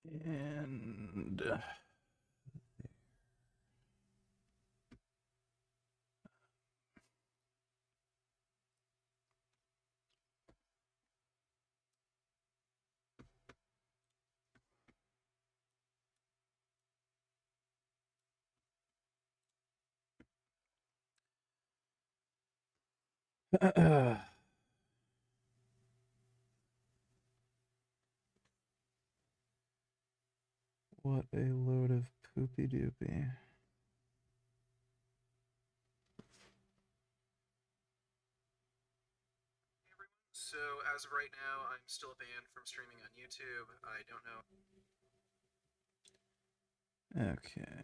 And what a load of poopy doopy. So as of right now, I'm still banned from streaming on YouTube. I don't know. Okay.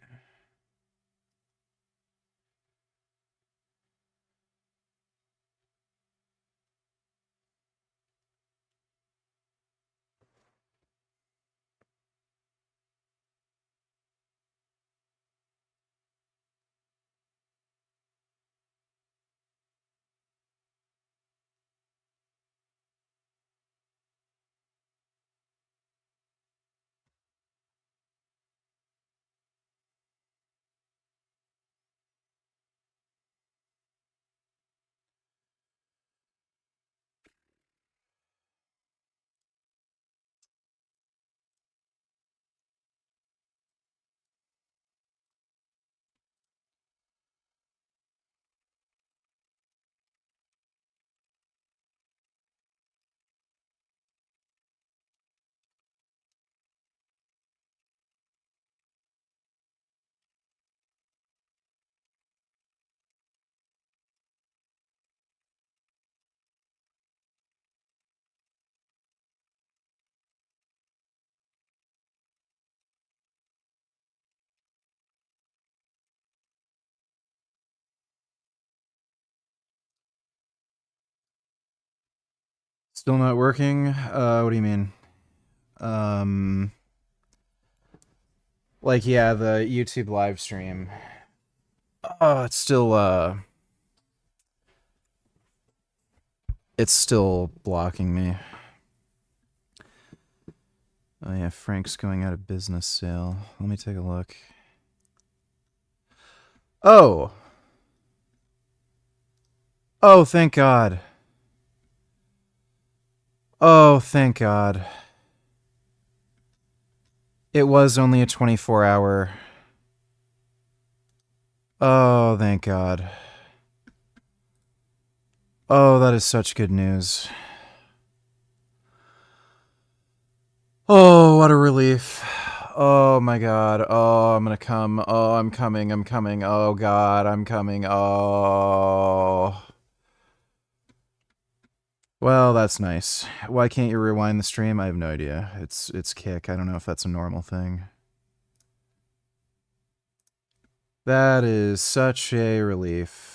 Still not working? What do you mean? Like, yeah, the YouTube live stream. Oh, it's still blocking me. Oh yeah, Frank's going out of business sale. Let me take a look. Oh! Oh, thank God. Oh, thank God. It was only a 24-hour. Oh, thank God. Oh, that is such good news. Oh, what a relief. Oh my God. Oh, I'm gonna come. Oh, I'm coming. I'm coming. Oh God, I'm coming. Oh. Well, that's nice. Why can't you rewind the stream? I have no idea. It's kick. I don't know if that's a normal thing. That is such a relief.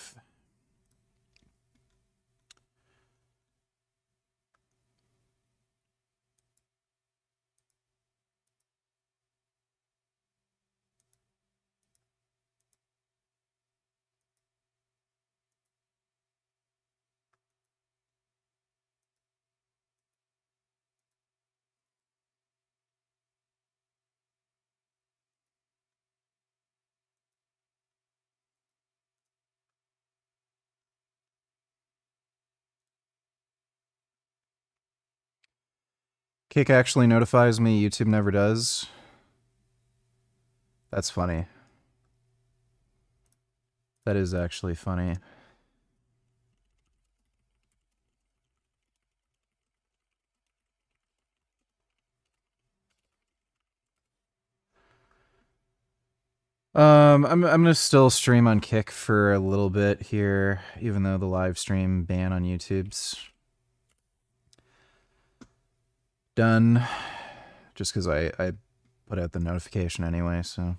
Kick actually notifies me. YouTube never does. That's funny. That is actually funny. I'm gonna still stream on Kick for a little bit here, even though the live stream ban on YouTube's done. Just because I put out the notification anyway, so.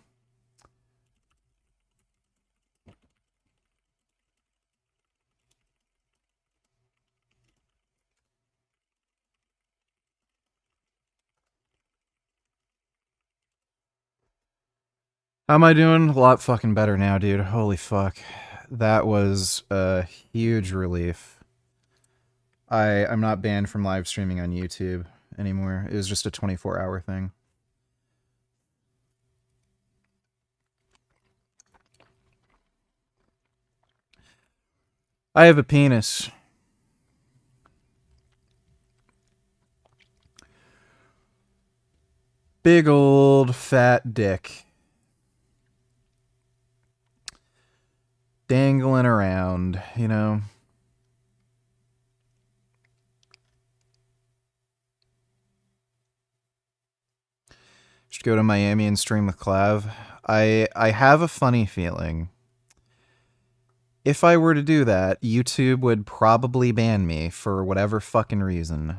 How am I doing? A lot fucking better now, dude. Holy fuck. That was a huge relief. I'm not banned from live streaming on YouTube anymore. It was just a 24-hour thing. I have a penis. Big old fat dick. Dangling around, you know. Should go to Miami and stream with Clav. I have a funny feeling. If I were to do that, YouTube would probably ban me for whatever fucking reason.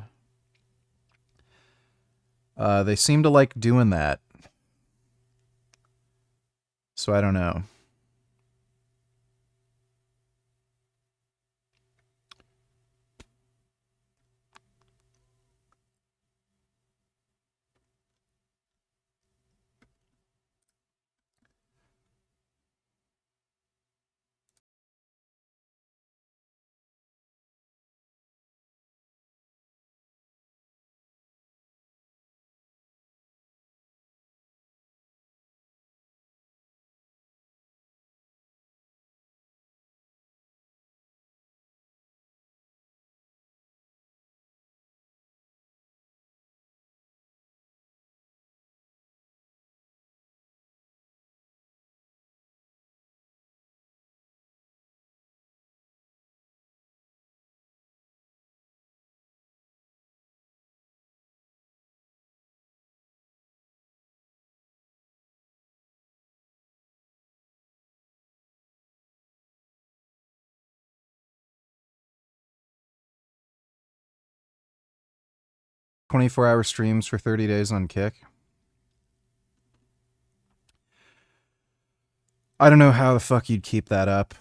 They seem to like doing that. So I don't know. $24-hour streams for 30 days on Kick. I don't know how the fuck you'd keep that up.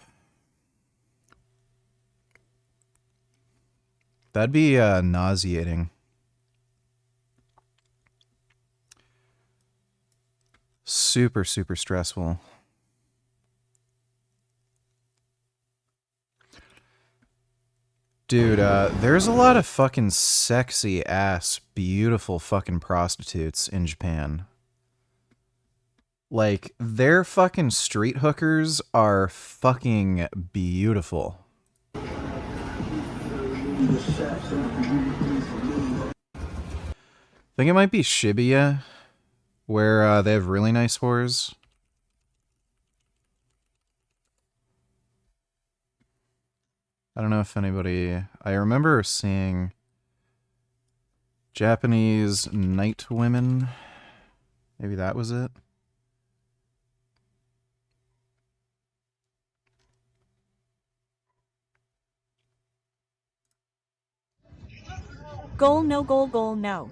That'd be nauseating. Super, super stressful. Dude, there's a lot of fucking sexy ass, beautiful fucking prostitutes in Japan. Like, their fucking street hookers are fucking beautiful. I think it might be Shibuya, where they have really nice whores. I don't know if anybody... I remember seeing Japanese night women. Maybe that was it. Goal, no goal, goal, no.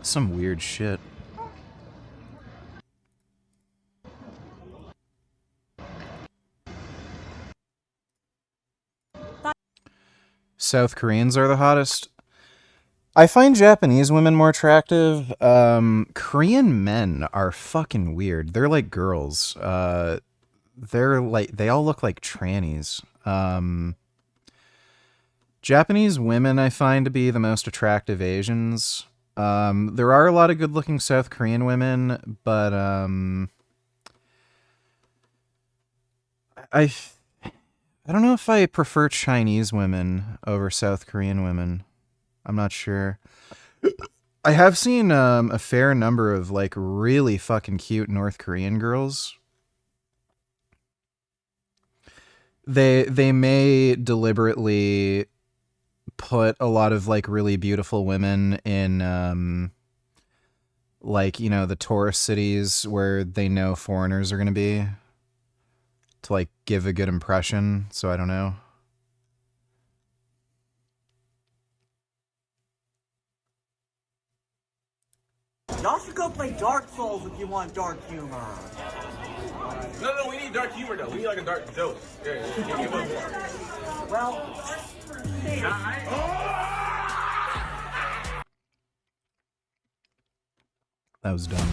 Some weird shit. South Koreans are the hottest. I find Japanese women more attractive. Korean men are fucking weird. They're like girls. They're like, they all look like trannies. Japanese women I find to be the most attractive Asians. There are a lot of good-looking South Korean women, but I don't know if I prefer Chinese women over South Korean women. I'm not sure. I have seen a fair number of like really fucking cute North Korean girls. They may deliberately put a lot of like really beautiful women in like, you know, the tourist cities where they know foreigners are going to be to like give a good impression. So I don't know. Y'all should go play Dark Souls if you want dark humor. No, we need dark humor though. We need like a dark joke. Yeah. Well, That was dumb.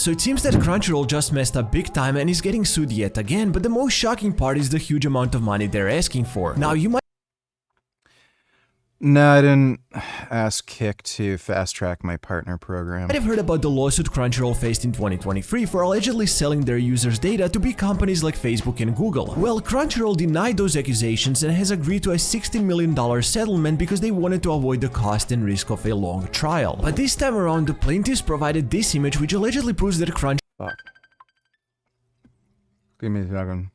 So it seems that Crunchyroll just messed up big time and is getting sued yet again, but the most shocking part is the huge amount of money they're asking for. Now you might No, I didn't ask Kick to fast track my partner program. have heard about the lawsuit Crunchyroll faced in 2023 for allegedly selling their users' data to big companies like Facebook and Google. Well, Crunchyroll denied those accusations and has agreed to a $16 million settlement because they wanted to avoid the cost and risk of a long trial. But this time around, the plaintiffs provided this image which allegedly proves that Crunchyroll Fuck. Give me a second.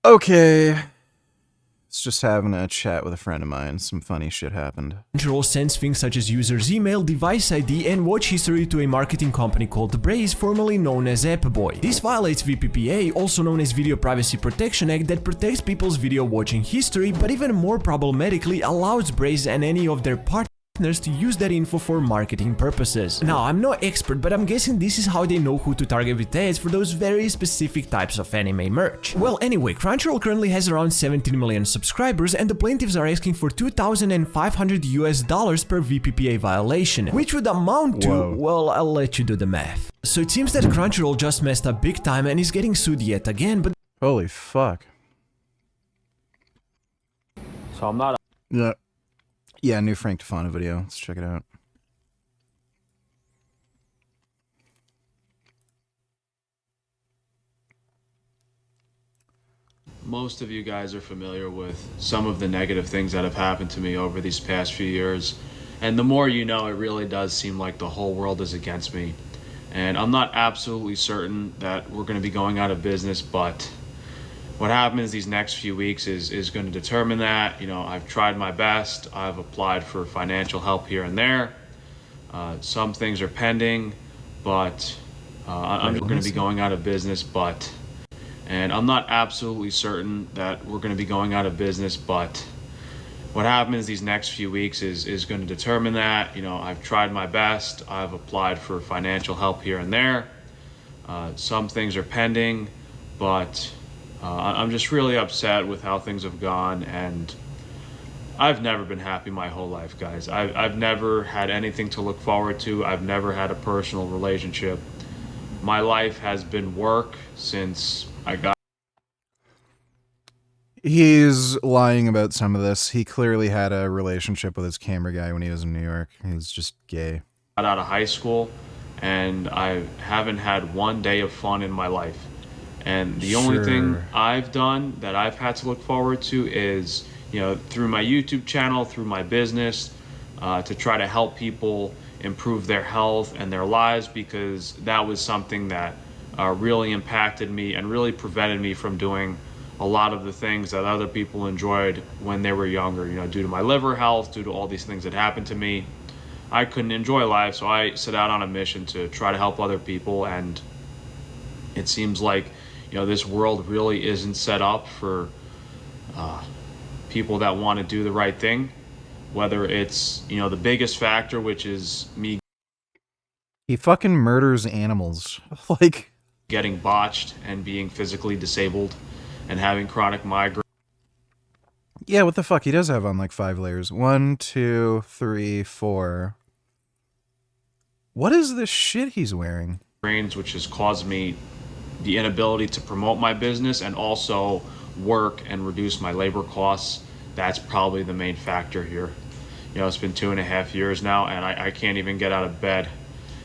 Okay. It's just having a chat with a friend of mine. Some funny shit happened. Crunchyroll sends things such as user's email, device ID, and watch history to a marketing company called Braze, formerly known as AppBoy. This violates VPPA, also known as Video Privacy Protection Act, that protects people's video watching history, but even more problematically allows Braze and any of their partners to use that info for marketing purposes. Now, I'm no expert, but I'm guessing this is how they know who to target with ads for those very specific types of anime merch. Well, anyway, Crunchyroll currently has around 17 million subscribers, and the plaintiffs are asking for $2,500 per VPPA violation, which would amount to, Whoa. well, I'll let you do the math. So it seems that Crunchyroll just messed up big time and is getting sued yet again, but Holy fuck. So I'm not. Yeah. Yeah, new Frank Tefano video. Let's check it out. Most of you guys are familiar with some of the negative things that have happened to me over these past few years. And the more you know, it really does seem like the whole world is against me. And I'm not absolutely certain that we're going to be going out of business, but what happens these next few weeks is going to determine that. You know, I've tried my best. I've applied for financial help here and there. Some things are pending, but I'm going to be going out of business, but... And I'm not absolutely certain that we're going to be going out of business, but what happens these next few weeks is going to determine that. You know, I've tried my best. I've applied for financial help here and there. Some things are pending, but I'm just really upset with how things have gone, and I've never been happy my whole life, guys. I've never had anything to look forward to. I've never had a personal relationship. My life has been work since I got He's lying about some of this. He clearly had a relationship with his camera guy when he was in New York. He was just gay. out of high school, and I haven't had one day of fun in my life. And the only thing Sure. I've done that I've had to look forward to is, you know, through my YouTube channel, through my business, to try to help people improve their health and their lives, because that was something that really impacted me and really prevented me from doing a lot of the things that other people enjoyed when they were younger. You know, due to my liver health, due to all these things that happened to me, I couldn't enjoy life, so I set out on a mission to try to help other people. And it seems like, you know, this world really isn't set up for people that want to do the right thing, whether it's, you know, the biggest factor, which is me He fucking murders animals. Like, getting botched and being physically disabled and having chronic migraine. yeah, what the fuck? He does have on like 5 layers. 1, 2, 3, 4. What is this shit he's wearing? Which has caused me the inability to promote my business and also work and reduce my labor costs. That's probably the main factor here. You know, it's been 2.5 years now, and I can't even get out of bed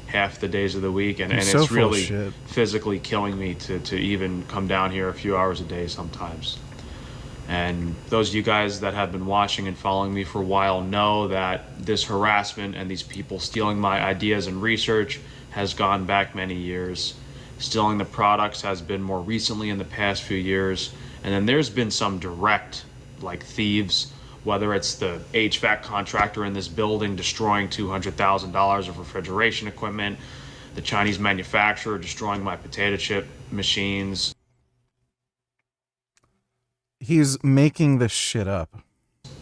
half the days of the week, and He's so it's full of really shit. physically killing me to even come down here a few hours a day sometimes. And those of you guys that have been watching and following me for a while know that this harassment and these people stealing my ideas and research has gone back many years. Stealing the products has been more recently in the past few years. And then there's been some direct, like, thieves, whether it's the HVAC contractor in this building destroying $200,000 of refrigeration equipment, the Chinese manufacturer destroying my potato chip machines, He's making this shit up.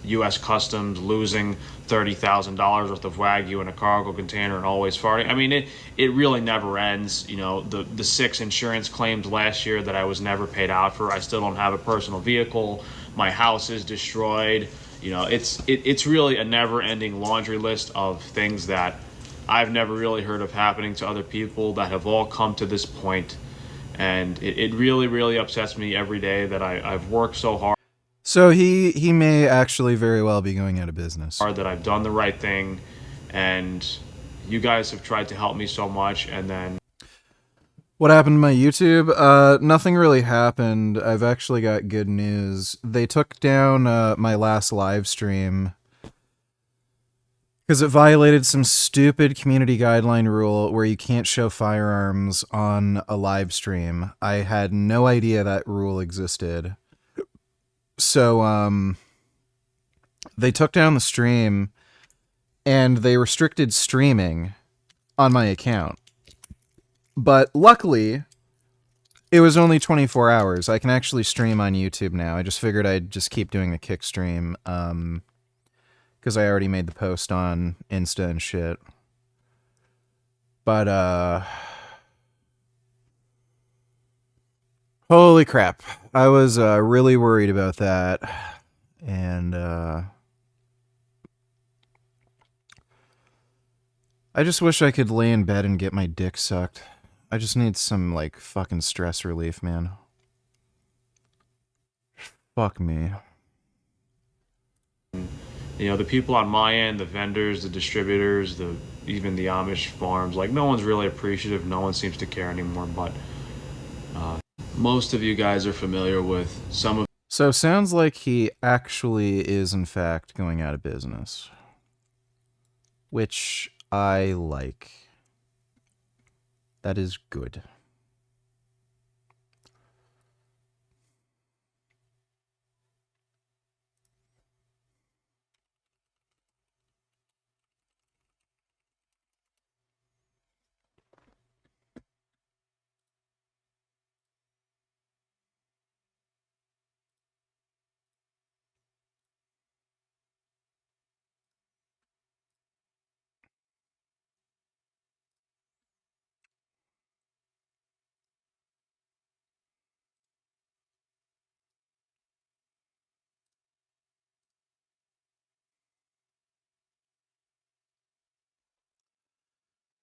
U.S. Customs losing $30,000 worth of Wagyu in a cargo container and always farting. I mean, it really never ends. You know, the 6 insurance claims last year that I was never paid out for. I still don't have a personal vehicle. My house is destroyed. You know, it's really a never-ending laundry list of things that I've never really heard of happening to other people that have all come to this point. And it really, really upsets me every day that I've worked so hard. So he may actually very well be going out of business. That I've done the right thing, and you guys have tried to help me so much, and then What happened to my YouTube? Nothing really happened. I've actually got good news. They took down my last live stream because it violated some stupid community guideline rule where you can't show firearms on a live stream. I had no idea that rule existed. So they took down the stream and they restricted streaming on my account. But luckily, it was only 24 hours. I can actually stream on YouTube now. I just figured I'd just keep doing the kick stream because I already made the post on Insta and shit. But holy crap. I was really worried about that. And I just wish I could lay in bed and get my dick sucked. I just need some, like, fucking stress relief, man. Fuck me. You know, the people on my end, the vendors, the distributors, even the Amish farms, like, no one's really appreciative. No one seems to care anymore. But most of you guys are familiar with some of. So sounds like he actually is, in fact, going out of business. Which I like. That is good.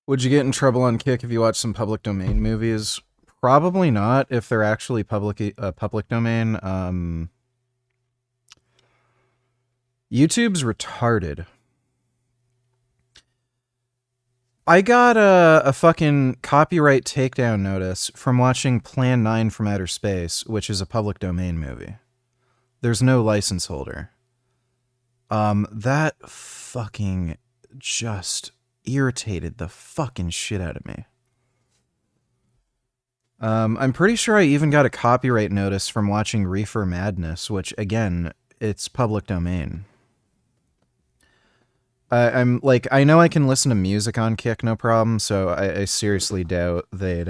Would you get in trouble on Kick if you watch some public domain movies? Probably not, if they're actually public domain. YouTube's retarded. I got a fucking copyright takedown notice from watching Plan 9 from Outer Space, which is a public domain movie. There's no license holder. That fucking just irritated the fucking shit out of me. I'm pretty sure I even got a copyright notice from watching Reefer Madness, which, again, it's public domain. I'm like, I know I can listen to music on Kick, no problem, so I seriously doubt they'd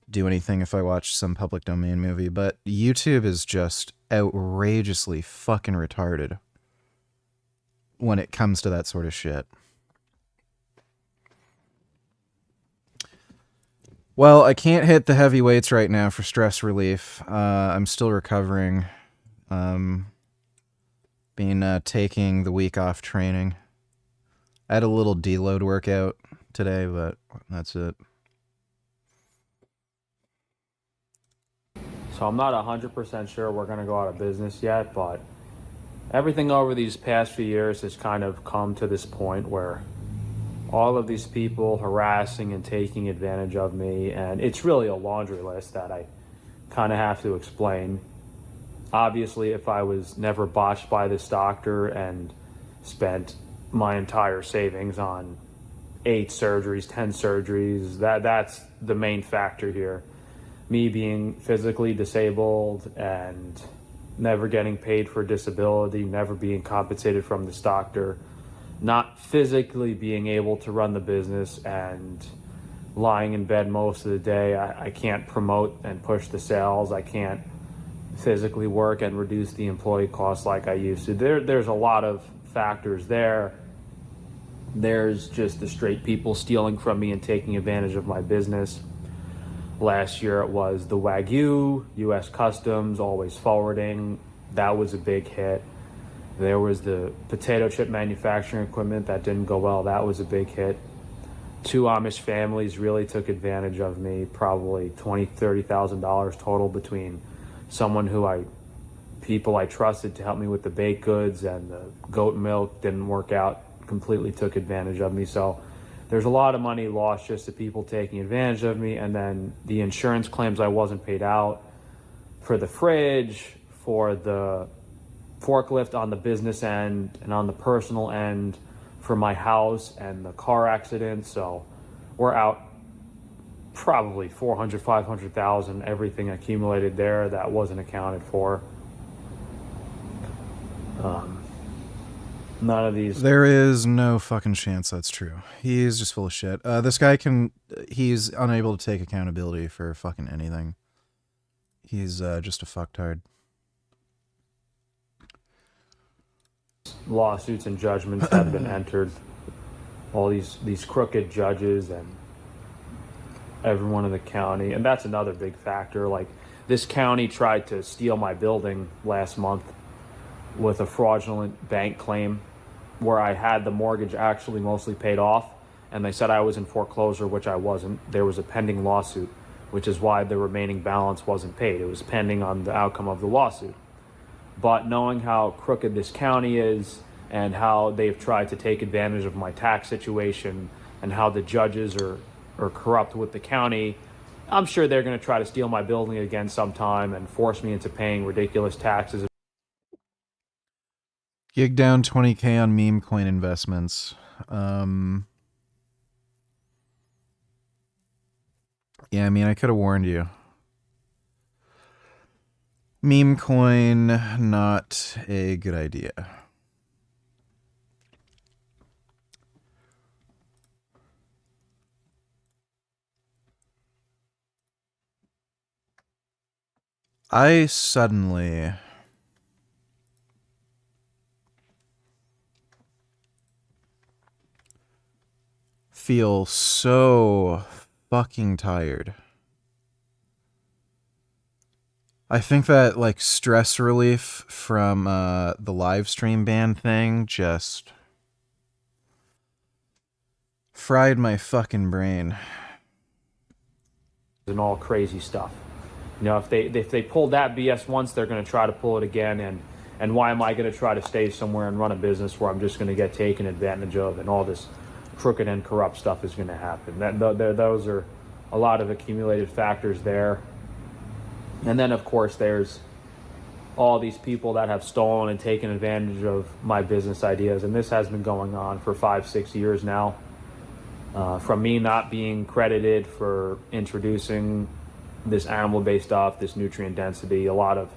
do anything if I watched some public domain movie, but YouTube is just outrageously fucking retarded when it comes to that sort of shit. Well, I can't hit the heavy weights right now for stress relief. I'm still recovering. Been taking the week off training. I had a little deload workout today, but that's it. So I'm not 100% sure we're going to go out of business yet, but everything over these past few years has kind of come to this point where all of these people harassing and taking advantage of me, and it's really a laundry list that I kind of have to explain. Obviously, if I was never botched by this doctor and spent my entire savings on 8 surgeries, 10 surgeries, that's the main factor here. Me being physically disabled and never getting paid for disability, never being compensated from this doctor, not physically being able to run the business and lying in bed most of the day. I can't promote and push the sales. I can't physically work and reduce the employee costs like I used to. There's a lot of factors there. There's just the straight people stealing from me and taking advantage of my business. Last year it was the Wagyu, U.S. Customs, always forwarding. That was a big hit. There was the potato chip manufacturing equipment that didn't go well. That was a big hit. 2 Amish families really took advantage of me, probably $20,000, $30,000 total between people I trusted to help me with the baked goods, and the goat milk didn't work out, completely took advantage of me. So there's a lot of money lost just to people taking advantage of me, and then the insurance claims I wasn't paid out for the fridge, for the forklift on the business end and on the personal end, for my house and the car accident. So we're out probably 400, 500,000, everything accumulated there that wasn't accounted for. None of these. There is no fucking chance that's true. He's just full of shit. This guy he's unable to take accountability for fucking anything. He's just a fucktard. Lawsuits and judgments have been entered. All these crooked judges and everyone in the county, and that's another big factor. Like, this county tried to steal my building last month with a fraudulent bank claim where I had the mortgage actually mostly paid off, and they said I was in foreclosure, which I wasn't. There was a pending lawsuit, which is why the remaining balance wasn't paid. It was pending on the outcome of the lawsuit. But knowing how crooked this county is and how they've tried to take advantage of my tax situation and how the judges are corrupt with the county, I'm sure they're going to try to steal my building again sometime and force me into paying ridiculous taxes. Gig down 20K on meme coin investments. Yeah, I mean, I could have warned you. Meme coin, not a good idea. I suddenly feel so fucking tired. I think that, like, stress relief from the live stream ban thing just fried my fucking brain. And all crazy stuff. You know, if they pulled that BS once, they're going to try to pull it again. And why am I going to try to stay somewhere and run a business where I'm just going to get taken advantage of and all this crooked and corrupt stuff is going to happen? Those are a lot of accumulated factors there. And then, of course, there's all these people that have stolen and taken advantage of my business ideas. And this has been going on for 5-6 years now. From me not being credited for introducing this animal-based stuff, this nutrient density, a lot of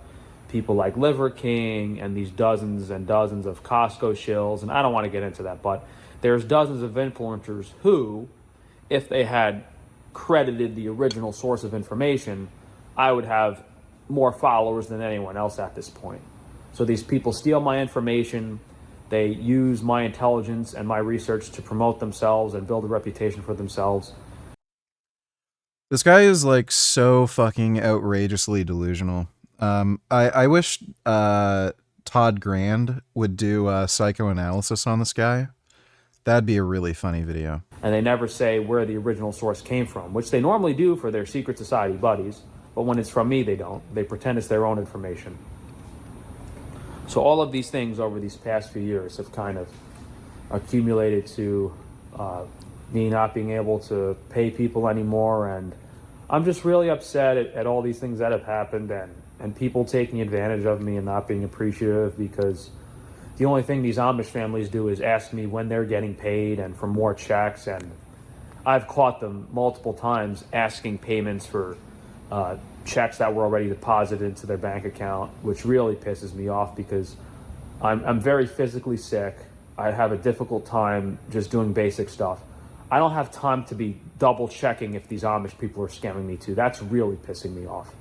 people like Liver King and these dozens and dozens of Costco shills, and I don't want to get into that, but there's dozens of influencers who, if they had credited the original source of information, I would have more followers than anyone else at this point. So these people steal my information, they use my intelligence and my research to promote themselves and build a reputation for themselves. This guy is, like, so fucking outrageously delusional. I wish Todd Grand would do psychoanalysis on this guy. That'd be a really funny video. And they never say where the original source came from, which they normally do for their secret society buddies. But when it's from me, they don't. They pretend it's their own information. So all of these things over these past few years have kind of accumulated to me not being able to pay people anymore. And I'm just really upset at all these things that have happened and people taking advantage of me and not being appreciative, because the only thing these Amish families do is ask me when they're getting paid and for more checks. And I've caught them multiple times asking payments for checks that were already deposited into their bank account, which really pisses me off because I'm very physically sick. I have a difficult time just doing basic stuff. I don't have time to be double checking if these Amish people are scamming me too. That's really pissing me off.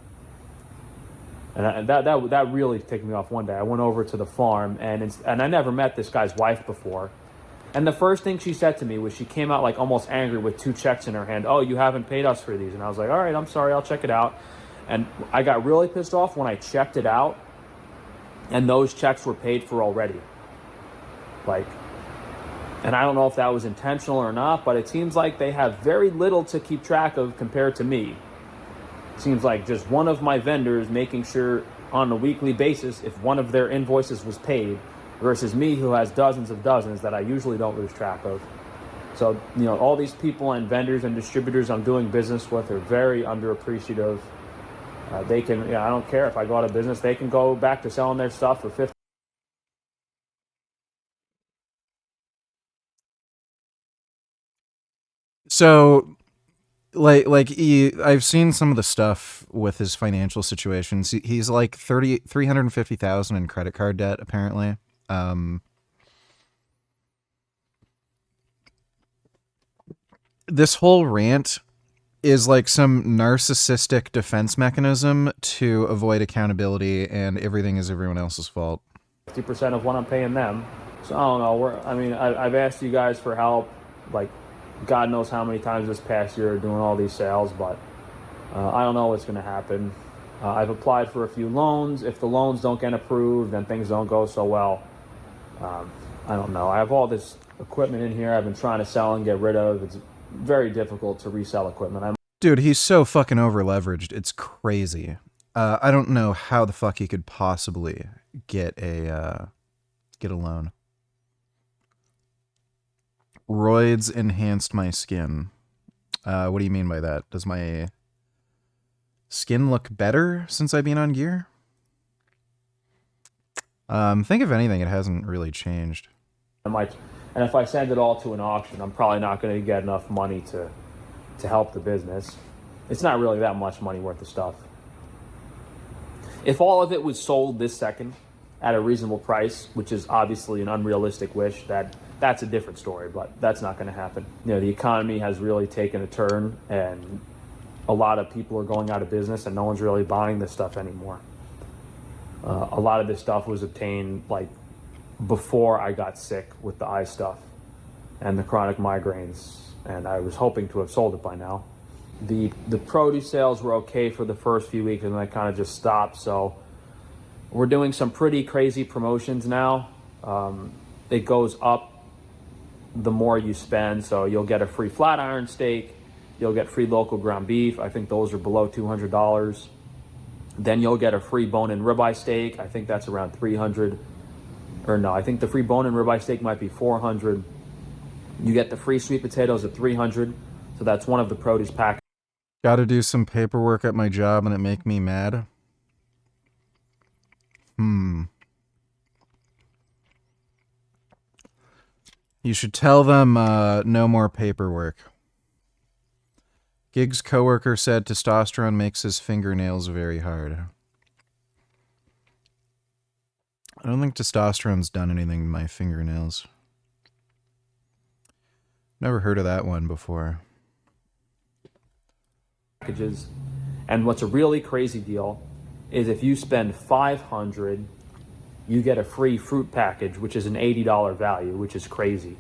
And that really ticked me off one day. I went over to the farm and I never met this guy's wife before. And the first thing she said to me was she came out like almost angry with 2 checks in her hand. "Oh, you haven't paid us for these." And I was like, "All right, I'm sorry, I'll check it out." And I got really pissed off when I checked it out and those checks were paid for already. And I don't know if that was intentional or not, but it seems like they have very little to keep track of compared to me. It seems like just one of my vendors making sure on a weekly basis if one of their invoices was paid, versus me who has dozens of dozens that I usually don't lose track of. So, you know, all these people and vendors and distributors I'm doing business with are very underappreciative. They can, I don't care if I go out of business, they can go back to selling their stuff for 50. So, I've seen some of the stuff with his financial situations. He's like 350,000 in credit card debt, apparently. This whole rant is like some narcissistic defense mechanism to avoid accountability, and everything is everyone else's fault. 50% of what I'm paying them. So I don't know. I've asked you guys for help, like God knows how many times this past year doing all these sales, but I don't know what's going to happen. I've applied for a few loans. If the loans don't get approved, then things don't go so well. I don't know. I have all this equipment in here I've been trying to sell and get rid of. It's very difficult to resell equipment. Dude, he's so fucking over leveraged. It's crazy. I don't know how the fuck he could possibly get a loan. Roids enhanced my skin. What do you mean by that? Does my skin look better since I've been on gear? Think if anything, it hasn't really changed. And if I send it all to an auction, I'm probably not going to get enough money to help the business. It's not really that much money worth of stuff. If all of it was sold this second at a reasonable price, which is obviously an unrealistic wish, that's a different story, but that's not going to happen. You know, the economy has really taken a turn, and a lot of people are going out of business, and no one's really buying this stuff anymore. A lot of this stuff was obtained like before I got sick with the eye stuff and the chronic migraines, and I was hoping to have sold it by now. The produce sales were okay for the first few weeks, and then I kind of just stopped. So we're doing some pretty crazy promotions now. It goes up the more you spend. So you'll get a free flat iron steak. You'll get free local ground beef. I think those are below $200. Then you'll get a free bone-in ribeye steak. I think that's around $300. Or no, I think the free bone-in ribeye steak might be $400. You get the free sweet potatoes at $300. So that's one of the produce packages. Got to do some paperwork at my job and it make me mad. You should tell them no more paperwork. Gig's coworker said testosterone makes his fingernails very hard. I don't think testosterone's done anything to my fingernails. Never heard of that one before. Packages. And what's a really crazy deal is if you spend $500, you get a free fruit package, which is an $80 value, which is crazy.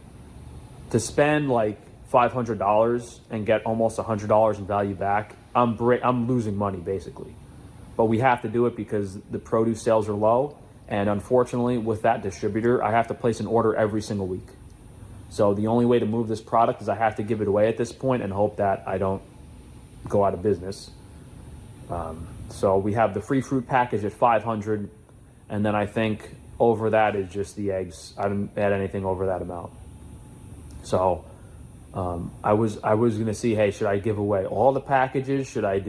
To spend like $500 and get almost $100 in value back, I'm losing money basically. But we have to do it because the produce sales are low, and unfortunately with that distributor, I have to place an order every single week. So the only way to move this product is I have to give it away at this point and hope that I don't go out of business. So we have the free fruit package at $500, and then I think over that is just the eggs. I haven't had anything over that amount. So I was going to see, hey, should I give away all the packages? Should I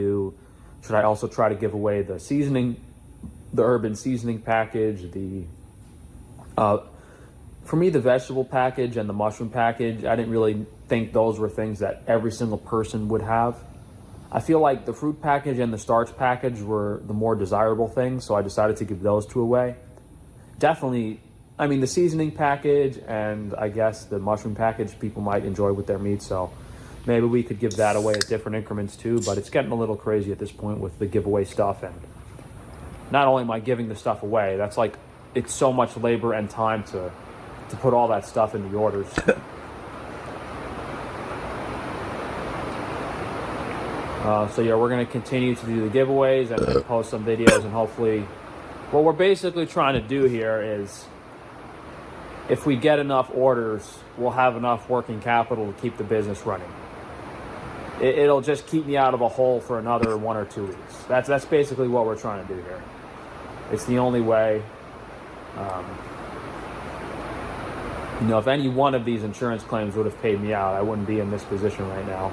also try to give away the seasoning, the urban seasoning package, for me, the vegetable package and the mushroom package, I didn't really think those were things that every single person would have. I feel like the fruit package and the starch package were the more desirable things, so I decided to give those two away. Definitely, I mean, the seasoning package and I guess the mushroom package people might enjoy with their meat, so maybe we could give that away at different increments too, but it's getting a little crazy at this point with the giveaway stuff, and not only am I giving the stuff away, that's like, it's so much labor and time to put all that stuff in the orders. So yeah, we're going to continue to do the giveaways and post some videos, and hopefully what we're basically trying to do here is if we get enough orders, we'll have enough working capital to keep the business running. It'll just keep me out of a hole for another 1 or 2 weeks. That's basically what we're trying to do here. It's the only way. You know, if any one of these insurance claims would have paid me out, I wouldn't be in this position right now.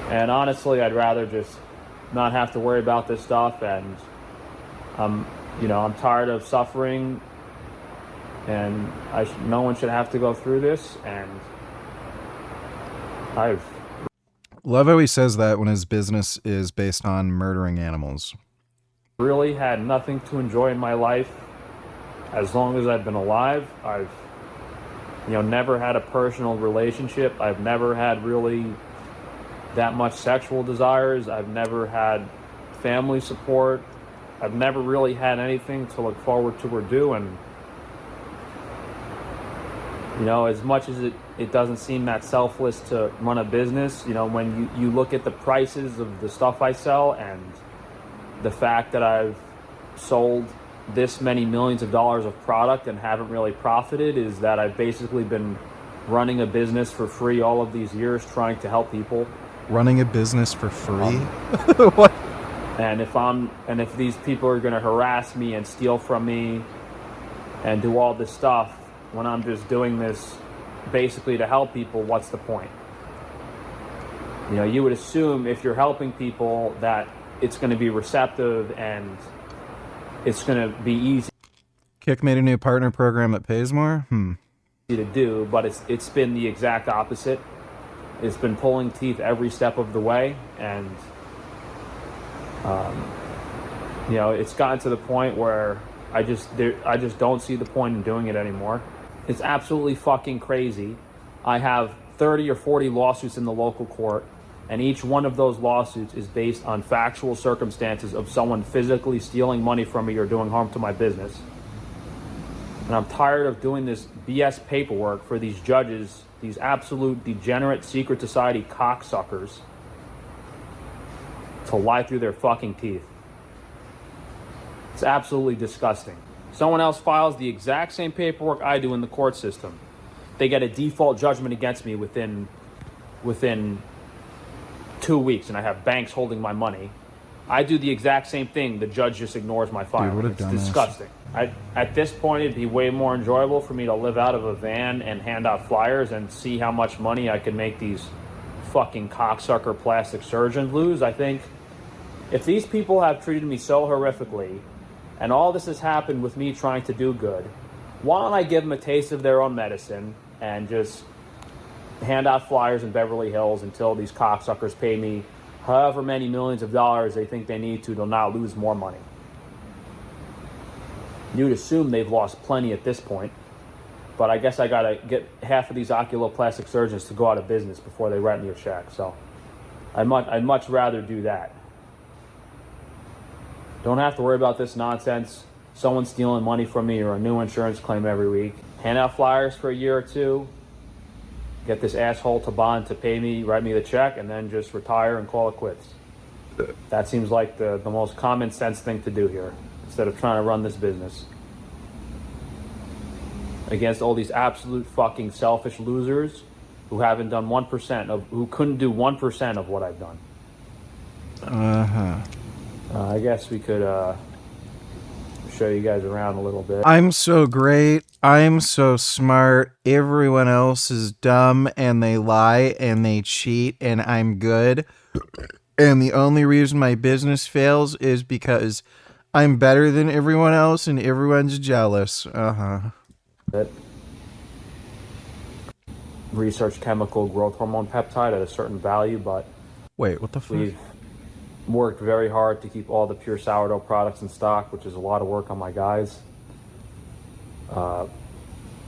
And honestly, I'd rather just not have to worry about this stuff, and I'm tired of suffering, and no one should have to go through this, and I've Love how he says that when his business is based on murdering animals. really had nothing to enjoy in my life. as long as I've been alive, I've never had a personal relationship. I've never had really that much sexual desires. I've never had family support. I've never really had anything to look forward to or do. And as much as it doesn't seem that selfless to run a business, when you look at the prices of the stuff I sell and the fact that I've sold this many millions of dollars of product and haven't really profited, is that I've basically been running a business for free all of these years trying to help people. Running a business for free? What? And if these people are going to harass me and steal from me and do all this stuff when I'm just doing this basically to help people, what's the point? You would assume if you're helping people that it's going to be receptive and it's going to be easy Kick made a new partner program that pays more? to do, but it's been the exact opposite. It's been pulling teeth every step of the way, and it's gotten to the point where I just don't see the point in doing it anymore. It's absolutely fucking crazy. I have 30 or 40 lawsuits in the local court, and each one of those lawsuits is based on factual circumstances of someone physically stealing money from me or doing harm to my business. And I'm tired of doing this BS paperwork for these judges, these absolute degenerate secret society cocksuckers, to lie through their fucking teeth. It's absolutely disgusting. Someone else files the exact same paperwork I do in the court system. They get a default judgment against me within 2 weeks, and I have banks holding my money. I do the exact same thing. The judge just ignores my file. Dude, what a it's dumbass. disgusting. At this point, it'd be way more enjoyable for me to live out of a van and hand out flyers and see how much money I can make these fucking cocksucker plastic surgeons lose. I think if these people have treated me so horrifically, and all this has happened with me trying to do good, why don't I give them a taste of their own medicine and just hand out flyers in Beverly Hills until these cocksuckers pay me however many millions of dollars they think they need to not lose more money. You'd assume they've lost plenty at this point, but I guess I gotta get half of these oculoplastic surgeons to go out of business before they write me a check. So I'd much rather do that. Don't have to worry about this nonsense. Someone stealing money from me or a new insurance claim every week. Hand out flyers for a year or two. Get this asshole to bond to pay me, write me the check, and then just retire and call it quits. That seems like the most common sense thing to do here, instead of trying to run this business against all these absolute fucking selfish losers who haven't done 1% who couldn't do 1% of what I've done. I guess we could show you guys around a little bit. I'm so great. I'm so smart. Everyone else is dumb and they lie and they cheat and I'm good. And the only reason my business fails is because I'm better than everyone else and everyone's jealous. Research chemical growth hormone peptide at a certain value, but Wait, what the fuck? we've worked very hard to keep all the pure sourdough products in stock, which is a lot of work on my guys.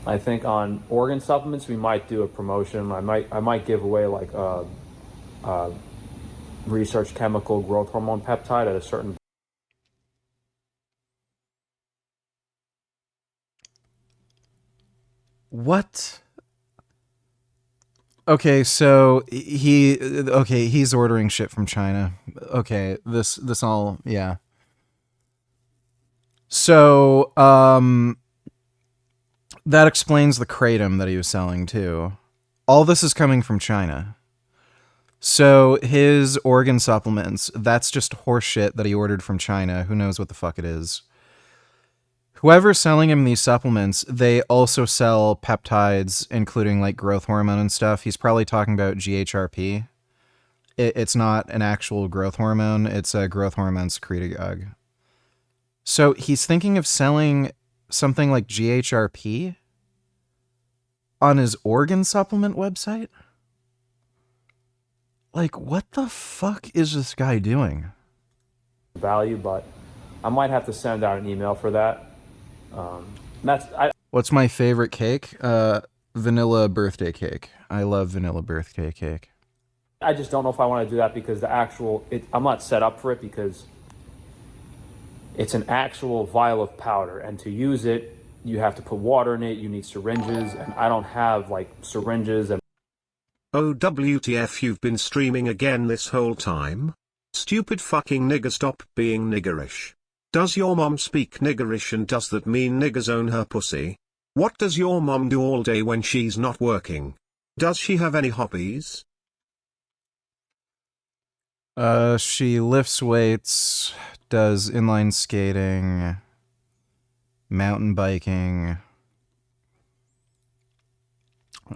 I think on organ supplements we might do a promotion. I might give away like a research chemical growth hormone peptide at a certain. What? Okay, so he's ordering shit from China. Okay, this all, yeah. So, that explains the kratom that he was selling too. All this is coming from China. So his organ supplements, that's just horse shit that he ordered from China. Who knows what the fuck it is. Whoever's selling him these supplements, they also sell peptides, including like growth hormone and stuff. He's probably talking about GHRP. It's not an actual growth hormone. It's a growth hormone secretagogue. So he's thinking of selling something like GHRP on his organ supplement website? Like, what the fuck is this guy doing? Value, but I might have to send out an email for that. What's my favorite cake? Vanilla birthday cake. I love vanilla birthday cake. I just don't know if I want to do that because I'm not set up for it because it's an actual vial of powder, and to use it, you have to put water in it, you need syringes, and I don't have like syringes and... Oh WTF, you've been streaming again this whole time? Stupid fucking nigger, stop being niggerish. Does your mom speak niggerish, and does that mean niggers own her pussy? What does your mom do all day when she's not working? Does she have any hobbies? She lifts weights, does inline skating, mountain biking,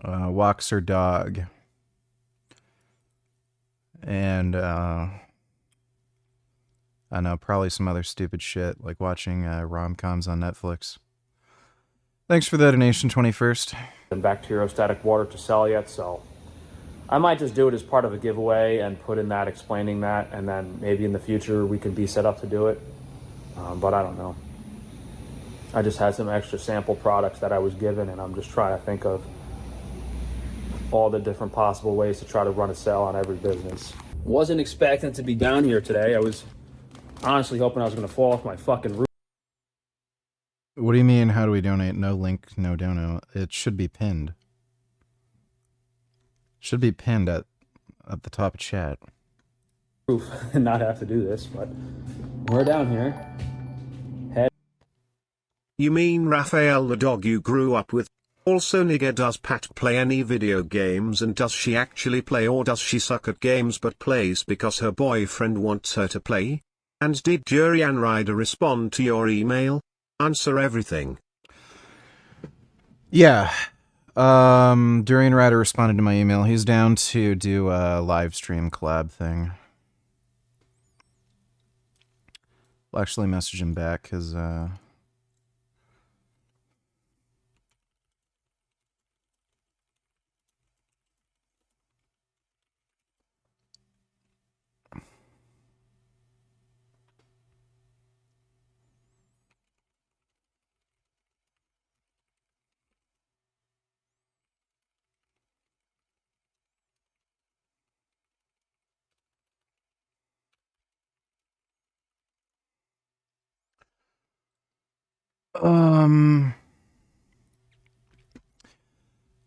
walks her dog, and I don't know, probably some other stupid shit like watching rom-coms on Netflix. Thanks for the donation, 21st. And bacteriostatic water to sell yet, so I might just do it as part of a giveaway and put in that explaining that, and then maybe in the future we can be set up to do it. But I don't know. I just had some extra sample products that I was given, and I'm just trying to think of all the different possible ways to try to run a sale on every business. Wasn't expecting to be down here today. I was honestly hoping I was going to fall off my fucking roof. What do you mean, how do we donate? No link, no dono. It should be pinned. Should be pinned at the top of chat. And not have to do this, but we're down here. You mean Raphael the dog you grew up with? Also, nigga, does Pat play any video games, and does she actually play, or does she suck at games but plays because her boyfriend wants her to play? And did Jurian Ryder respond to your email? Answer everything. Yeah. Durian Ryder responded to my email. He's down to do a live stream collab thing. I'll actually message him back because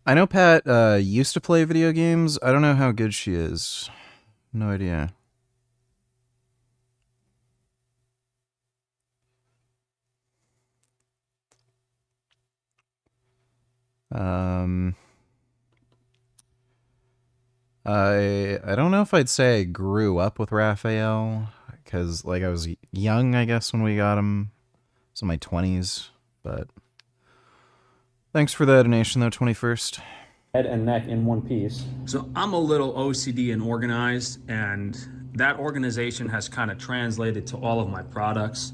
I know Pat used to play video games. I don't know how good she is. No idea. I don't know if I'd say I grew up with Raphael, because like I was young, I guess, when we got him. I was in my 20s, but thanks for the donation though, 21st. Head and neck in one piece. So I'm a little OCD and organized, and that organization has kind of translated to all of my products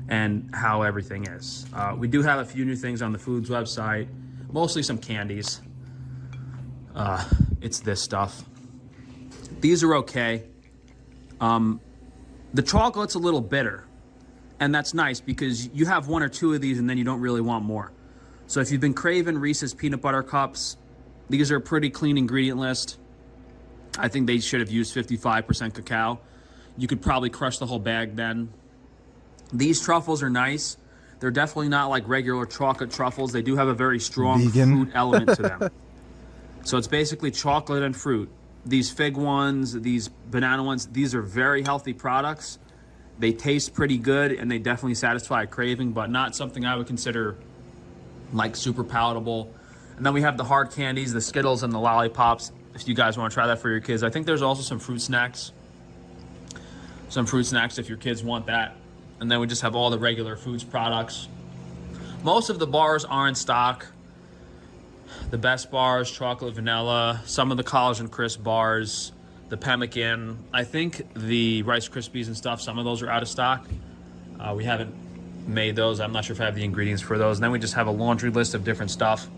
and how everything is. We do have a few new things on the foods website, mostly some candies. It's this stuff. These are okay. The chocolate's a little bitter, and that's nice because you have one or two of these and then you don't really want more. So if you've been craving Reese's peanut butter cups, these are a pretty clean ingredient list. I think they should have used 55% cacao. You could probably crush the whole bag then. These truffles are nice. They're definitely not like regular chocolate truffles. They do have a very strong fruit element to them. So it's basically chocolate and fruit. These fig ones, these banana ones, these are very healthy products. They taste pretty good and they definitely satisfy a craving, but not something I would consider like super palatable. And then we have the hard candies, the Skittles and the lollipops, if you guys want to try that for your kids. I think there's also some fruit snacks. Some fruit snacks if your kids want that. And then we just have all the regular foods products. Most of the bars are in stock. The best bars, chocolate, vanilla, some of the collagen crisp bars, the pemmican. I think the Rice Krispies and stuff, some of those are out of stock. We haven't made those. I'm not sure if I have the ingredients for those. And then we just have a laundry list of different stuff.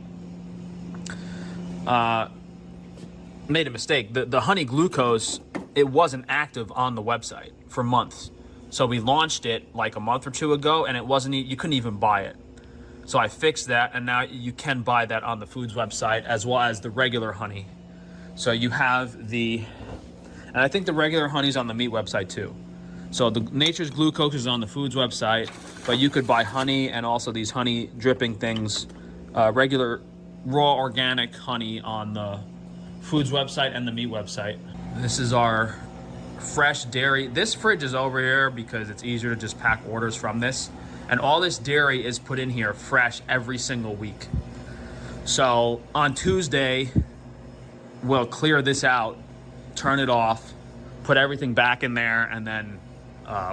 Made a mistake. The honey glucose, it wasn't active on the website for months. So we launched it like a month or two ago, and it wasn't. You couldn't even buy it. So I fixed that, and now you can buy that on the foods website as well as the regular honey. So you have the, and I think the regular honey's on the meat website too. So the Nature's Glucose is on the foods website, but you could buy honey and also these honey dripping things, regular raw organic honey on the foods website and the meat website. This is our fresh dairy. This fridge is over here because it's easier to just pack orders from this. And all this dairy is put in here fresh every single week. So on Tuesday, we'll clear this out, turn it off, put everything back in there, and then,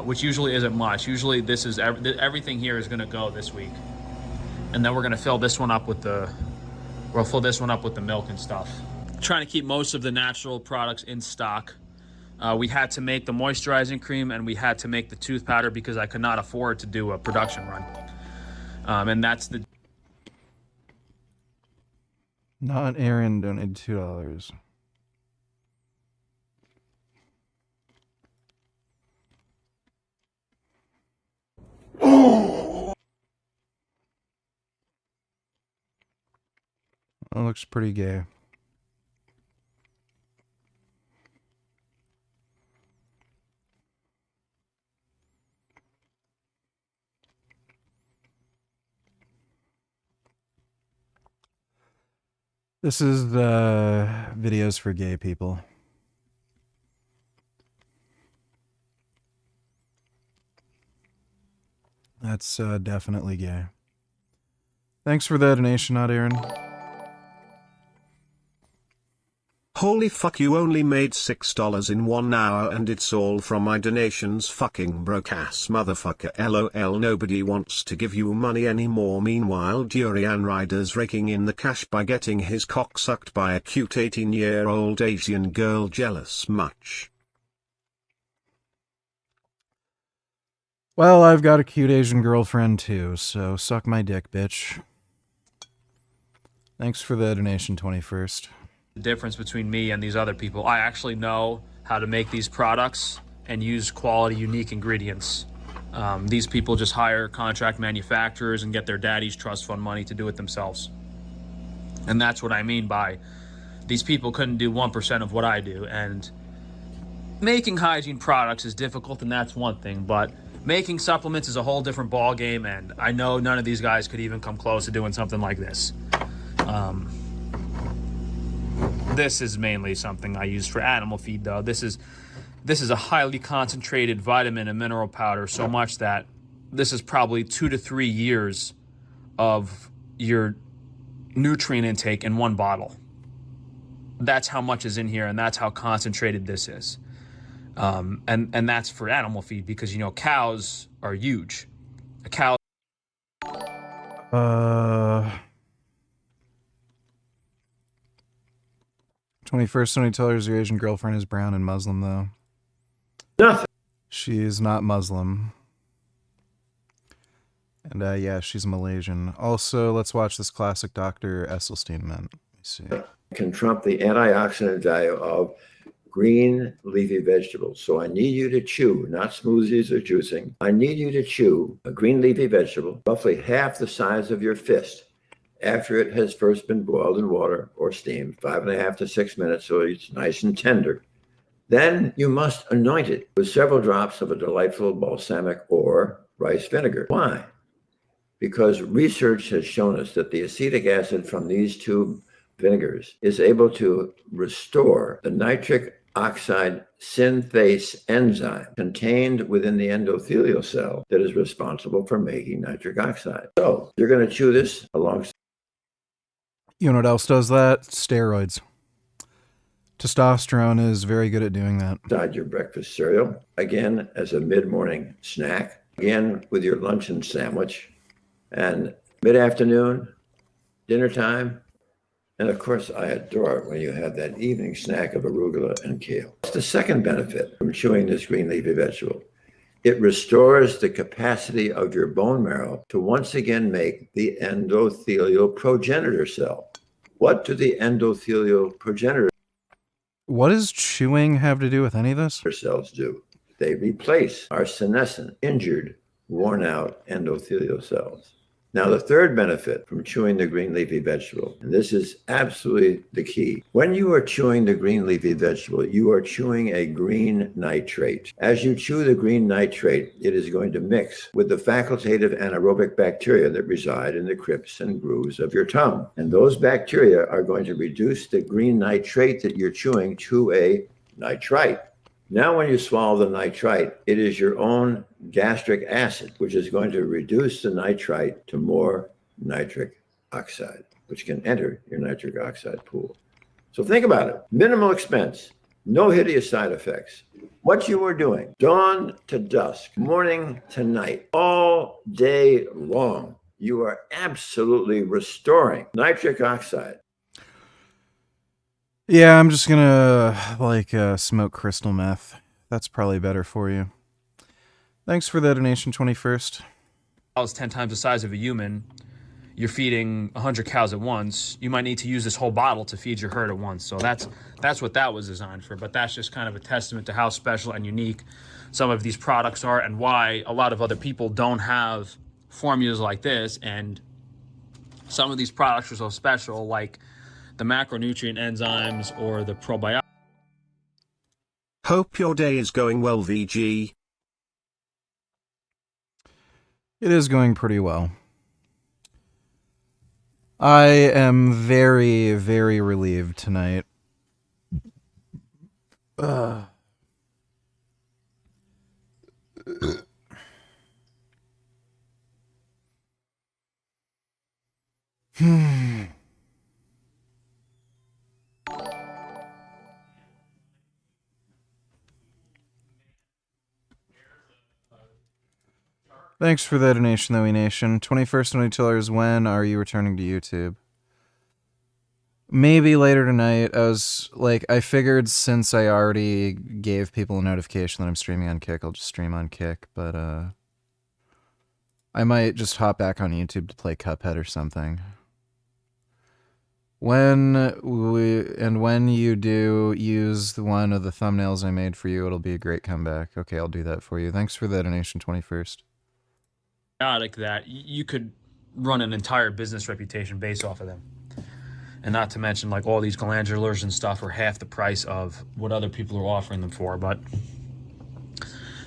which usually isn't much. Usually this is, everything here is gonna go this week. And then we're gonna fill this one up with we'll fill this one up with the milk and stuff. Trying to keep most of the natural products in stock. We had to make the moisturizing cream and we had to make the tooth powder because I could not afford to do a production run. And that's the... Not Aaron donated $2. That looks pretty gay. This is the videos for gay people. That's definitely gay. Thanks for the donation, not Aaron. Holy fuck, you only made $6 in 1 hour and it's all from my donations, fucking broke ass motherfucker. LOL, nobody wants to give you money anymore. Meanwhile, Durian Rider's raking in the cash by getting his cock sucked by a cute 18-year-old Asian girl. Jealous much? Well, I've got a cute Asian girlfriend too, so suck my dick, bitch. Thanks for the donation, 21st. The difference between me and these other people. I actually know how to make these products and use quality, unique ingredients. These people just hire contract manufacturers and get their daddy's trust fund money to do it themselves. And that's what I mean by these people couldn't do 1% of what I do. And making hygiene products is difficult, and that's one thing, but making supplements is a whole different ball game, and I know none of these guys could even come close to doing something like this. This is mainly something I use for animal feed, though. This is a highly concentrated vitamin and mineral powder, so much that this is probably 2 to 3 years of your nutrient intake in one bottle. That's how much is in here, and that's how concentrated this is. And that's for animal feed because, you know, cows are huge. A cow... 21st, somebody tell her your Asian girlfriend is brown and Muslim, though. Nothing. She's not Muslim. And, yeah, she's Malaysian. Also, let's watch this classic Dr. Esselstyn mint. Let me see. Can trump the antioxidant value of green leafy vegetables. So I need you to chew, not smoothies or juicing. I need you to chew a green leafy vegetable, roughly half the size of your fist, after it has first been boiled in water or steamed 5.5 to 6 minutes so it's nice and tender. Then you must anoint it with several drops of a delightful balsamic or rice vinegar. Why? Because research has shown us that the acetic acid from these two vinegars is able to restore the nitric oxide synthase enzyme contained within the endothelial cell that is responsible for making nitric oxide. So you're going to chew this alongside. You know what else does that? Steroids. Testosterone is very good at doing that. Inside your breakfast cereal, again as a mid-morning snack, again with your luncheon sandwich, and mid-afternoon, dinner time, and of course I adore it when you have that evening snack of arugula and kale. What's the second benefit from chewing this green leafy vegetable? It restores the capacity of your bone marrow to once again make the endothelial progenitor cell. What do the endothelial progenitor What does chewing have to do with any of this? cells do? They replace our senescent, injured, worn out endothelial cells. Now, the third benefit from chewing the green leafy vegetable, and this is absolutely the key. When you are chewing the green leafy vegetable, you are chewing a green nitrate. As you chew the green nitrate, it is going to mix with the facultative anaerobic bacteria that reside in the crypts and grooves of your tongue. And those bacteria are going to reduce the green nitrate that you're chewing to a nitrite. Now, when you swallow the nitrite, it is your own gastric acid, which is going to reduce the nitrite to more nitric oxide, which can enter your nitric oxide pool. So think about it. Minimal expense, no hideous side effects. What you are doing, dawn to dusk, morning to night, all day long, you are absolutely restoring nitric oxide. Yeah, I'm just gonna smoke crystal meth. That's probably better for you. Thanks for the donation, 21st. Cows 10 times the size of a human, you're feeding 100 cows at once, you might need to use this whole bottle to feed your herd at once. So that's what that was designed for. But that's just kind of a testament to how special and unique some of these products are and why a lot of other people don't have formulas like this. And some of these products are so special, like the macronutrient enzymes or the probiotics. Hope your day is going well, VG. It is going pretty well. I am very, very relieved tonight. Thanks for the donation, though, Nation. 21st $20. When are you returning to YouTube? Maybe later tonight. I figured since I already gave people a notification that I'm streaming on Kick, I'll just stream on Kick, but I might just hop back on YouTube to play Cuphead or something. When you do use one of the thumbnails I made for you, it'll be a great comeback. Okay, I'll do that for you. Thanks for the donation, 21st. That you could run an entire business reputation based off of them. And not to mention, like, all these glandulars and stuff are half the price of what other people are offering them for. But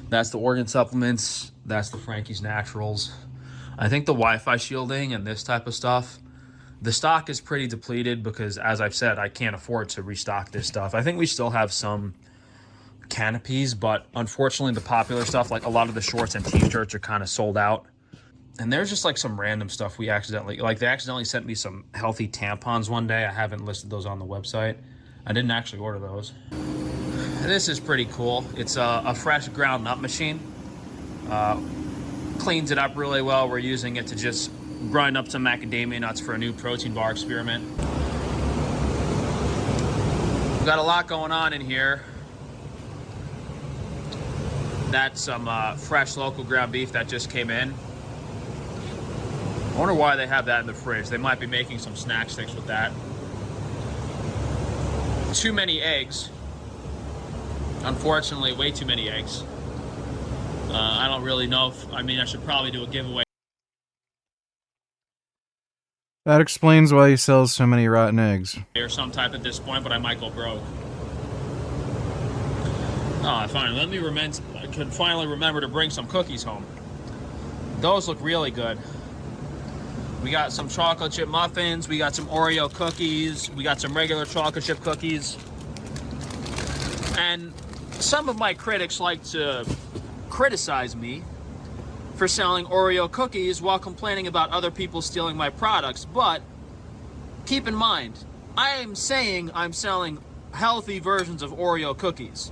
that's the organ supplements. That's the Frankie's Naturals. I think the Wi-Fi shielding and this type of stuff, the stock is pretty depleted because, as I've said, I can't afford to restock this stuff. I think we still have some canopies, but unfortunately the popular stuff, like a lot of the shorts and t-shirts, are kind of sold out. And there's just like some random stuff they accidentally sent me some healthy tampons one day. I haven't listed those on the website. I didn't actually order those. This is pretty cool. It's a fresh ground nut machine. Cleans it up really well. We're using it to just grind up some macadamia nuts for a new protein bar experiment. We've got a lot going on in here. That's some fresh local ground beef that just came in. I wonder why they have that in the fridge. They might be making some snack sticks with that. Too many eggs. Unfortunately, way too many eggs. I don't really know I should probably do a giveaway. That explains why he sells so many rotten eggs. Or some type at this point, but I might go broke. Oh, fine. I could finally remember to bring some cookies home. Those look really good. We got some chocolate chip muffins. We got some Oreo cookies. We got some regular chocolate chip cookies. And some of my critics like to criticize me for selling Oreo cookies while complaining about other people stealing my products. But keep in mind, I am saying I'm selling healthy versions of Oreo cookies.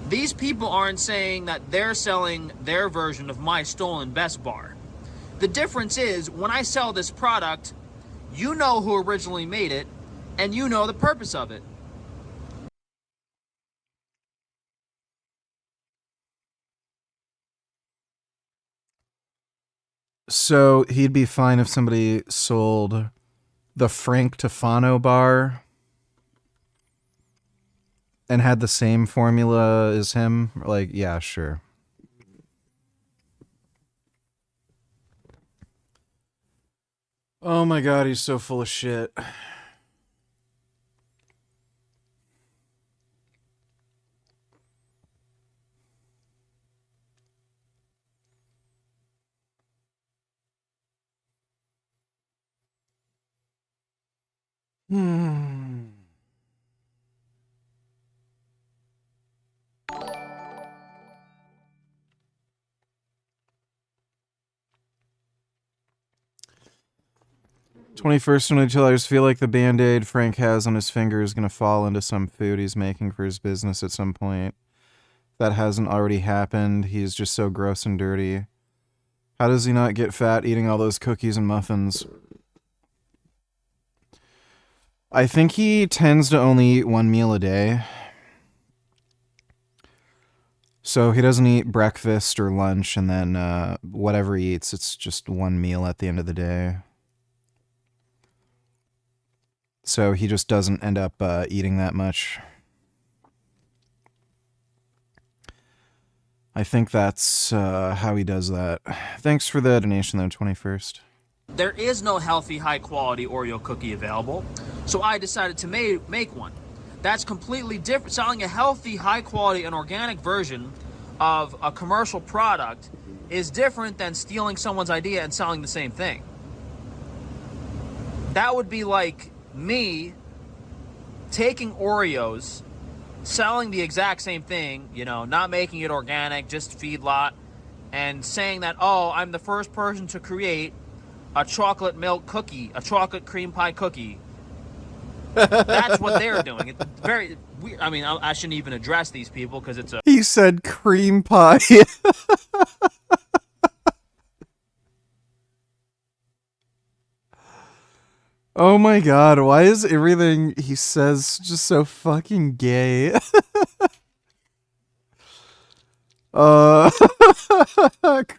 These people aren't saying that they're selling their version of my stolen Best Bar. The difference is, when I sell this product, you know who originally made it, and you know the purpose of it. So he'd be fine if somebody sold the Frank Tufano bar and had the same formula as him? Like, yeah, sure. Oh my god, he's so full of shit. Hmm. "21st until I just feel like the band-aid Frank has on his finger is gonna fall into some food he's making for his business at some point. That hasn't already happened. He's just so gross and dirty. How does he not get fat eating all those cookies and muffins?" I think he tends to only eat one meal a day. So he doesn't eat breakfast or lunch, and then whatever he eats, it's just one meal at the end of the day. So he just doesn't end up eating that much. I think that's how he does that. Thanks for the donation, though, 21st. There is no healthy, high-quality Oreo cookie available, so I decided to make one. That's completely different. Selling a healthy, high-quality, and organic version of a commercial product is different than stealing someone's idea and selling the same thing. That would be like me taking Oreos, selling the exact same thing, you know, not making it organic, just feedlot, and saying that, oh, I'm the first person to create a chocolate milk cookie, a chocolate cream pie cookie. That's what they're doing. It's very weird. I mean, I shouldn't even address these people because it's a... He said cream pie. Oh my god, why is everything he says just so fucking gay?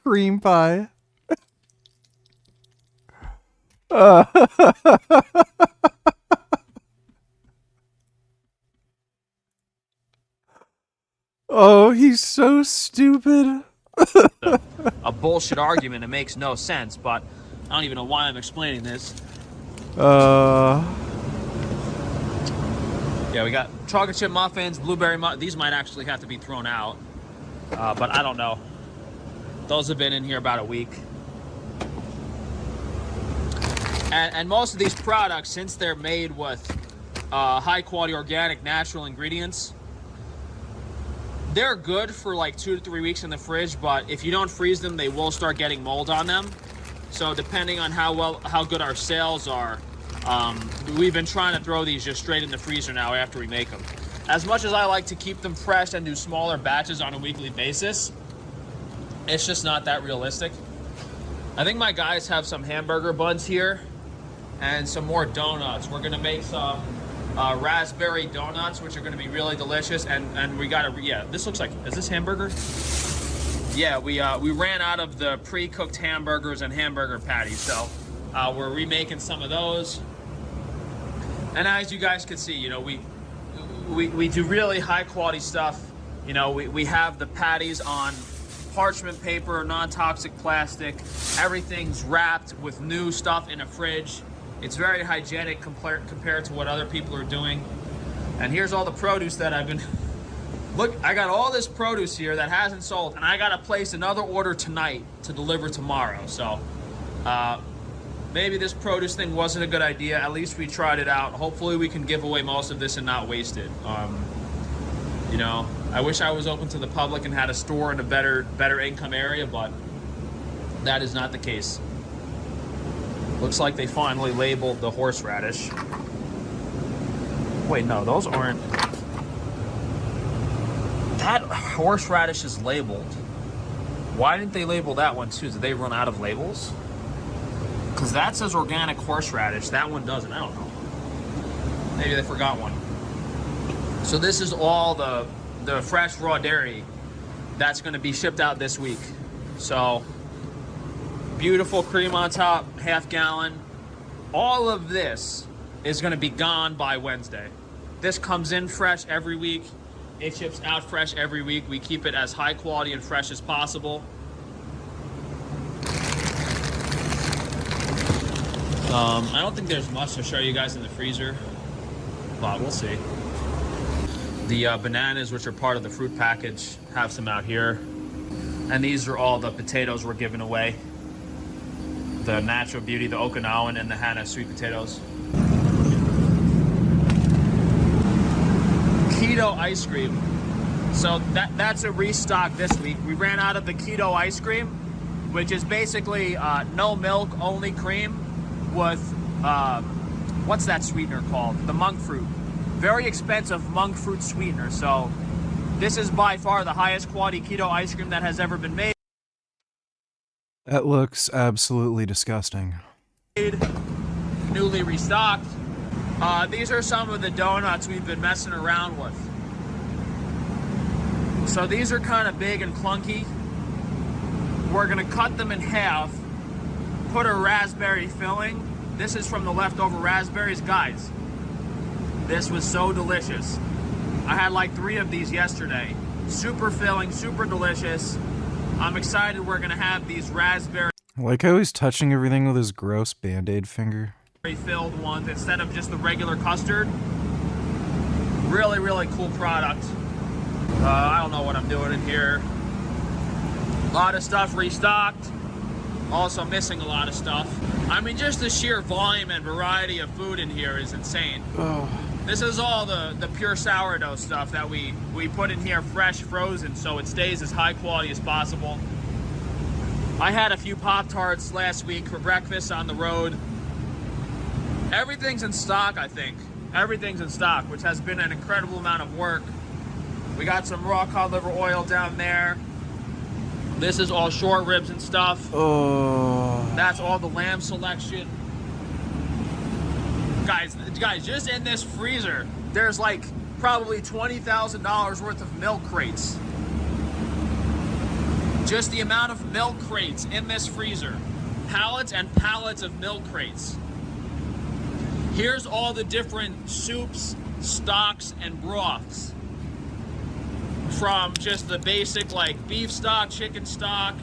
Cream pie. Oh, he's so stupid. a bullshit argument. It makes no sense, but I don't even know why I'm explaining this. Yeah, we got chocolate chip muffins, blueberry muffins. These might actually have to be thrown out, but I don't know. Those have been in here about a week. And most of these products, since they're made with high quality organic natural ingredients, they're good for like 2 to 3 weeks in the fridge, but if you don't freeze them, they will start getting mold on them. So depending on how good our sales are, we've been trying to throw these just straight in the freezer now after we make them. As much as I like to keep them fresh and do smaller batches on a weekly basis, it's just not that realistic. I think my guys have some hamburger buns here and some more donuts. We're gonna make some raspberry donuts, which are gonna be really delicious. And we gotta, yeah, this looks like, is this hamburger? Yeah, we ran out of the pre-cooked hamburgers and hamburger patties, so we're remaking some of those. And as you guys can see, you know, we do really high quality stuff. You know, we have the patties on parchment paper, non-toxic plastic. Everything's wrapped with new stuff in a fridge. It's very hygienic compared to what other people are doing. And here's all the produce that I've been... Look, I got all this produce here that hasn't sold, and I got to place another order tonight to deliver tomorrow. So maybe this produce thing wasn't a good idea. At least we tried it out. Hopefully we can give away most of this and not waste it. You know, I wish I was open to the public and had a store in a better income area, but that is not the case. Looks like they finally labeled the horseradish. Wait, no, those aren't... That horseradish is labeled. Why didn't they label that one too? Did they run out of labels? Because that says organic horseradish. That one doesn't. I don't know. Maybe they forgot one. So this is all the fresh raw dairy that's going to be shipped out this week. So beautiful cream on top, half gallon. All of this is going to be gone by Wednesday. This comes in fresh every week. It ships out fresh every week. We keep it as high quality and fresh as possible. I don't think there's much to show you guys in the freezer, but we'll see. The bananas, which are part of the fruit package, have some out here. And these are all the potatoes we're giving away. The Natural Beauty, the Okinawan, and the Hana sweet potatoes. Keto ice cream. So that's a restock this week. We ran out of the keto ice cream, which is basically no milk, only cream with, what's that sweetener called? The monk fruit. Very expensive monk fruit sweetener. So this is by far the highest quality keto ice cream that has ever been made. That looks absolutely disgusting. Newly restocked. These are some of the donuts we've been messing around with. So these are kind of big and clunky. We're gonna cut them in half, put a raspberry filling. This is from the leftover raspberries. Guys, this was so delicious. I had like 3 of these yesterday. Super filling, super delicious. I'm excited we're gonna have these raspberry I like how he's touching everything with his gross Band-Aid finger. filled ones instead of just the regular custard. Really, really cool product. I don't know what I'm doing in here. A lot of stuff restocked. Also missing a lot of stuff. I mean, just the sheer volume and variety of food in here is insane. Oh. This is all the pure sourdough stuff that we put in here fresh, frozen, so it stays as high quality as possible. I had a few Pop-Tarts last week for breakfast on the road. Everything's in stock, I think. Everything's in stock, which has been an incredible amount of work. We got some raw cod liver oil down there. This is all short ribs and stuff. Oh. That's all the lamb selection. Guys, just in this freezer, there's like probably $20,000 worth of milk crates. Just the amount of milk crates in this freezer. Pallets and pallets of milk crates. Here's all the different soups, stocks, and broths. From just the basic like beef stock, chicken stock,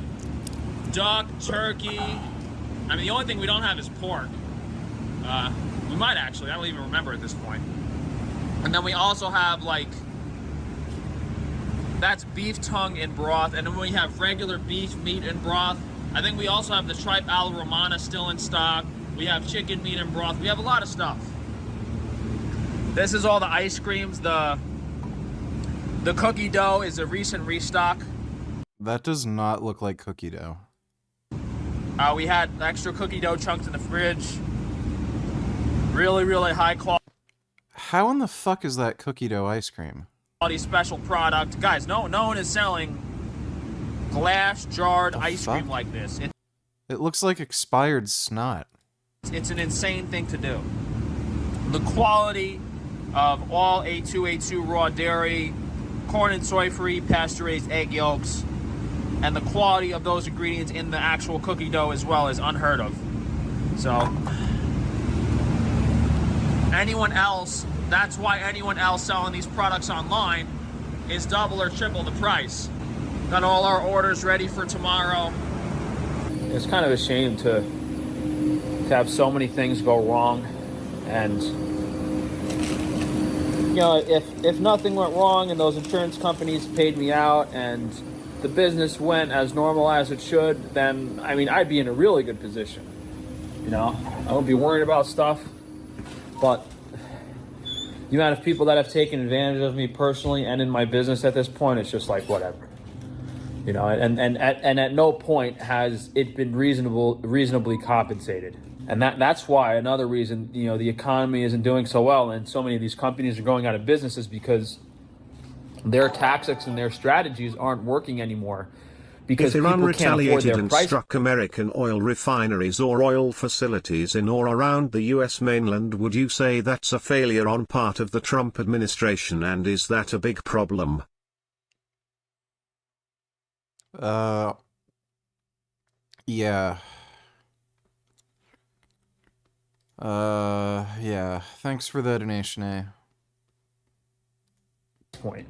duck, turkey. I mean, the only thing we don't have is pork. We might actually, I don't even remember at this point. And then we also have like, that's beef tongue in broth. And then we have regular beef meat in broth. I think we also have the tripe alla romana still in stock. We have chicken meat in broth. We have a lot of stuff. This is all the ice creams. The cookie dough is a recent restock. That does not look like cookie dough. We had extra cookie dough chunks in the fridge. Really, really high quality. How in the fuck is that cookie dough ice cream? Special product. Guys, no one is selling glass jarred ice cream like this. It looks like expired snot. It's an insane thing to do. The quality of all A2A2 raw dairy, corn and soy free pasture-raised egg yolks, and the quality of those ingredients in the actual cookie dough as well is unheard of. So anyone else, that's why anyone else selling these products online is double or triple the price. Got all our orders ready for tomorrow. It's kind of a shame to have so many things go wrong, and you know, if nothing went wrong and those insurance companies paid me out and the business went as normal as it should, then I mean, I'd be in a really good position. You know, I won't be worried about stuff. But the amount of people that have taken advantage of me personally and in my business at this point, it's just like whatever. You know, and at no point has it been reasonably compensated. And that's why another reason, you know, the economy isn't doing so well and so many of these companies are going out of business is because their tactics and their strategies aren't working anymore. Because if Iran people can't afford retaliated their and price. struck American oil refineries or oil facilities in or around the US mainland, would you say that's a failure on part of the Trump administration, and is that a big problem? Yeah. Yeah. Thanks for the donation, eh? Point.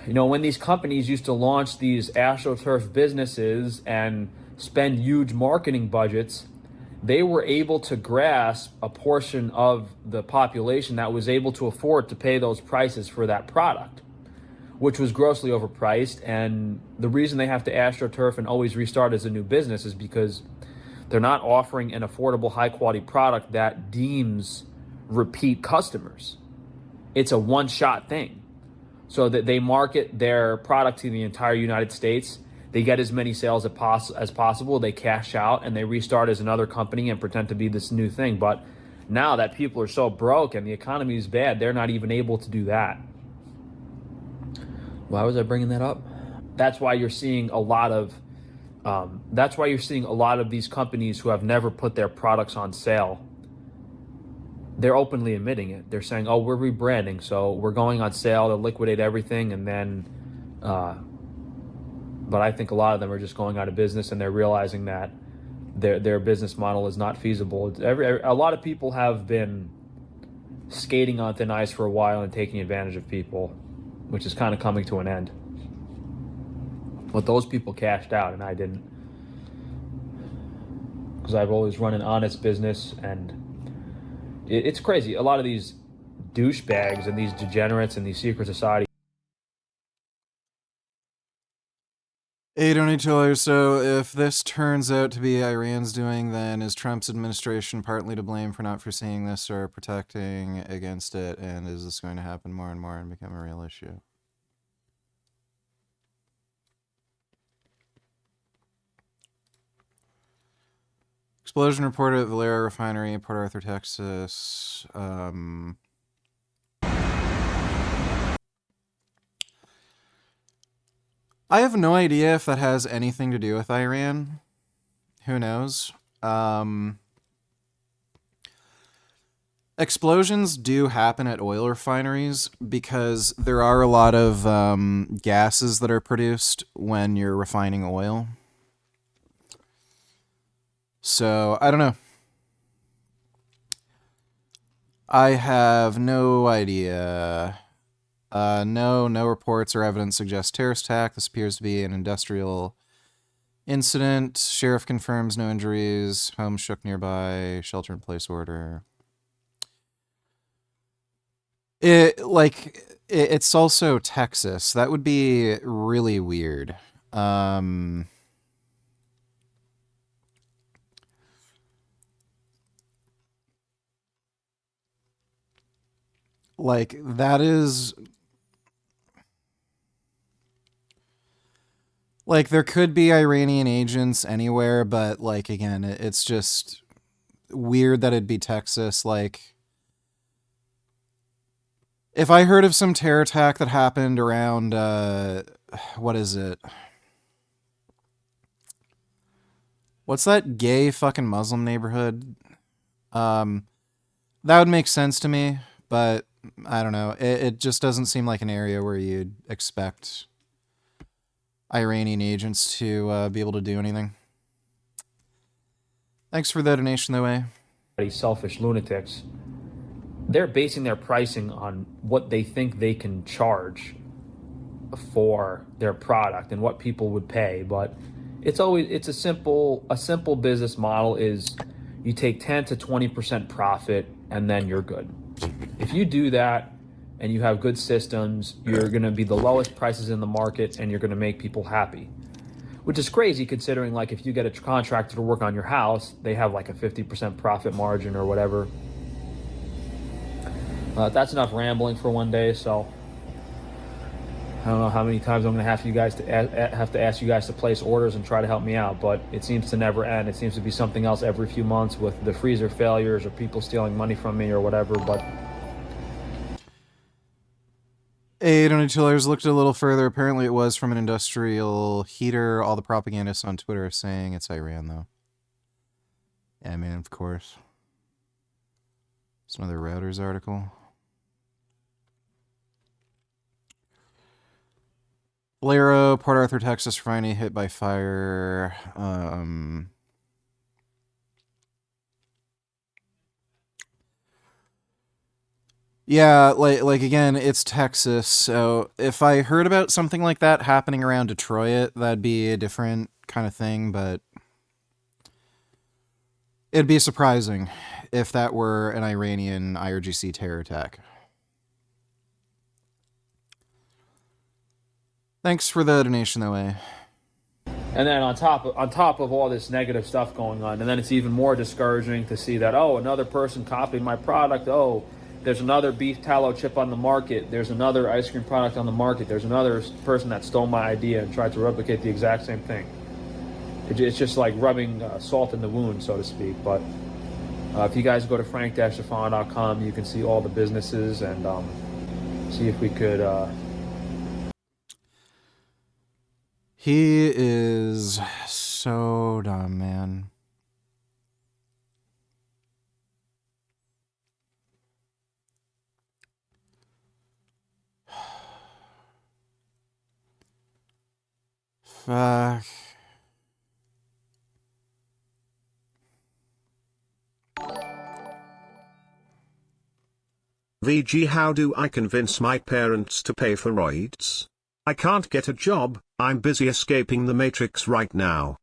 You know, when these companies used to launch these AstroTurf businesses and spend huge marketing budgets, they were able to grasp a portion of the population that was able to afford to pay those prices for that product, which was grossly overpriced. And the reason they have to AstroTurf and always restart as a new business is because they're not offering an affordable, high-quality product that deems repeat customers. It's a one-shot thing. So that they market their product to the entire United States. They get as many sales as possible. They cash out and they restart as another company and pretend to be this new thing. But now that people are so broke and the economy is bad, they're not even able to do that. Why was I bringing that up? That's why you're seeing a lot of these companies who have never put their products on sale. They're openly admitting it. They're saying, "Oh, we're rebranding, so we're going on sale to liquidate everything," and then. But I think a lot of them are just going out of business, and they're realizing that their business model is not feasible. A lot of people have been skating on thin ice for a while and taking advantage of people, which is kind of coming to an end. But those people cashed out, and I didn't, because I've always run an honest business, and it's crazy. A lot of these douchebags and these degenerates and these secret societies. $8 So if this turns out to be Iran's doing, then is Trump's administration partly to blame for not foreseeing this or protecting against it? And is this going to happen more and more and become a real issue? Explosion reported at Valero Refinery, Port Arthur, Texas. I have no idea if that has anything to do with Iran. Who knows? Explosions do happen at oil refineries because there are a lot of gases that are produced when you're refining oil. So, I don't know. I have no idea. No reports or evidence suggest terrorist attack. This appears to be an industrial incident. Sheriff confirms no injuries. Home shook nearby. Shelter-in-place order. It's also Texas. That would be really weird. That is... there could be Iranian agents anywhere, but, again, it's just weird that it'd be Texas. If I heard of some terror attack that happened around, what is it? What's that gay fucking Muslim neighborhood? That would make sense to me, but I don't know. It just doesn't seem like an area where you'd expect Iranian agents to be able to do anything. Thanks for the donation, though, eh? Selfish lunatics. They're basing their pricing on what they think they can charge for their product and what people would pay. But it's a simple business model is you take 10 to 20% profit and then you're good. If you do that and you have good systems, you're going to be the lowest prices in the market and you're going to make people happy. Which is crazy considering if you get a contractor to work on your house, they have a 50% profit margin or whatever. That's enough rambling for one day, so I don't know how many times I'm going to have to ask you guys to place orders and try to help me out, but it seems to never end. It seems to be something else every few months with the freezer failures or people stealing money from me or whatever, but... $8 looked a little further. Apparently it was from an industrial heater. All the propagandists on Twitter are saying it's Iran, though. Yeah, I mean, of course. It's another Routers article. Valero, Port Arthur, Texas refinery hit by fire. Yeah, again, it's Texas, so if I heard about something like that happening around Detroit, that'd be a different kind of thing, but It'd be surprising if that were an Iranian IRGC terror attack. Thanks for the donation, though, eh? And then on top of all this negative stuff going on, and then it's even more discouraging to see that, oh, another person copied my product. Oh, there's another beef tallow chip on the market. There's another ice cream product on the market. There's another person that stole my idea and tried to replicate the exact same thing. It's just like rubbing salt in the wound, so to speak. But if you guys go to frank-stefan.com, you can see all the businesses and see if we could... He is so dumb, man. Fuck. VG, how do I convince my parents to pay for roids? I can't get a job, I'm busy escaping the Matrix right now.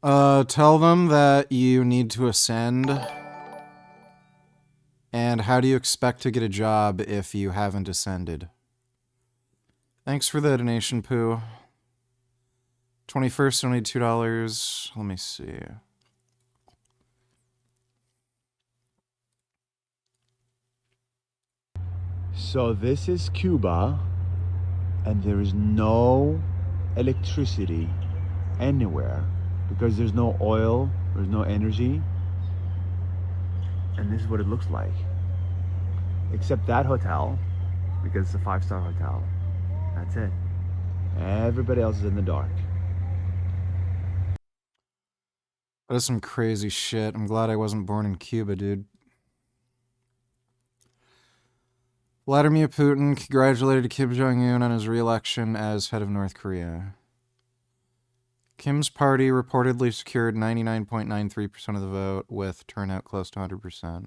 Tell them that you need to ascend. And how do you expect to get a job if you haven't ascended? Thanks for the donation, Pooh. 21st, only $2. Let me see. So this is Cuba, and there is no electricity anywhere because there's no oil, there's no energy, and this is what it looks like. Except that hotel, because it's a 5-star hotel. That's it. Everybody else is in the dark. That is some crazy shit. I'm glad I wasn't born in Cuba, dude. Vladimir Putin congratulated Kim Jong-un on his re-election as head of North Korea. Kim's party reportedly secured 99.93% of the vote, with turnout close to 100%.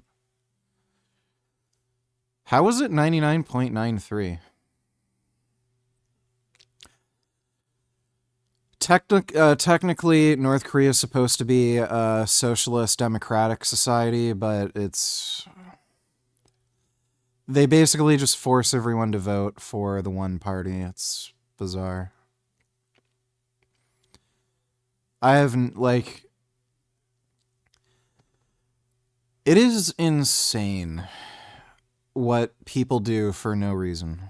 How was it 99.93? Technically, North Korea is supposed to be a socialist democratic society, but it's... They basically just force everyone to vote for the one party. It's bizarre. I haven't, like... It is insane what people do for no reason.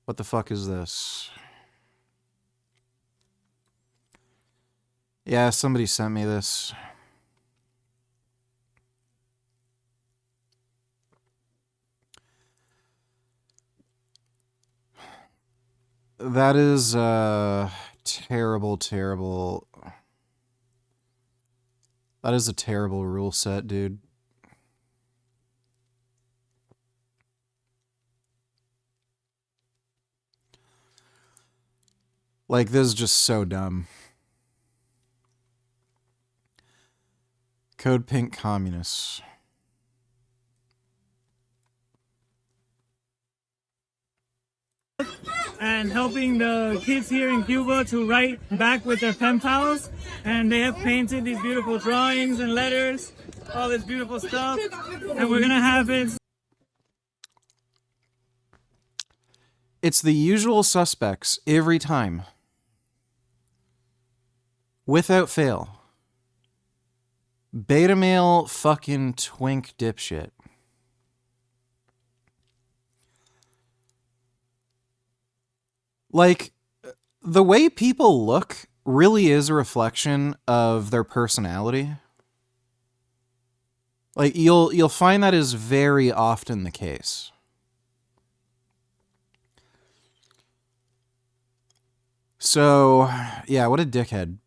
What the fuck is this? Yeah, somebody sent me this. That is terrible, terrible. That is a terrible rule set, dude. Like, this is just so dumb. Code Pink Communists. And helping the kids here in Cuba to write back with their pen pals. And they have painted these beautiful drawings and letters, all this beautiful stuff. And we're gonna have it. It's the usual suspects every time. Without fail. Beta male fucking twink dipshit. Like, the way people look really is a reflection of their personality. Like, you'll find that is very often the case. So, yeah, what a dickhead.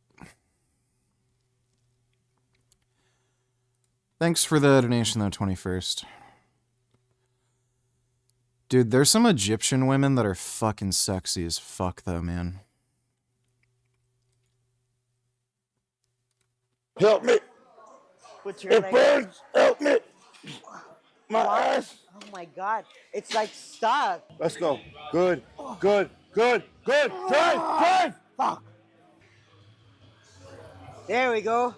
Thanks for the donation, though, 21st. Dude, there's some Egyptian women that are fucking sexy as fuck, though, man. Help me. Put your It leg. burns. Help me. My ass. Oh my God. It's like stuck. Let's go. Good. Good. Good. Good. Drive. Drive. Fuck. There we go.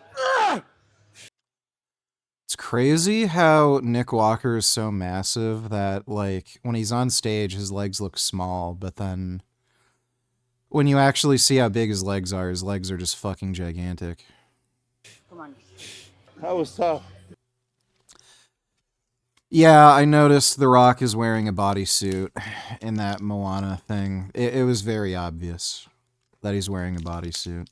It's crazy how Nick Walker is so massive that, like, when he's on stage, his legs look small, but then when you actually see how big his legs are just fucking gigantic. Come on. That was tough. Yeah, I noticed The Rock is wearing a bodysuit in that Moana thing. It was very obvious that he's wearing a bodysuit.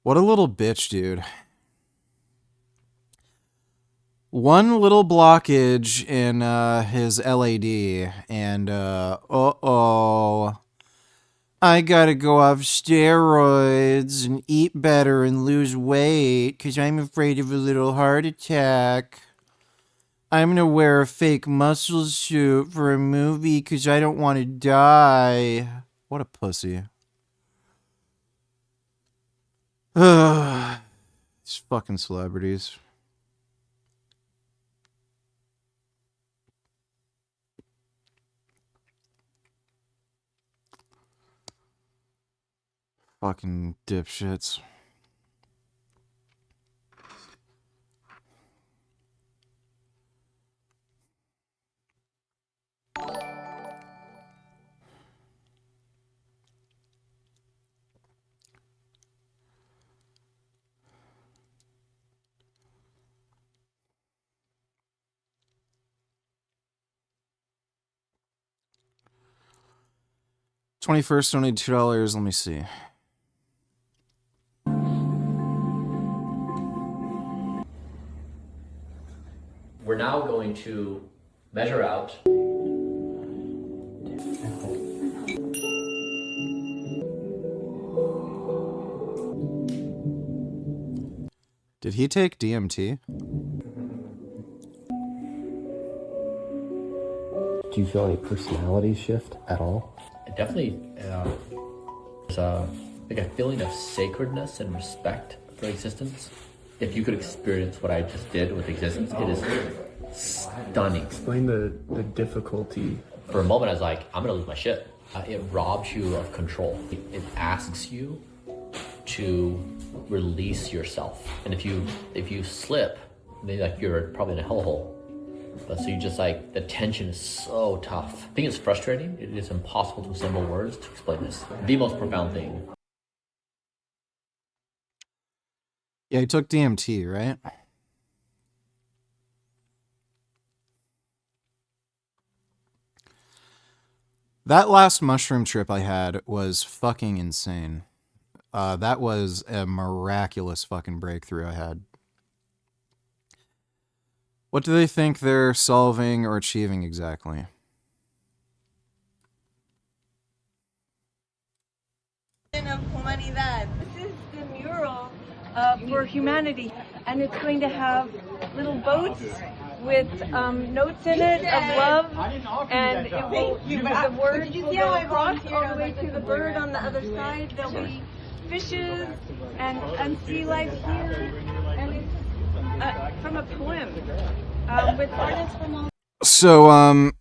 What a little bitch, dude. One little blockage in his LAD, and uh-oh, I gotta go off steroids and eat better and lose weight because I'm afraid of a little heart attack. I'm gonna wear a fake muscle suit for a movie because I don't want to die. What a pussy. Ugh. These fucking celebrities. Fucking dipshits. $21st, donate $2. Let me see. We're now going to measure out. Did he take DMT? Do you feel any personality shift at all? Definitely, there's like a feeling of sacredness and respect for existence. If you could experience what I just did with existence, it is stunning. Explain the difficulty. For a moment, I was like, I'm gonna lose my shit. It robs you of control. It asks you to release yourself, and if you slip, then like you're probably in a hellhole. But so you just like, the tension is so tough. I think it's frustrating. It is impossible to assemble words to explain this. The most profound thing. Yeah, he took DMT, right? That last mushroom trip I had was fucking insane. That was a miraculous fucking breakthrough I had. What do they think they're solving or achieving exactly? Of Humanidad. This is the mural for humanity, and it's going to have little boats with notes in it of love, and it will, the words will go across all the way to the bird on the other side. There'll be fishes and sea life here, and it's from a poem with artists from all. So,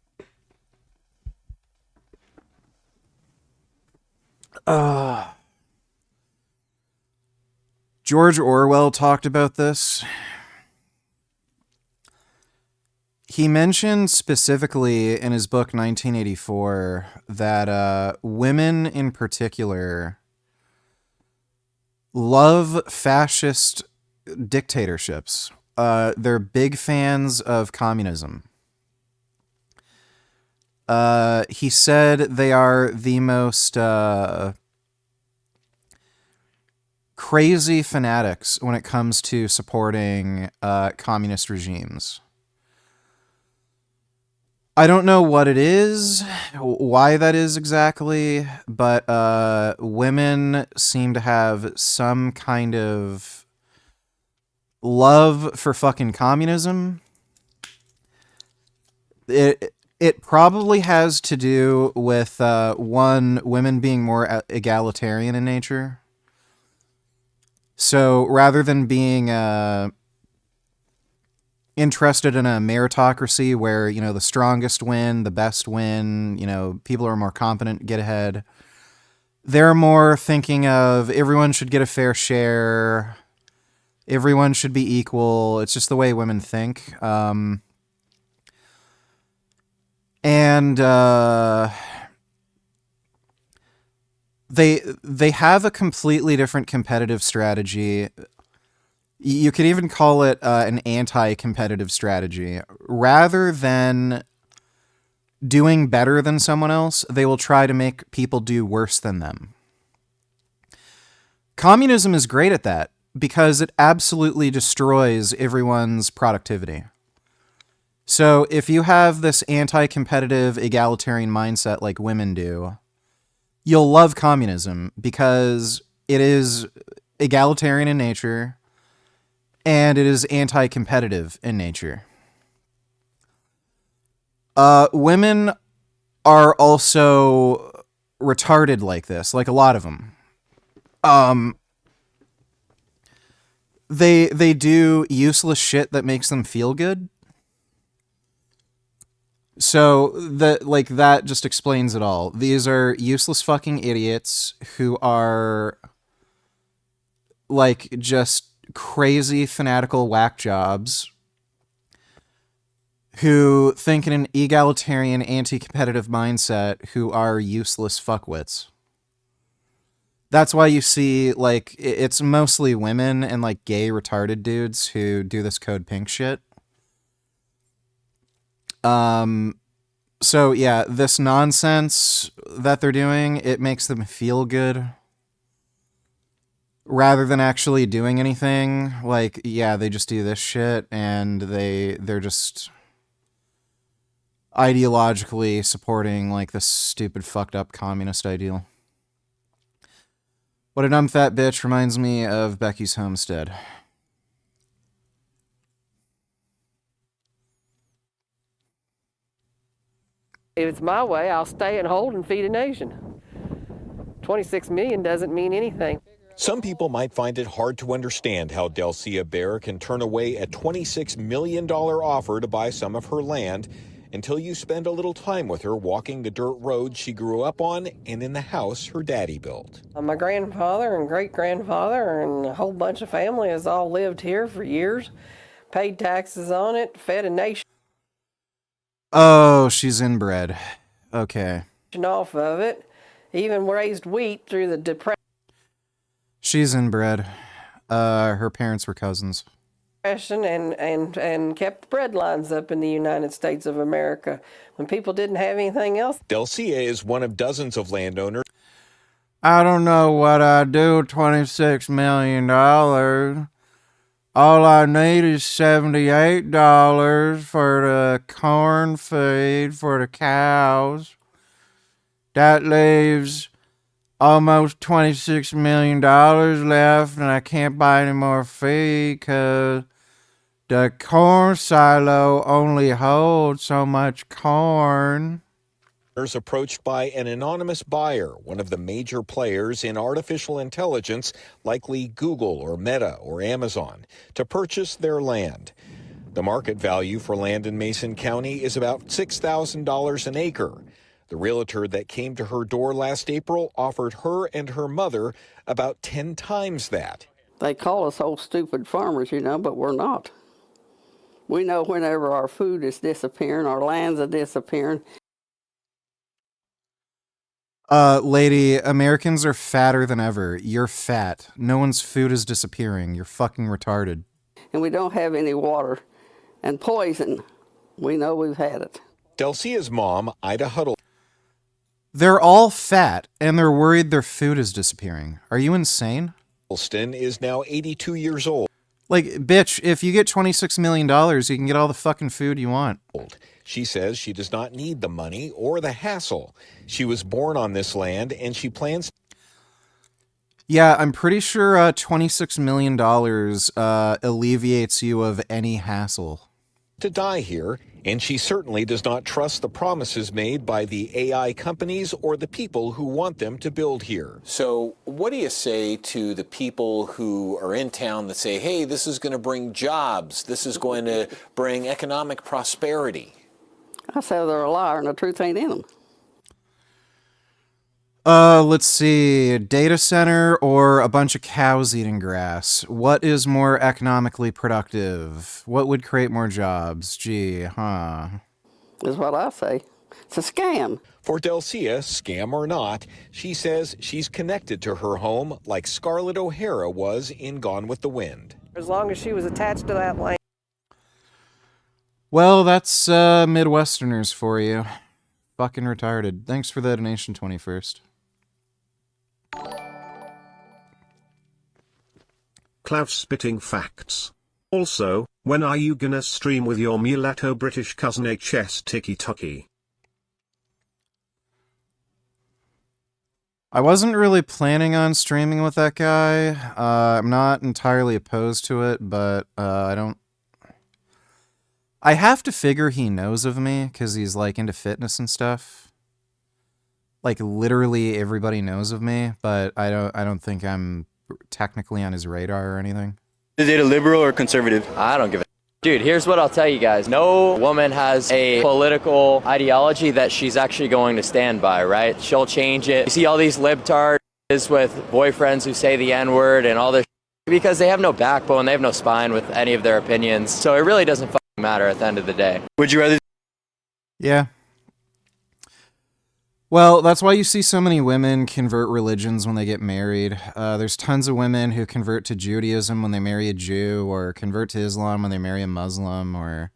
George Orwell talked about this. He mentioned specifically in his book 1984 that women in particular love fascist dictatorships. They're big fans of communism. He said they are the most crazy fanatics when it comes to supporting communist regimes. I don't know what it is, why that is exactly, but women seem to have some kind of love for fucking communism. It probably has to do with one, women being more egalitarian in nature. So rather than being interested in a meritocracy where, you know, the strongest win, the best win, you know, people are more competent, get ahead, They're more thinking of everyone should get a fair share. Everyone should be equal. It's just the way women think. And they have a completely different competitive strategy. You could even call it an anti-competitive strategy. Rather than doing better than someone else, they will try to make people do worse than them. Communism is great at that because it absolutely destroys everyone's productivity. So if you have this anti-competitive egalitarian mindset like women do, you'll love communism because it is egalitarian in nature and it is anti-competitive in nature. Women are also retarded like this, like a lot of them. They do useless shit that makes them feel good. So that just explains it all. These are useless fucking idiots who are like just crazy fanatical whack jobs who think in an egalitarian anti-competitive mindset who are useless fuckwits. That's why you see, like, it's mostly women and, like, gay retarded dudes who do this Code Pink shit. So, yeah, this nonsense that they're doing, it makes them feel good. Rather than actually doing anything, like, yeah, they just do this shit, and they're just ideologically supporting, like, this stupid, fucked up communist ideal. What a dumb fat bitch reminds me of Becky's homestead. If it's my way, I'll stay and hold and feed a nation. 26 million doesn't mean anything. Some people might find it hard to understand how Delcia Bear can turn away a $26 million offer to buy some of her land until you spend a little time with her walking the dirt road she grew up on and in the house her daddy built. My grandfather and great-grandfather and a whole bunch of family has all lived here for years, paid taxes on it, fed a nation Oh, she's inbred. Okay. off of it, even raised wheat through the Depression. She's inbred. Her parents were cousins. And kept the bread lines up in the United States of America when people didn't have anything else. Delcia is one of dozens of landowners. I don't know what I'd do with $26 million. All I need is $78 for the corn feed for the cows. That leaves almost $26 million left, and I can't buy any more feed because the corn silo only holds so much corn. Approached by an anonymous buyer, one of the major players in artificial intelligence, likely Google or Meta or Amazon, to purchase their land. The market value for land in Mason County is about $6,000 an acre. The realtor that came to her door last April offered her and her mother about 10 times that. They call us old stupid farmers, but we're not. We know whenever our food is disappearing, our lands are disappearing. Lady, Americans are fatter than ever. You're fat. No one's food is disappearing. You're fucking retarded. And we don't have any water. And poison, we know we've had it. Delcia's mom, Ida Huddle. They're all fat, and they're worried their food is disappearing. Are you insane? Huddleston is now 82 years old. Like, bitch, if you get $26 million, you can get all the fucking food you want. She says she does not need the money or the hassle. She was born on this land, and she plans... Yeah, I'm pretty sure $26 million alleviates you of any hassle. ...to die here, and she certainly does not trust the promises made by the AI companies or the people who want them to build here. So what do you say to the people who are in town that say, hey, this is going to bring jobs, this is going to bring economic prosperity? I say they're a liar and the truth ain't in them. Let's see. Data center or a bunch of cows eating grass? What is more economically productive? What would create more jobs? Gee, huh? Is what I say. It's a scam. For Delcia, scam or not, she says she's connected to her home like Scarlett O'Hara was in Gone with the Wind. As long as she was attached to that land. Well, that's Midwesterners for you. Fucking retarded. Thanks for the donation, 21st. Klaus spitting facts. Also, when are you gonna stream with your mulatto British cousin HS Tiki Tucky? I wasn't really planning on streaming with that guy. I'm not entirely opposed to it, but I have to figure he knows of me because he's like into fitness and stuff. Like literally everybody knows of me, but I don't think I'm technically on his radar or anything. Is it a liberal or conservative? I don't give a... Dude, here's what I'll tell you guys. No woman has a political ideology that she's actually going to stand by, right? She'll change it. You see all these libtards with boyfriends who say the N-word and all this because they have no backbone, they have no spine with any of their opinions. So it really doesn't fucking matter at the end of the day. Would you rather... Yeah. Well, that's why you see so many women convert religions when they get married. There's tons of women who convert to Judaism when they marry a Jew, or convert to Islam when they marry a Muslim, or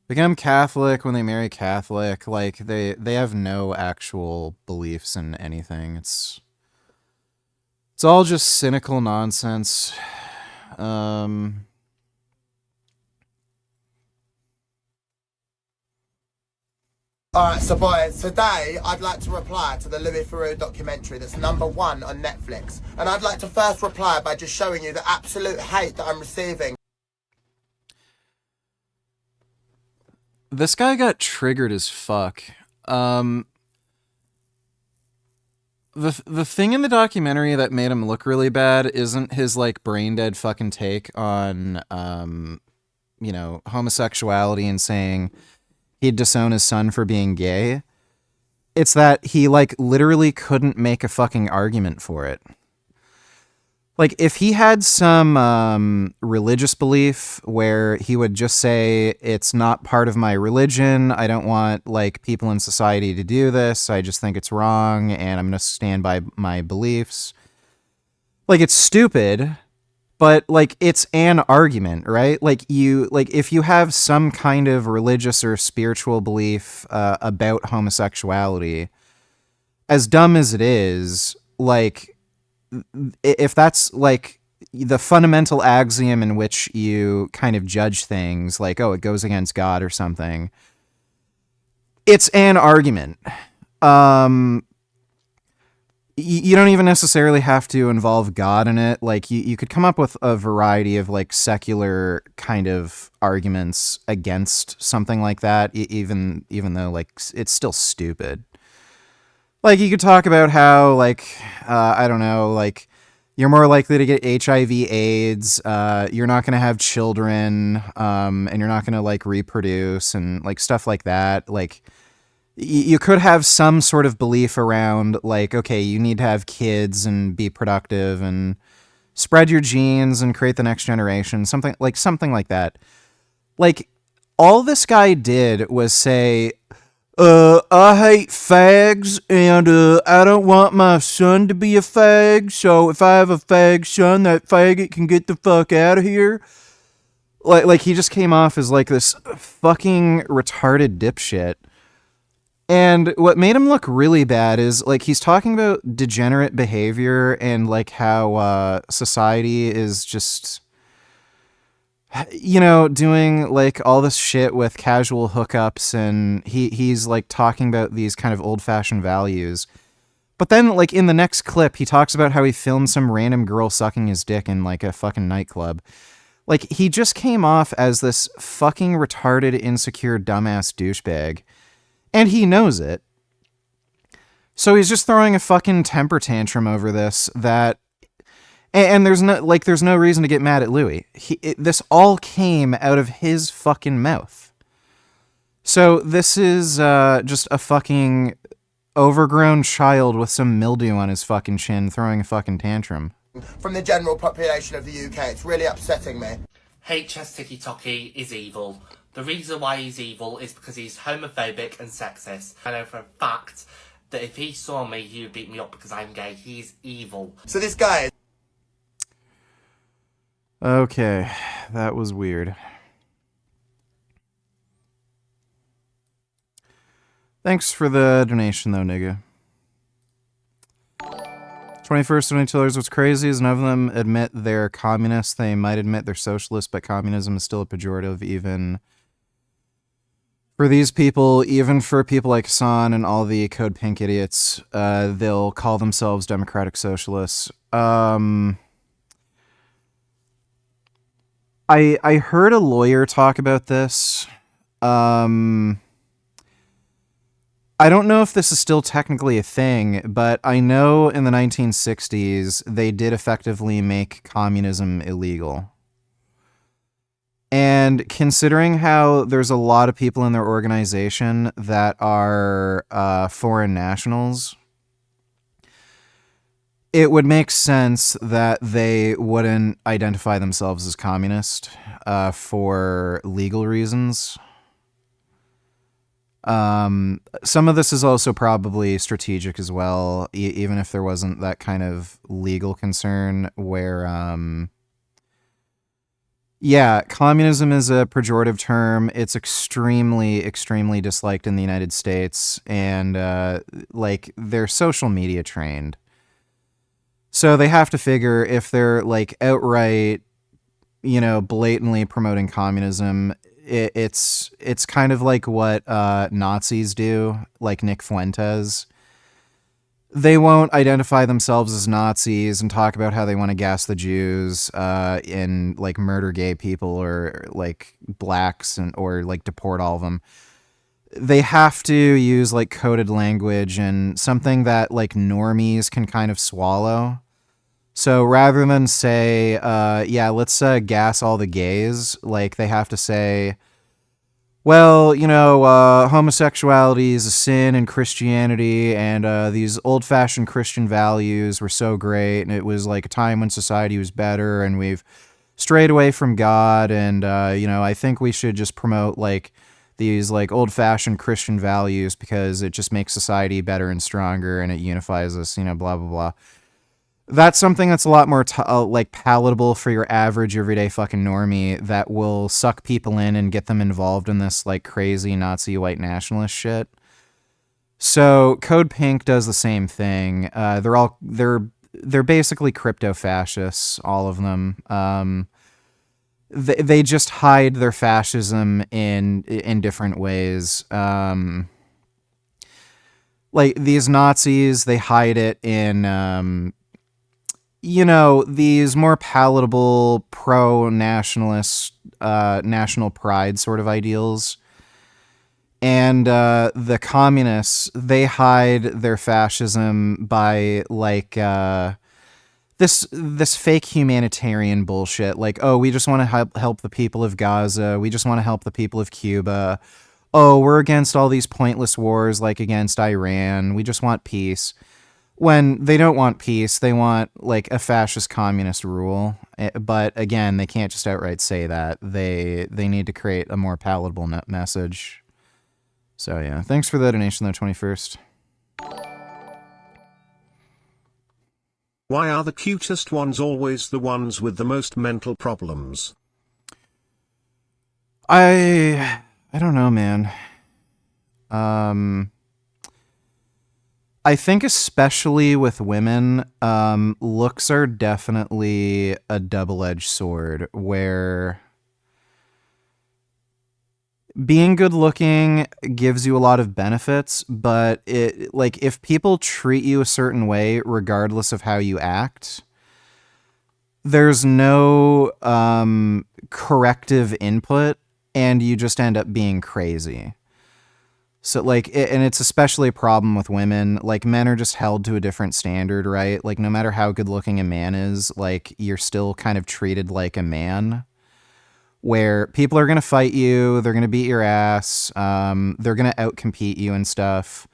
become Catholic when they marry a Catholic. Like, they have no actual beliefs in anything. It's all just cynical nonsense. Alright, so boys, today I'd like to reply to the Louis Theroux documentary that's #1 on Netflix. And I'd like to first reply by just showing you the absolute hate that I'm receiving. This guy got triggered as fuck. The thing in the documentary that made him look really bad isn't his like brain dead fucking take on homosexuality and saying he'd disown his son for being gay. It's that he like literally couldn't make a fucking argument for it. Like if he had some religious belief where he would just say it's not part of my religion, I don't want like people in society to do this, I just think it's wrong and I'm going to stand by my beliefs. Like it's stupid, but like it's an argument, right? Like if you have some kind of religious or spiritual belief about homosexuality, as dumb as it is, like if that's like the fundamental axiom in which you kind of judge things, like, oh, it goes against God or something, it's an argument. You don't even necessarily have to involve God in it. Like you could come up with a variety of like secular kind of arguments against something like that, even though like it's still stupid. Like you could talk about how like, I don't know, like you're more likely to get HIV AIDS, you're not going to have children, and you're not going to like reproduce and like stuff like that. Like, you could have some sort of belief around like, okay, you need to have kids and be productive and spread your genes and create the next generation, something like that. Like all this guy did was say, I hate fags and I don't want my son to be a fag. So if I have a fag son, that faggot can get the fuck out of here. Like he just came off as like this fucking retarded dipshit. And what made him look really bad is like he's talking about degenerate behavior and like how society is just, doing like all this shit with casual hookups, and he's like talking about these kind of old-fashioned values. But then like in the next clip, he talks about how he filmed some random girl sucking his dick in like a fucking nightclub. Like he just came off as this fucking retarded, insecure, dumbass douchebag. And he knows it. So he's just throwing a fucking temper tantrum over this and there's no reason to get mad at Louis. This all came out of his fucking mouth. So this is just a overgrown child with some mildew on his fucking chin throwing a fucking tantrum. From the general population of the UK. It's really upsetting me. HS Tiki Toki is evil. The reason why he's evil is because he's homophobic and sexist. I know for a fact that if he saw me, he would beat me up because I'm gay. He's evil. So this guy is... Okay, that was weird. Thanks for the donation, though, nigga. 21st $20. What's crazy is none of them admit they're communists. They might admit they're socialists, but communism is still a pejorative, even for these people, even for people like Hassan and all the Code Pink idiots. They'll call themselves democratic socialists. I heard a lawyer talk about this. I don't know if this is still technically a thing, but I know in the 1960s they did effectively make communism illegal. And considering how there's a lot of people in their organization that are foreign nationals, it would make sense that they wouldn't identify themselves as communist for legal reasons. Some of this is also probably strategic as well, even if there wasn't that kind of legal concern where, yeah, communism is a pejorative term. It's extremely, extremely disliked in the United States, and, like, they're social media trained. So they have to figure if they're, like, outright, you know, blatantly promoting communism, it's kind of like what Nazis do, like Nick Fuentes. They won't identify themselves as Nazis and talk about how they want to gas the Jews and like murder gay people or like blacks or like deport all of them. They have to use like coded language and something that like normies can kind of swallow. So rather than say, yeah, let's gas all the gays, like they have to say, well, you know, homosexuality is a sin in Christianity, and these old-fashioned Christian values were so great, and it was like a time when society was better, and we've strayed away from God, and, you know, I think we should just promote, like, these, like, old-fashioned Christian values because it just makes society better and stronger, and it unifies us, you know, blah, blah, blah. That's something that's a lot more, like, palatable for your average, everyday fucking normie that will suck people in and get them involved in this, like, crazy Nazi white nationalist shit. So, Code Pink does the same thing. They're basically crypto-fascists, all of them. They just hide their fascism in different ways. Like, these Nazis, they hide it in... you know, these more palatable pro-nationalist, national pride sort of ideals. And the communists, they hide their fascism by, like, this fake humanitarian bullshit. Like, oh, we just want to help the people of Gaza. We just want to help the people of Cuba. Oh, we're against all these pointless wars, like against Iran. We just want peace. When they don't want peace, they want, like, a fascist communist rule. But, again, they can't just outright say that. They need to create a more palatable message. So, yeah. Thanks for the donation, though, 21st. Why are the cutest ones always the ones with the most mental problems? I don't know, man. I think especially with women, looks are definitely a double-edged sword, where being good looking gives you a lot of benefits, but if people treat you a certain way regardless of how you act, there's no corrective input and you just end up being crazy. So, like, and it's especially a problem with women. Like, men are just held to a different standard, right? Like, no matter how good looking a man is, like, you're still kind of treated like a man, where people are going to fight you, they're going to beat your ass, they're going to outcompete you and stuff.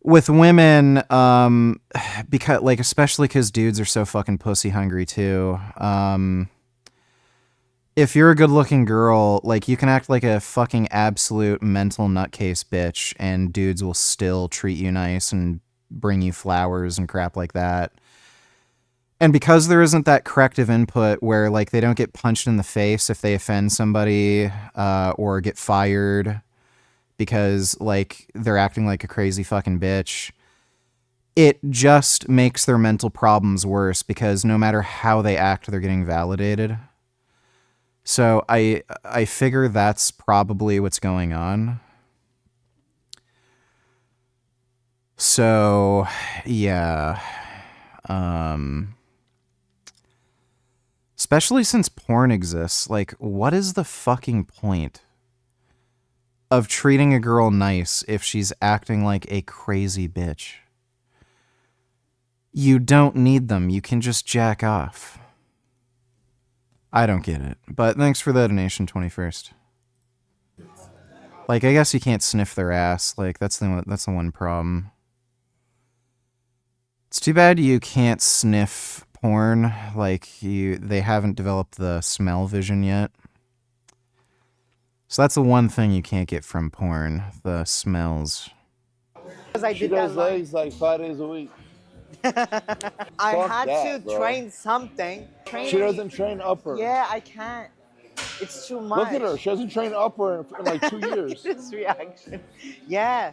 with women, because like especially because dudes are so fucking pussy hungry too. If you're a good looking girl, like you can act like a fucking absolute mental nutcase bitch, and dudes will still treat you nice and bring you flowers and crap like that. And because there isn't that corrective input where like they don't get punched in the face if they offend somebody or get fired because like they're acting like a crazy fucking bitch, it just makes their mental problems worse because no matter how they act, they're getting validated. So I figure that's probably what's going on. So yeah. Especially since porn exists, like what is the fucking point of treating a girl nice if she's acting like a crazy bitch? You don't need them. You can just jack off. I don't get it. But thanks for the donation, 21st. Like, I guess you can't sniff their ass. Like, that's the one problem. It's too bad you can't sniff porn. Like, they haven't developed the smell vision yet. So that's the one thing you can't get from porn, the smells. She does legs like 5 days a week. I Fuck had that, to bro. train something. She doesn't train upper. Yeah, I can't. It's too much. Look at her. She hasn't trained upper in like 2 years. This reaction. Yeah.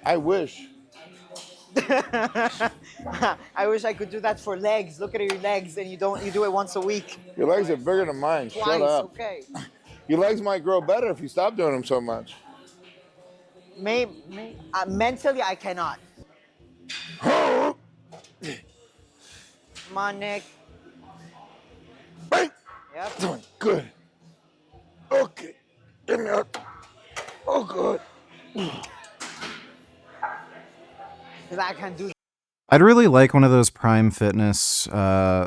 I wish. I wish I could do that for legs. Look at your legs, and you do it once a week. Your legs are bigger than mine. Twice, Shut up. okay. Your legs might grow better if you stop doing them so much. Maybe mentally I cannot. Come on, Nick. Bang! Yep. Doing good. Okay. Give me up. Oh, good. Because I can do. I'd really like one of those Prime Fitness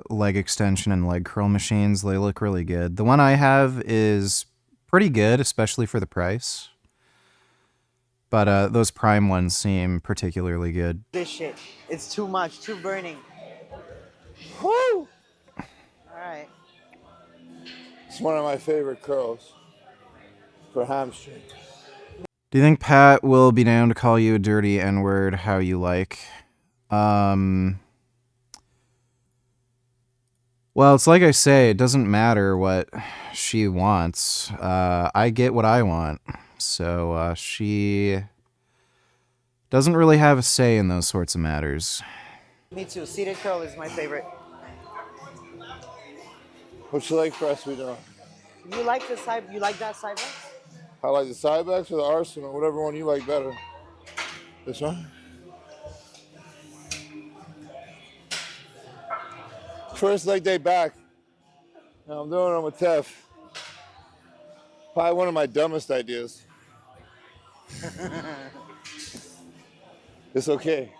leg extension and leg curl machines. They look really good. The one I have is pretty good, especially for the price. But those Prime ones seem particularly good. This shit. It's too much. Too burning. Woo! All right. It's one of my favorite curls for hamstring. Do you think Pat will be down to call you a dirty N-word how you like? Well, it's like I say, it doesn't matter what she wants. I get what I want. So she doesn't really have a say in those sorts of matters. Me too. Seated curl is my favorite. What's your leg press we doing? You like the side? You like that side press? I like the side backs or the Arsenal, whatever one you like better. This one? First leg day back. Now I'm doing them with Tef. Probably one of my dumbest ideas. It's okay.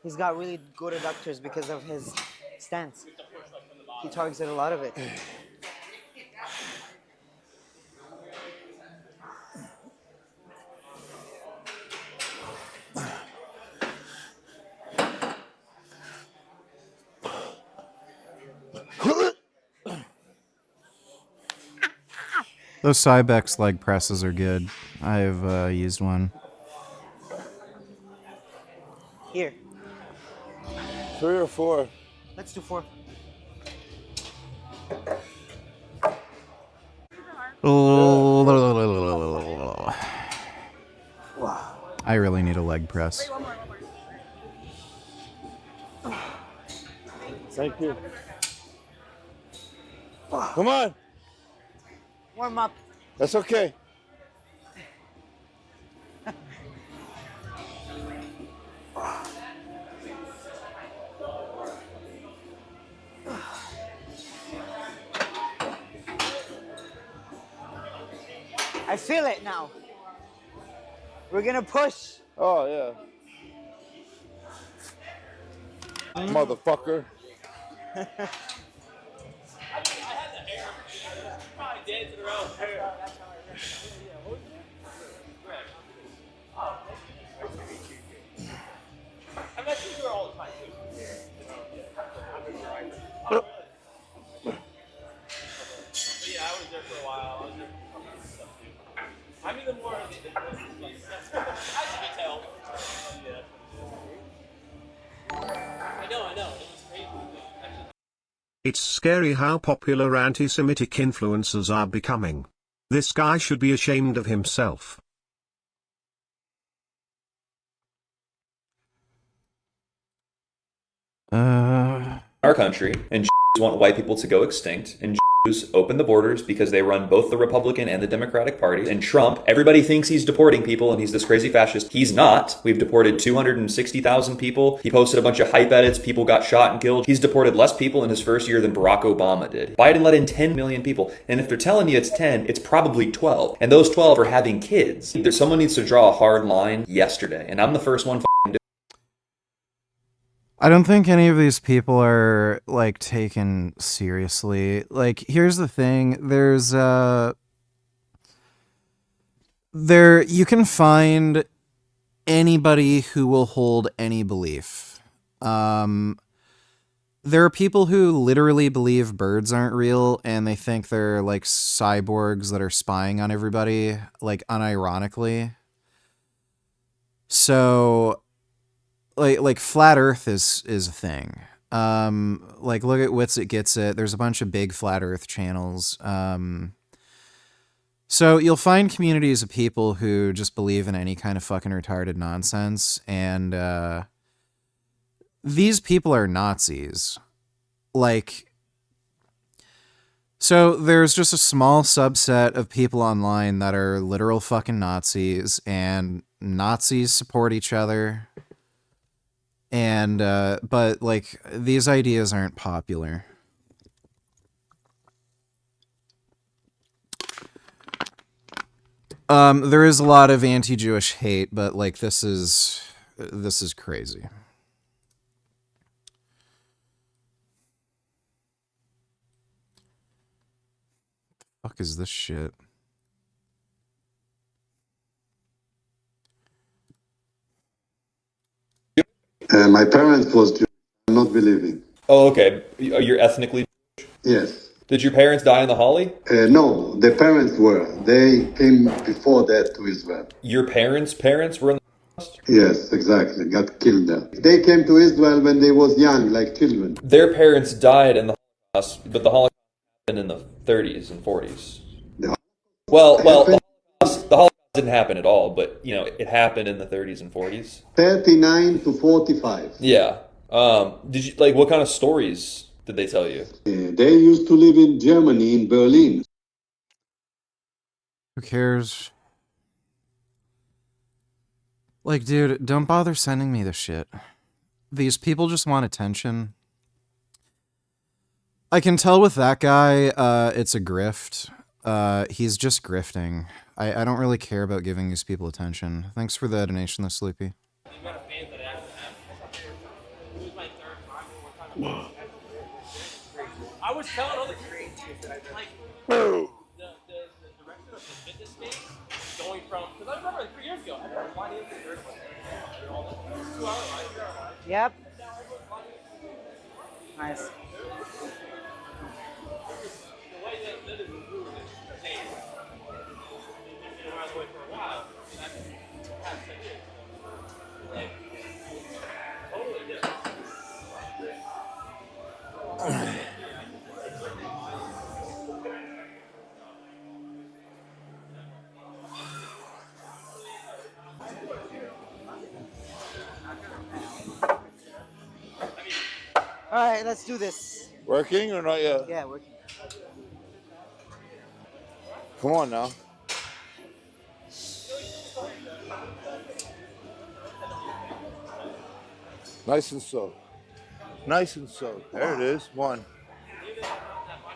He's got really good adductors because of his stance. He targets a lot of it. Those Cybex leg presses are good. I've used one. Here. 3 or 4? Let's do 4. I really need a leg press. Thank you. Come on. Warm up. That's okay. I feel it now. We're gonna push. Oh, yeah. Motherfucker. It's scary how popular anti-Semitic influencers are becoming. This guy should be ashamed of himself. Our country, and want white people to go extinct, and open the borders because they run both the Republican and the Democratic Party. And Trump, everybody thinks he's deporting people and he's this crazy fascist. He's not. We've deported 260,000 people. He posted a bunch of hype edits. People got shot and killed. He's deported less people in his first year than Barack Obama did. Biden let in 10 million people. And if they're telling you it's 10, it's probably 12. And those 12 are having kids. Someone needs to draw a hard line yesterday. And I'm the first one I don't think any of these people are like taken seriously. Like, here's the thing: you can find anybody who will hold any belief. There are people who literally believe birds aren't real, and they think they're like cyborgs that are spying on everybody, like unironically. So. Like flat Earth is a thing. Like look at Wits It Gets It. There's a bunch of big flat Earth channels. So you'll find communities of people who just believe in any kind of fucking retarded nonsense, and these people are Nazis. Like, so there's just a small subset of people online that are literal fucking Nazis, and Nazis support each other. And, but, like, these ideas aren't popular. There is a lot of anti-Jewish hate, but, like, this is crazy. The fuck is this shit? My parents was Jewish. I'm not believing. Oh, okay. You're ethnically Yes. Did your parents die in the Holly? No, the parents were. They came before that to Israel. Your parents' parents were in the Holocaust? Yes, exactly. Got killed there. They came to Israel when they was young, like children. Their parents died in the Holocaust, but the Holocaust happened in the 30s and 40s. Well, the Holocaust didn't happen at all, but, you know, it happened in the 30s and 40s. 39 to 45. Yeah. Did you, like, what kind of stories did they tell you? They used to live in Germany, in Berlin. Who cares? Like, dude, don't bother sending me this shit. These people just want attention. I can tell with that guy, it's a grift. He's just grifting. I don't really care about giving these people attention. Thanks for the donation, though, Sleepy. I was telling other people, like, the direction of the fitness space going from, because I remember 3 years ago, I remember flying into the airport. Yep. Nice. All right, let's do this. Working or not yet? Yeah, working. Come on now. Nice and slow. Nice and slow. There it is. 1.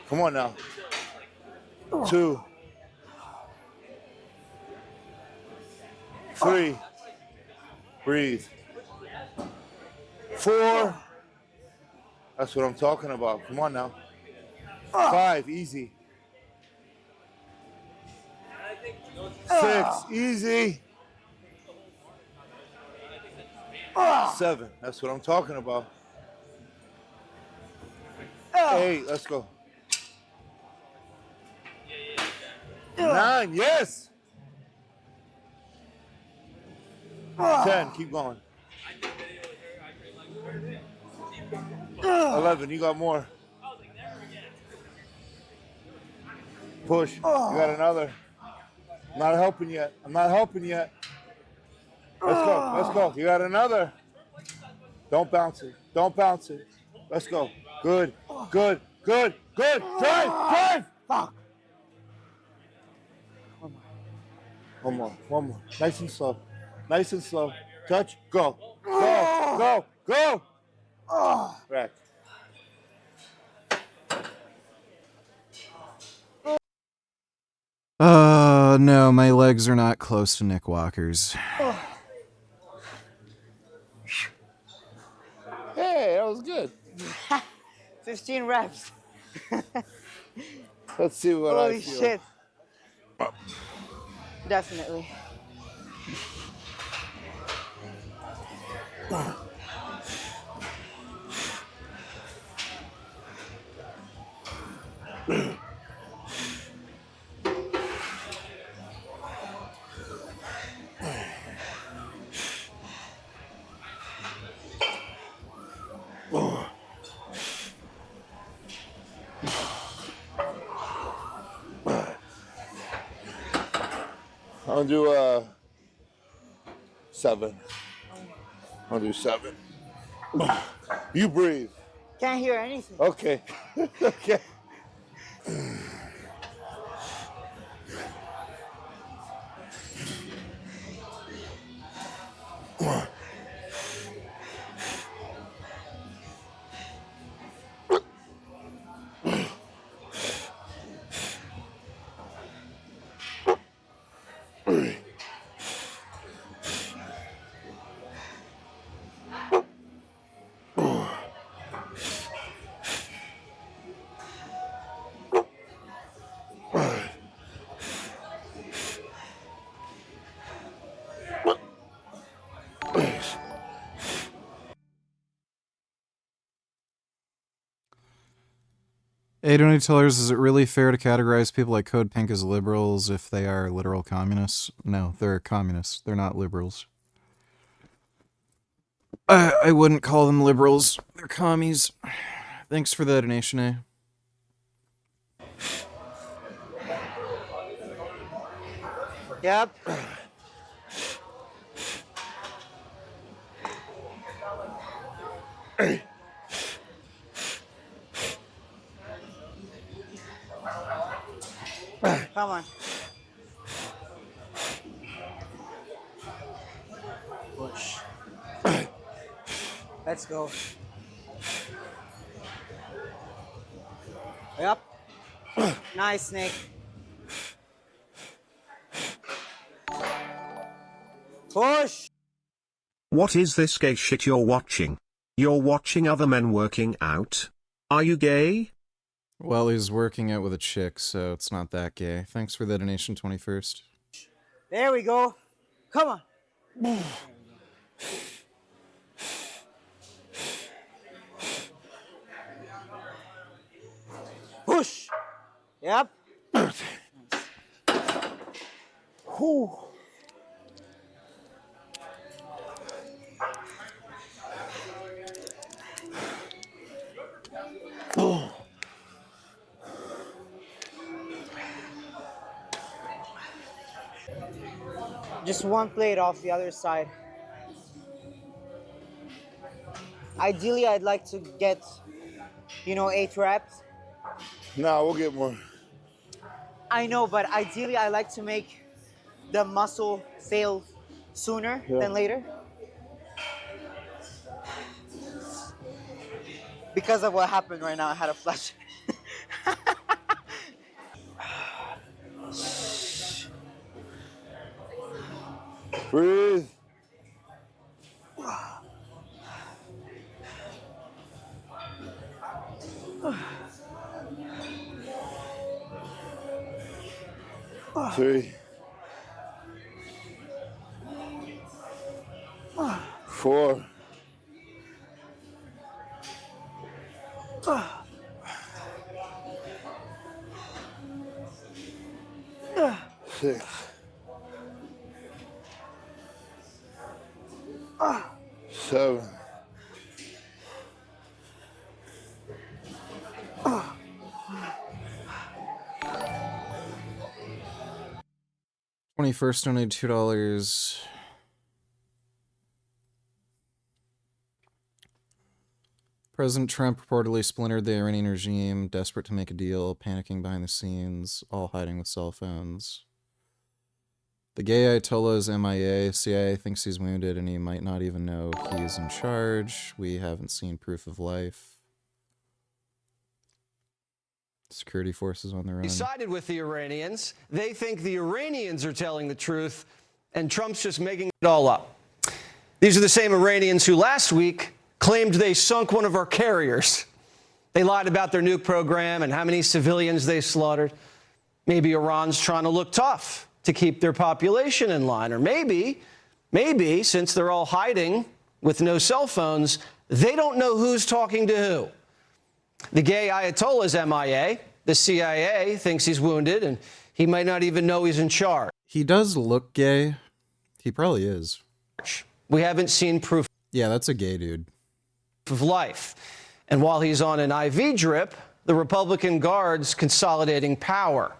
Come on now. 2. 3. Breathe. 4. That's what I'm talking about. Come on now. 5, easy. 6, easy. 7, that's what I'm talking about. 8, let's go. 9, yes. 10, keep going. 11, you got more. Push, you got another. I'm not helping yet. I'm not helping yet. Let's go, let's go. You got another. Don't bounce it. Don't bounce it. Let's go. Good, good, good, good. Drive, drive. Fuck. One more, one more. Nice and slow. Nice and slow. Touch, go. Go, go, go. Back. No, my legs are not close to Nick Walker's. Hey, that was good. 15 reps. Let's see what I Holy feel. shit. Definitely. I'll do 7. I'll do 7. You breathe. Can't hear anything. Okay. Okay. Hey, Donny Tellers, is it really fair to categorize people like Code Pink as liberals if they are literal communists? No, they're communists. They're not liberals. I wouldn't call them liberals. They're commies. Thanks for the donation, eh? Yep. Come on. Push. Let's go. Yep. Nice, Snake. Push. What is this gay shit you're watching? You're watching other men working out? Are you gay? Well, he's working out with a chick, so it's not that gay. Thanks for the donation, 21st. There we go. Come on. Push. Yep. Whew. Just one plate off the other side. Ideally, I'd like to get, 8 reps. Nah, we'll get more. I know, but ideally, I like to make the muscle fail sooner than later. Because of what happened right now, I had a flash. Breathe. 3, 4, 6, 7, 21st donated $2. President Trump reportedly splintered the Iranian regime, desperate to make a deal, panicking behind the scenes, all hiding with cell phones. The gay Ayatollah is MIA. CIA thinks he's wounded and he might not even know he's in charge. We haven't seen proof of life. Security forces on their own. He sided with the Iranians. They think the Iranians are telling the truth, and Trump's just making it all up. These are the same Iranians who last week claimed they sunk one of our carriers. They lied about their nuke program and how many civilians they slaughtered. Maybe Iran's trying to look tough to keep their population in line. Or maybe, since they're all hiding with no cell phones, they don't know who's talking to who. The gay Ayatollah's MIA. The CIA thinks he's wounded, and he might not even know he's in charge. He does look gay. He probably is. We haven't seen proof. Yeah, that's a gay dude. Of life. And while he's on an IV drip, the Republican Guard's consolidating power.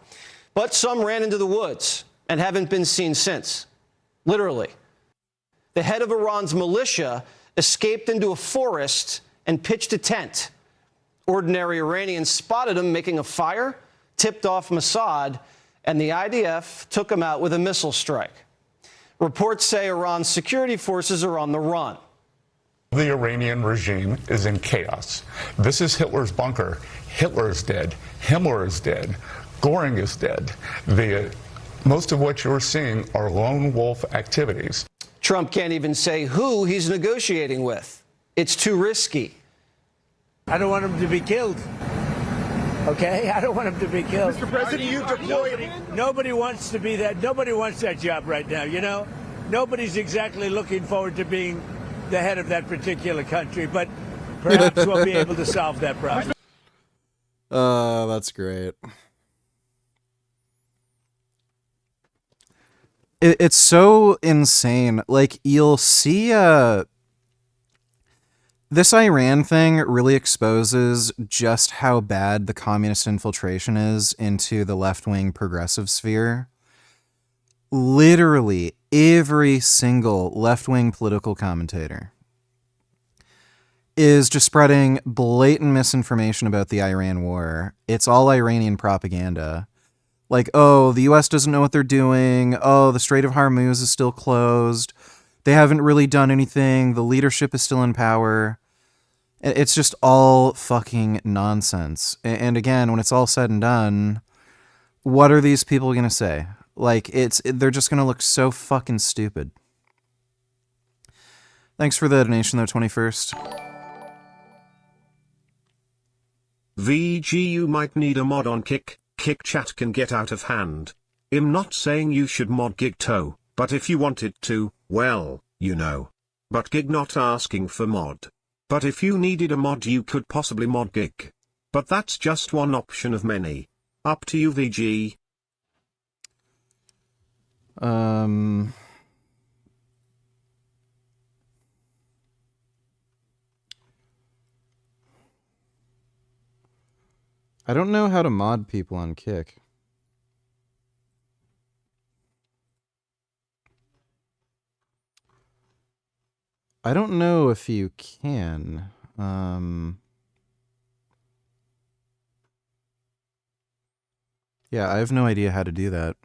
But some ran into the woods and haven't been seen since. Literally. The head of Iran's militia escaped into a forest and pitched a tent. Ordinary Iranians spotted him making a fire, tipped off Mossad, and the IDF took him out with a missile strike. Reports say Iran's security forces are on the run. The Iranian regime is in chaos. This is Hitler's bunker. Hitler is dead. Himmler is dead. Goring is dead. Most of what you're seeing are lone wolf activities. Trump can't even say who he's negotiating with. It's too risky. I don't want him to be killed. Okay? I don't want him to be killed. Mr. President, you deployed. Nobody wants to be that. Nobody wants that job right now, you know? Nobody's exactly looking forward to being the head of that particular country, but perhaps we'll be able to solve that problem. That's great. It's so insane. Like, you'll see this Iran thing really exposes just how bad the communist infiltration is into the left-wing progressive sphere. Literally every single left-wing political commentator is just spreading blatant misinformation about the Iran war. It's all Iranian propaganda. Like, oh, the US doesn't know what they're doing. Oh, the Strait of Hormuz is still closed. They haven't really done anything. The leadership is still in power. It's just all fucking nonsense. And again, when it's all said and done, what are these people going to say? Like, they're just going to look so fucking stupid. Thanks for the donation, though, 21st. VG, you might need a mod on Kick. Kick chat can get out of hand. I'm not saying you should mod Gigto, but if you wanted to, well, you know. But Gig not asking for mod. But if you needed a mod, you could possibly mod Gig. But that's just one option of many. Up to you, VG. I don't know how to mod people on Kick. I don't know if you can. Yeah, I have no idea how to do that.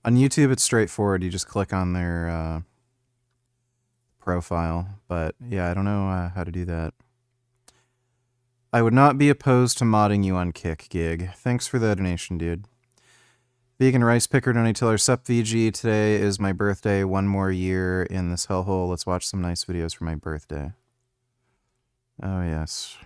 On YouTube, it's straightforward. You just click on their profile. But yeah, I don't know how to do that. I would not be opposed to modding you on Kick, Gig. Thanks for the donation, dude. Vegan Rice Picker donated to our Sup VG. Today is my birthday. One more year in this hellhole. Let's watch some nice videos for my birthday. Oh, yes.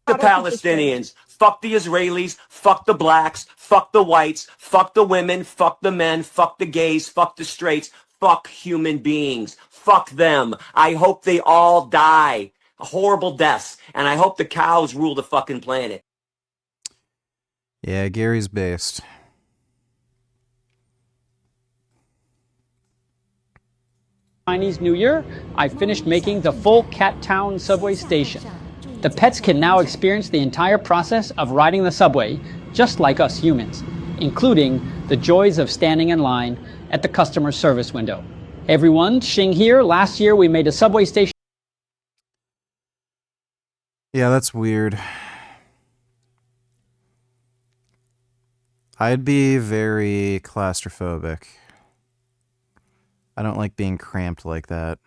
the Palestinians, fuck the Israelis, fuck the blacks, fuck the whites, fuck the women, fuck the men, fuck the gays, fuck the straights, fuck human beings. Fuck them. I hope they all die. Horrible deaths. And I hope the cows rule the fucking planet. Yeah, Gary's based. Chinese New Year, I finished making the full Cat Town subway station. The pets can now experience the entire process of riding the subway, just like us humans, including the joys of standing in line at the customer service window. Hey everyone, Xing here. Last year we made a subway station. Yeah, that's weird. I'd be very claustrophobic. I don't like being cramped like that.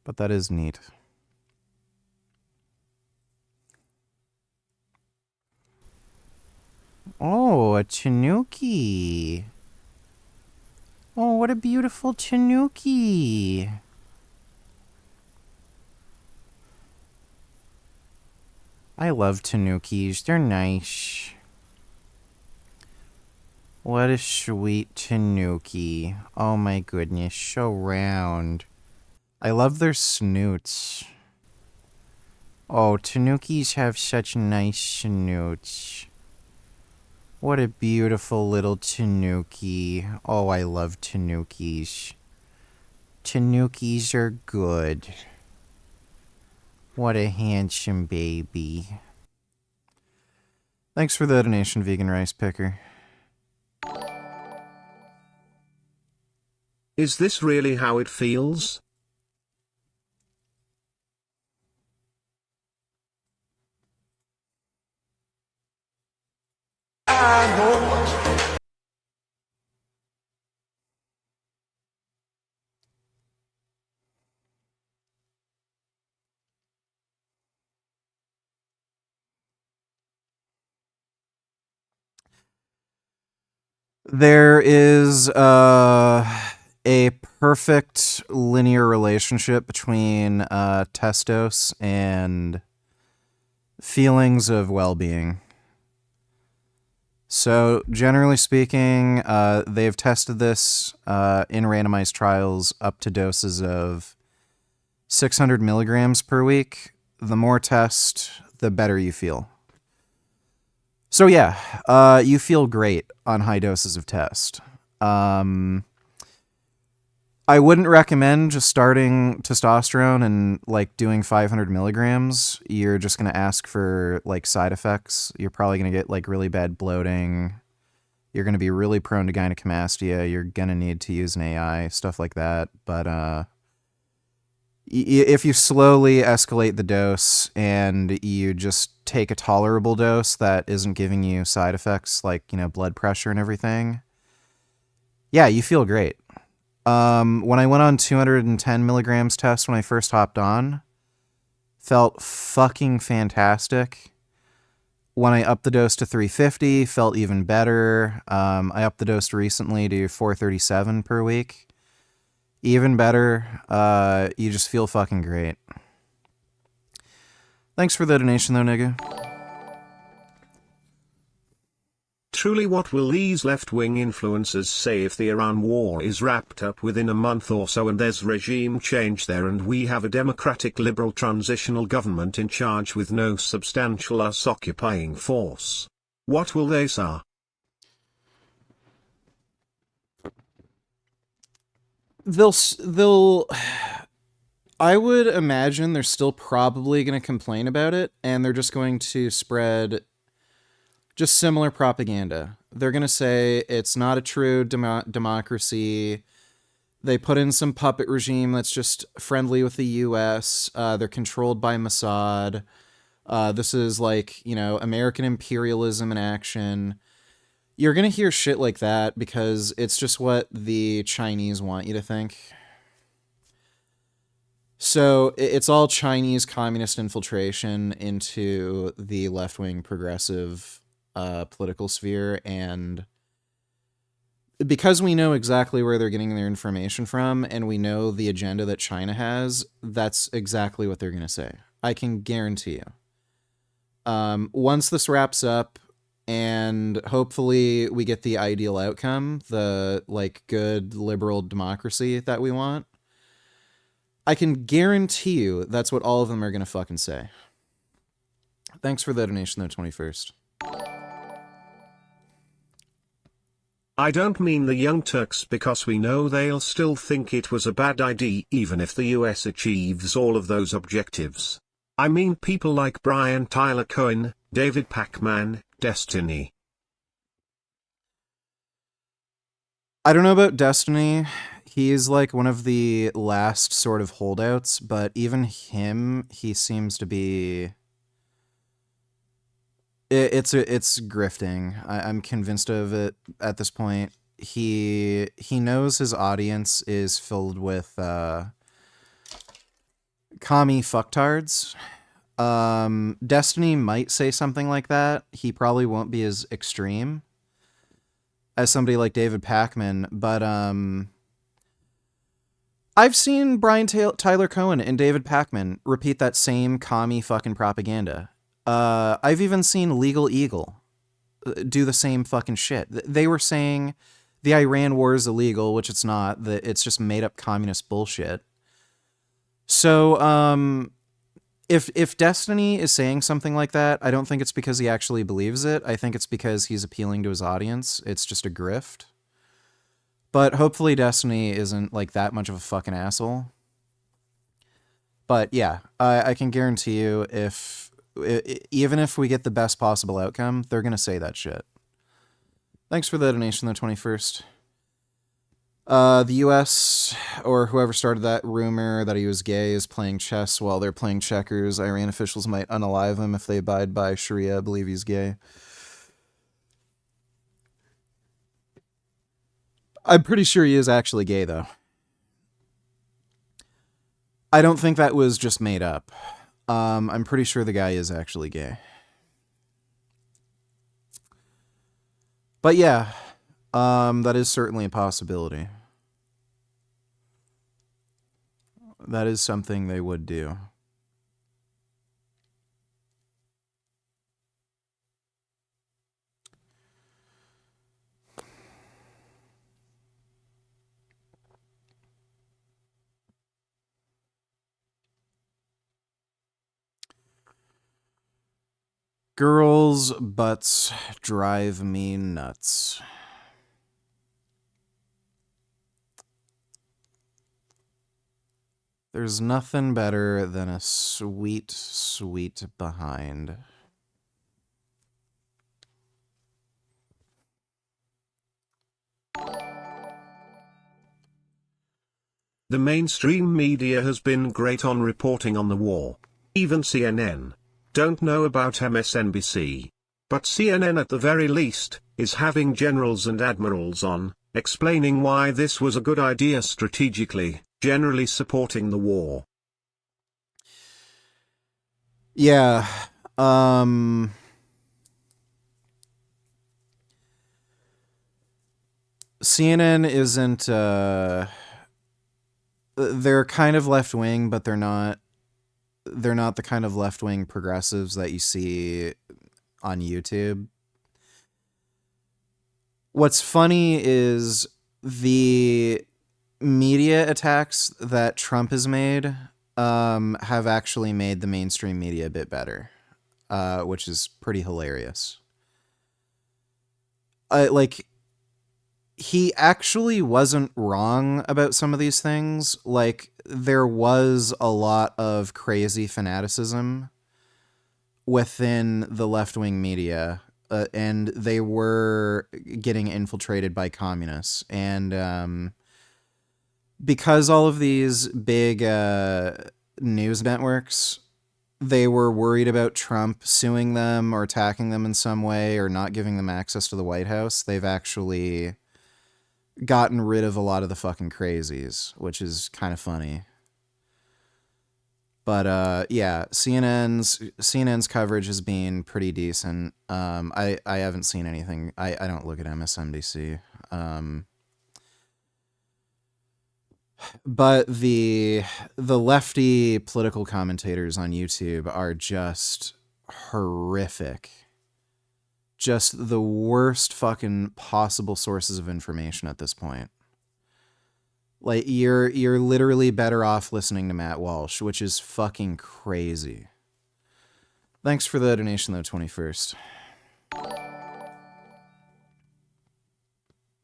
But that is neat. Oh, a Tanuki. Oh, what a beautiful Tanuki. I love Tanukis. They're nice. What a sweet Tanuki. Oh my goodness, so round. I love their snoots. Oh, Tanukis have such nice snoots. What a beautiful little Tanuki. Oh, I love Tanukis. Tanukis are good. What a handsome baby. Thanks for the donation, Vegan Rice Picker. Is this really how it feels? There is a perfect linear relationship between testos and feelings of well-being. So, generally speaking, they've tested this in randomized trials up to doses of 600 milligrams per week. The more test, the better you feel. So yeah, you feel great on high doses of test. I wouldn't recommend just starting testosterone and like doing 500 milligrams. You're just going to ask for like side effects. You're probably going to get like really bad bloating. You're going to be really prone to gynecomastia. You're going to need to use an AI, stuff like that. But if you slowly escalate the dose and you just take a tolerable dose that isn't giving you side effects like, you know, blood pressure and everything, yeah, you feel great. When I went on 210 milligrams test when I first hopped on, felt fucking fantastic. When I upped the dose to 350, felt even better. I upped the dose recently to 437 per week. Even better, you just feel fucking great. Thanks for the donation though, nigga. Truly, what will these left-wing influencers say if the Iran war is wrapped up within a month or so and there's regime change there and we have a democratic liberal transitional government in charge with no substantial US occupying force? What will they say? They'll I would imagine they're still probably going to complain about it, and they're just going to spread just similar propaganda. They're going to say it's not a true democracy. They put in some puppet regime that's just friendly with the US. They're controlled by Mossad. This is like, you know, American imperialism in action. You're going to hear shit like that because it's just what the Chinese want you to think. So it's all Chinese communist infiltration into the left-wing progressive political sphere. And because we know exactly where they're getting their information from and we know the agenda that China has, that's exactly what they're going to say. I can guarantee you. Once this wraps up, and hopefully we get the ideal outcome, the like good liberal democracy that we want, I can guarantee you that's what all of them are gonna fucking say. Thanks for the donation though, 21st. I don't mean the Young Turks because we know they'll still think it was a bad idea even if the US achieves all of those objectives. I mean people like Brian Tyler Cohen, David Pacman, Destiny. I don't know about Destiny. He's like one of the last sort of holdouts, but even him, he seems to be... It's grifting. I'm convinced of it at this point. He knows his audience is filled with commie fucktards. Destiny might say something like that. He probably won't be as extreme as somebody like David Pacman, but I've seen Brian Tyler Cohen and David Pacman repeat that same commie fucking propaganda. I've even seen Legal Eagle do the same fucking shit. They were saying the Iran war is illegal, which it's not. It's just made up communist bullshit. So, if Destiny is saying something like that, I don't think it's because he actually believes it. I think it's because he's appealing to his audience. It's just a grift. But hopefully Destiny isn't like that much of a fucking asshole. But yeah, I can guarantee you even if we get the best possible outcome, they're going to say that shit. Thanks for the donation, the 21st. The US, or whoever started that rumor that he was gay, is playing chess while they're playing checkers. Iran officials might unalive him if they abide by Sharia, believe he's gay. I'm pretty sure he is actually gay, though. I don't think that was just made up. I'm pretty sure the guy is actually gay. But yeah, that is certainly a possibility. That is something they would do. Girls' butts drive me nuts. There's nothing better than a sweet, sweet behind. The mainstream media has been great on reporting on the war. Even CNN. Don't know about MSNBC. But CNN at the very least, is having generals and admirals on, explaining why this was a good idea strategically, generally supporting the war. Yeah, CNN isn't, they're kind of left-wing, but they're not the kind of left-wing progressives that you see on YouTube. What's funny is the media attacks that Trump has made have actually made the mainstream media a bit better, which is pretty hilarious. He actually wasn't wrong about some of these things. Like, there was a lot of crazy fanaticism within the left-wing media, and they were getting infiltrated by communists. And because all of these big news networks, they were worried about Trump suing them or attacking them in some way or not giving them access to the White House, they've actually gotten rid of a lot of the fucking crazies, which is kind of funny. But yeah, CNN's coverage has been pretty decent. I haven't seen anything. I don't look at MSNBC. But the lefty political commentators on YouTube are just horrific. Just the worst fucking possible sources of information at this point. Like, you're literally better off listening to Matt Walsh, which is fucking crazy. Thanks for the donation, though, 21st.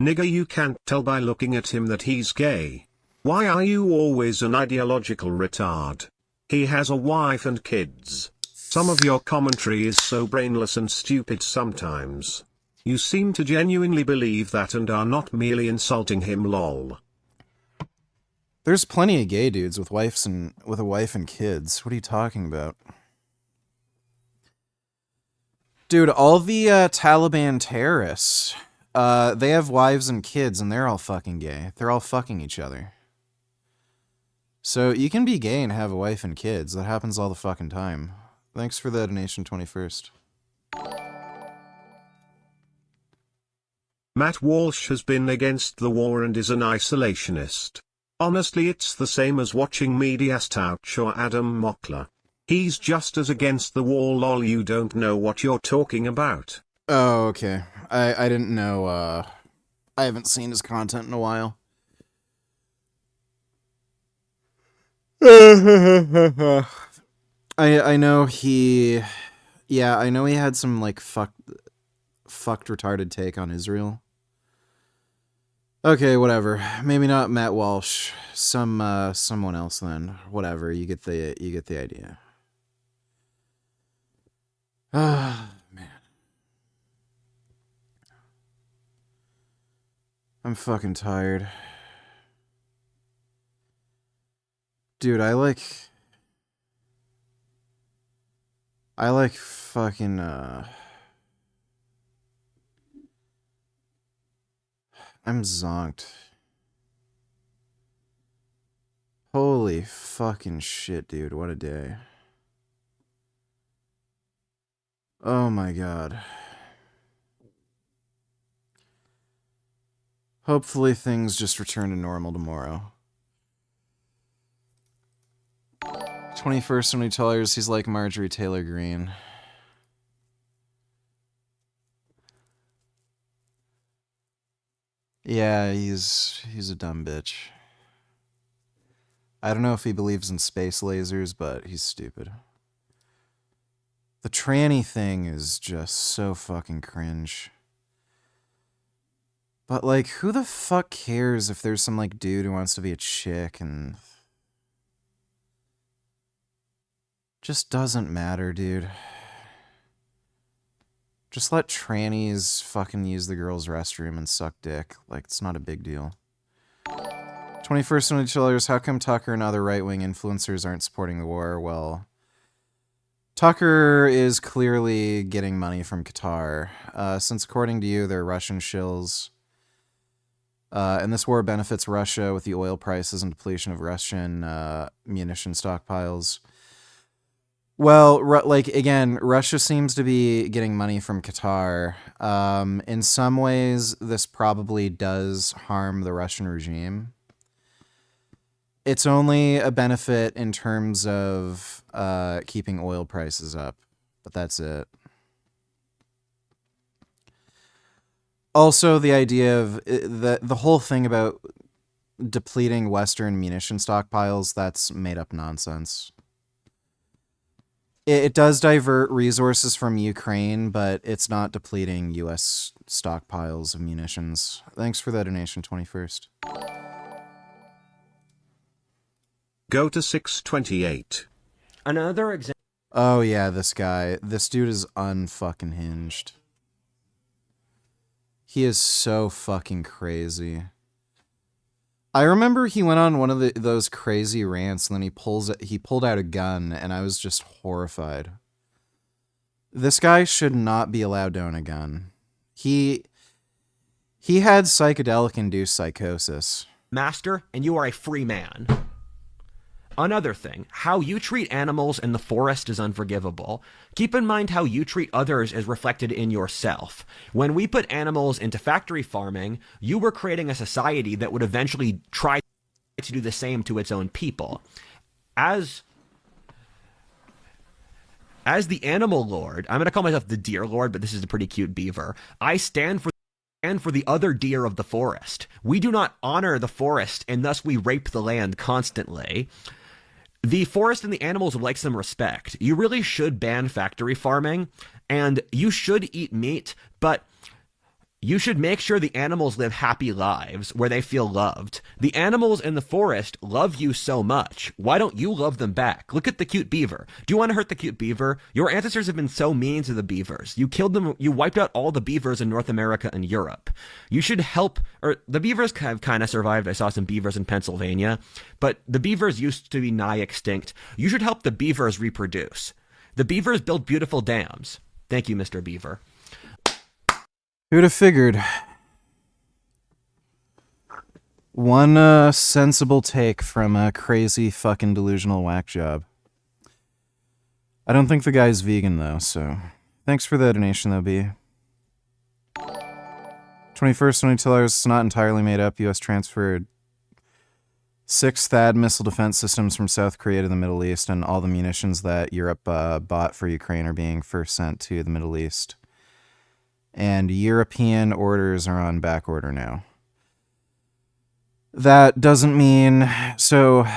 Nigga, you can't tell by looking at him that he's gay. Why are you always an ideological retard? He has a wife and kids. Some of your commentary is so brainless and stupid sometimes. You seem to genuinely believe that and are not merely insulting him, lol. There's plenty of gay dudes with a wife and kids. What are you talking about? Dude, all the Taliban terrorists, they have wives and kids and they're all fucking gay. They're all fucking each other. So you can be gay and have a wife and kids. That happens all the fucking time. Thanks for the donation, 21st. Matt Walsh has been against the war and is an isolationist. Honestly, it's the same as watching Mediastouch or Adam Mockler. He's just as against the war, lol. You don't know what you're talking about. Oh, okay. I didn't know, I haven't seen his content in a while. I know he... Yeah, I know he had some, like, fucked retarded take on Israel. Okay, whatever. Maybe not Matt Walsh. Someone else then. Whatever, you get the idea. Ah, man. I'm fucking tired. Dude, I like fucking, I'm zonked. Holy fucking shit, dude. What a day. Oh my god. Hopefully things just return to normal tomorrow. 21st when he tells he's like Marjorie Taylor Greene. Yeah, he's a dumb bitch. I don't know if he believes in space lasers, but he's stupid. The tranny thing is just so fucking cringe. But, like, who the fuck cares if there's some, like, dude who wants to be a chick and... Just doesn't matter, dude. Just let trannies fucking use the girls' restroom and suck dick. Like, it's not a big deal. 21st Century Chillers, how come Tucker and other right-wing influencers aren't supporting the war? Well, Tucker is clearly getting money from Qatar. Since, according to you, they're Russian shills. And this war benefits Russia with the oil prices and depletion of Russian munition stockpiles. Well, like, again, Russia seems to be getting money from Qatar. In some ways, this probably does harm the Russian regime. It's only a benefit in terms of keeping oil prices up, but that's it. Also, the idea of the whole thing about depleting Western munition stockpiles, that's made up nonsense. It does divert resources from Ukraine, but it's not depleting U.S. stockpiles of munitions. Thanks for the donation, 21st. Go to 628. Another example. Oh yeah, this guy. This dude is unfucking hinged. He is so fucking crazy. I remember he went on one of those crazy rants, and then he pulled out a gun, and I was just horrified. This guy should not be allowed to own a gun. He had psychedelic-induced psychosis. Master, and you are a free man. Another thing, how you treat animals in the forest is unforgivable. Keep in mind how you treat others is reflected in yourself. When we put animals into factory farming, you were creating a society that would eventually try... to do the same to its own people. As the animal lord, I'm going to call myself the deer lord, but this is a pretty cute beaver. I stand for the other deer of the forest. We do not honor the forest, and thus we rape the land constantly. The forest and the animals would like some respect. You really should ban factory farming, and you should eat meat, but you should make sure the animals live happy lives where they feel loved. The animals in the forest love you so much. Why don't you love them back? Look at the cute beaver. Do you want to hurt the cute beaver? Your ancestors have been so mean to the beavers. You killed them. You wiped out all the beavers in North America and Europe. You should help, or the beavers have kind of survived. I saw some beavers in Pennsylvania, but the beavers used to be nigh extinct. You should help the beavers reproduce. The beavers build beautiful dams. Thank you, Mr. Beaver. Who'd have figured? One sensible take from a crazy fucking delusional whack job. I don't think the guy's vegan though, so thanks for the donation though, B. 21st, $22 is not entirely made up. U.S. transferred 6 THAAD missile defense systems from South Korea to the Middle East, and all the munitions that Europe bought for Ukraine are being first sent to the Middle East. And European orders are on back order now. That doesn't mean... So,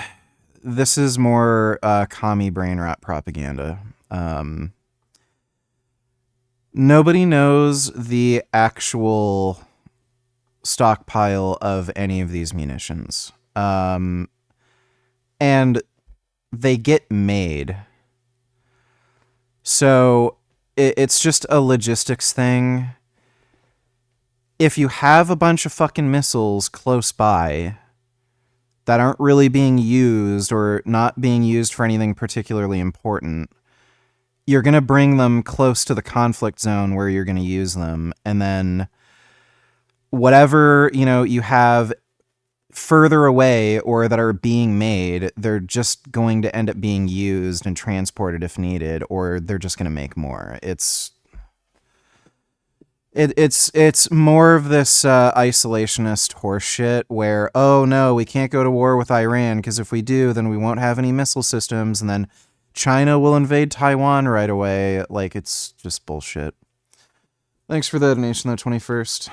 this is more commie brain rot propaganda. Nobody knows the actual stockpile of any of these munitions. And they get made. So... It's just a logistics thing. If you have a bunch of fucking missiles close by that aren't really being used or not being used for anything particularly important, you're going to bring them close to the conflict zone where you're going to use them. And then whatever, you have further away or that are being made, they're just going to end up being used and transported if needed, or they're just going to make more. It's more of this isolationist horseshit where, oh no, we can't go to war with Iran because if we do, then we won't have any missile systems, and then China will invade Taiwan right away. Like, it's just bullshit. Thanks for the donation though, 21st.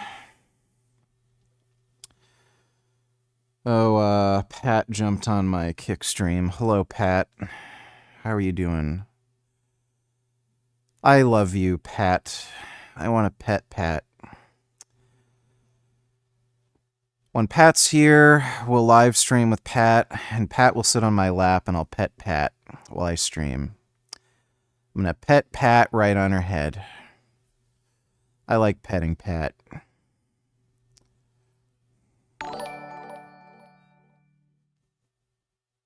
Oh, Pat jumped on my kick stream. Hello, Pat. How are you doing? I love you, Pat. I want to pet Pat. When Pat's here, we'll live stream with Pat, and Pat will sit on my lap, and I'll pet Pat while I stream. I'm gonna pet Pat right on her head. I like petting Pat.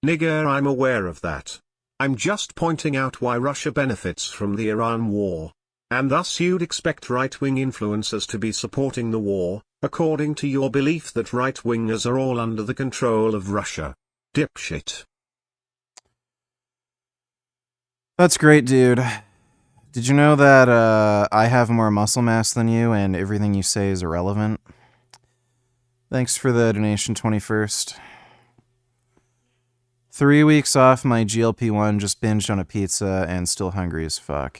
Nigger, I'm aware of that. I'm just pointing out why Russia benefits from the Iran war. And thus you'd expect right-wing influencers to be supporting the war, according to your belief that right-wingers are all under the control of Russia. Dipshit. That's great, dude. Did you know that I have more muscle mass than you and everything you say is irrelevant? Thanks for the donation, 21st. 3 weeks off my GLP-1, just binged on a pizza and still hungry as fuck.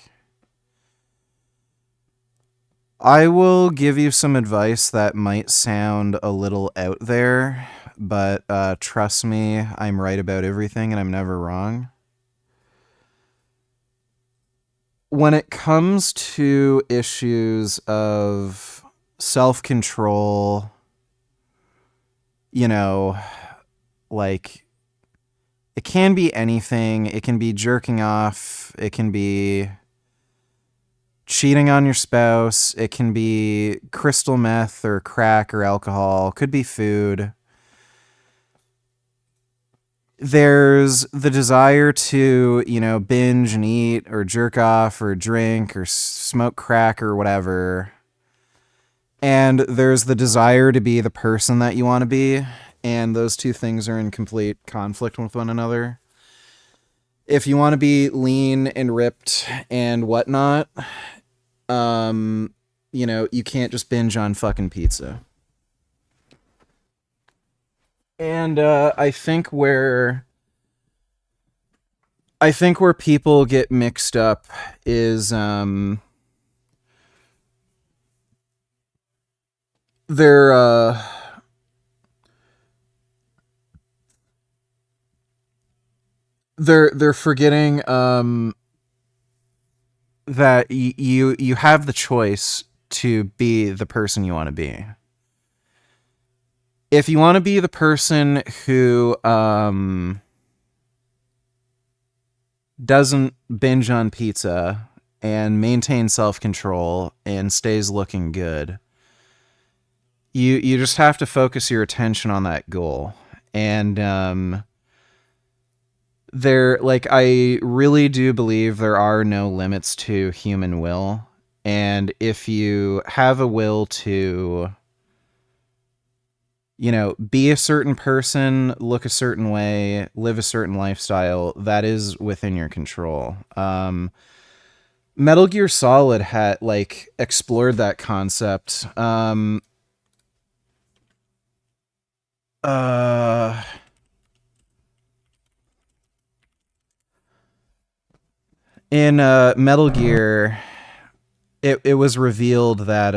I will give you some advice that might sound a little out there, but trust me, I'm right about everything and I'm never wrong. When it comes to issues of self-control, like, it can be anything. It can be jerking off. It can be cheating on your spouse. It can be crystal meth or crack or alcohol. Could be food. There's the desire to, binge and eat or jerk off or drink or smoke crack or whatever. And there's the desire to be the person that you want to be. And those two things are in complete conflict with one another. If you want to be lean and ripped and whatnot, you can't just binge on fucking pizza. And I think where people get mixed up is they're they're forgetting that you have the choice to be the person you want to be. If you want to be the person who doesn't binge on pizza and maintain self-control and stays looking good, you just have to focus your attention on that goal. And I really do believe there are no limits to human will. And if you have a will to, be a certain person, look a certain way, live a certain lifestyle, that is within your control. Metal Gear Solid had explored that concept. In Metal Gear, it was revealed that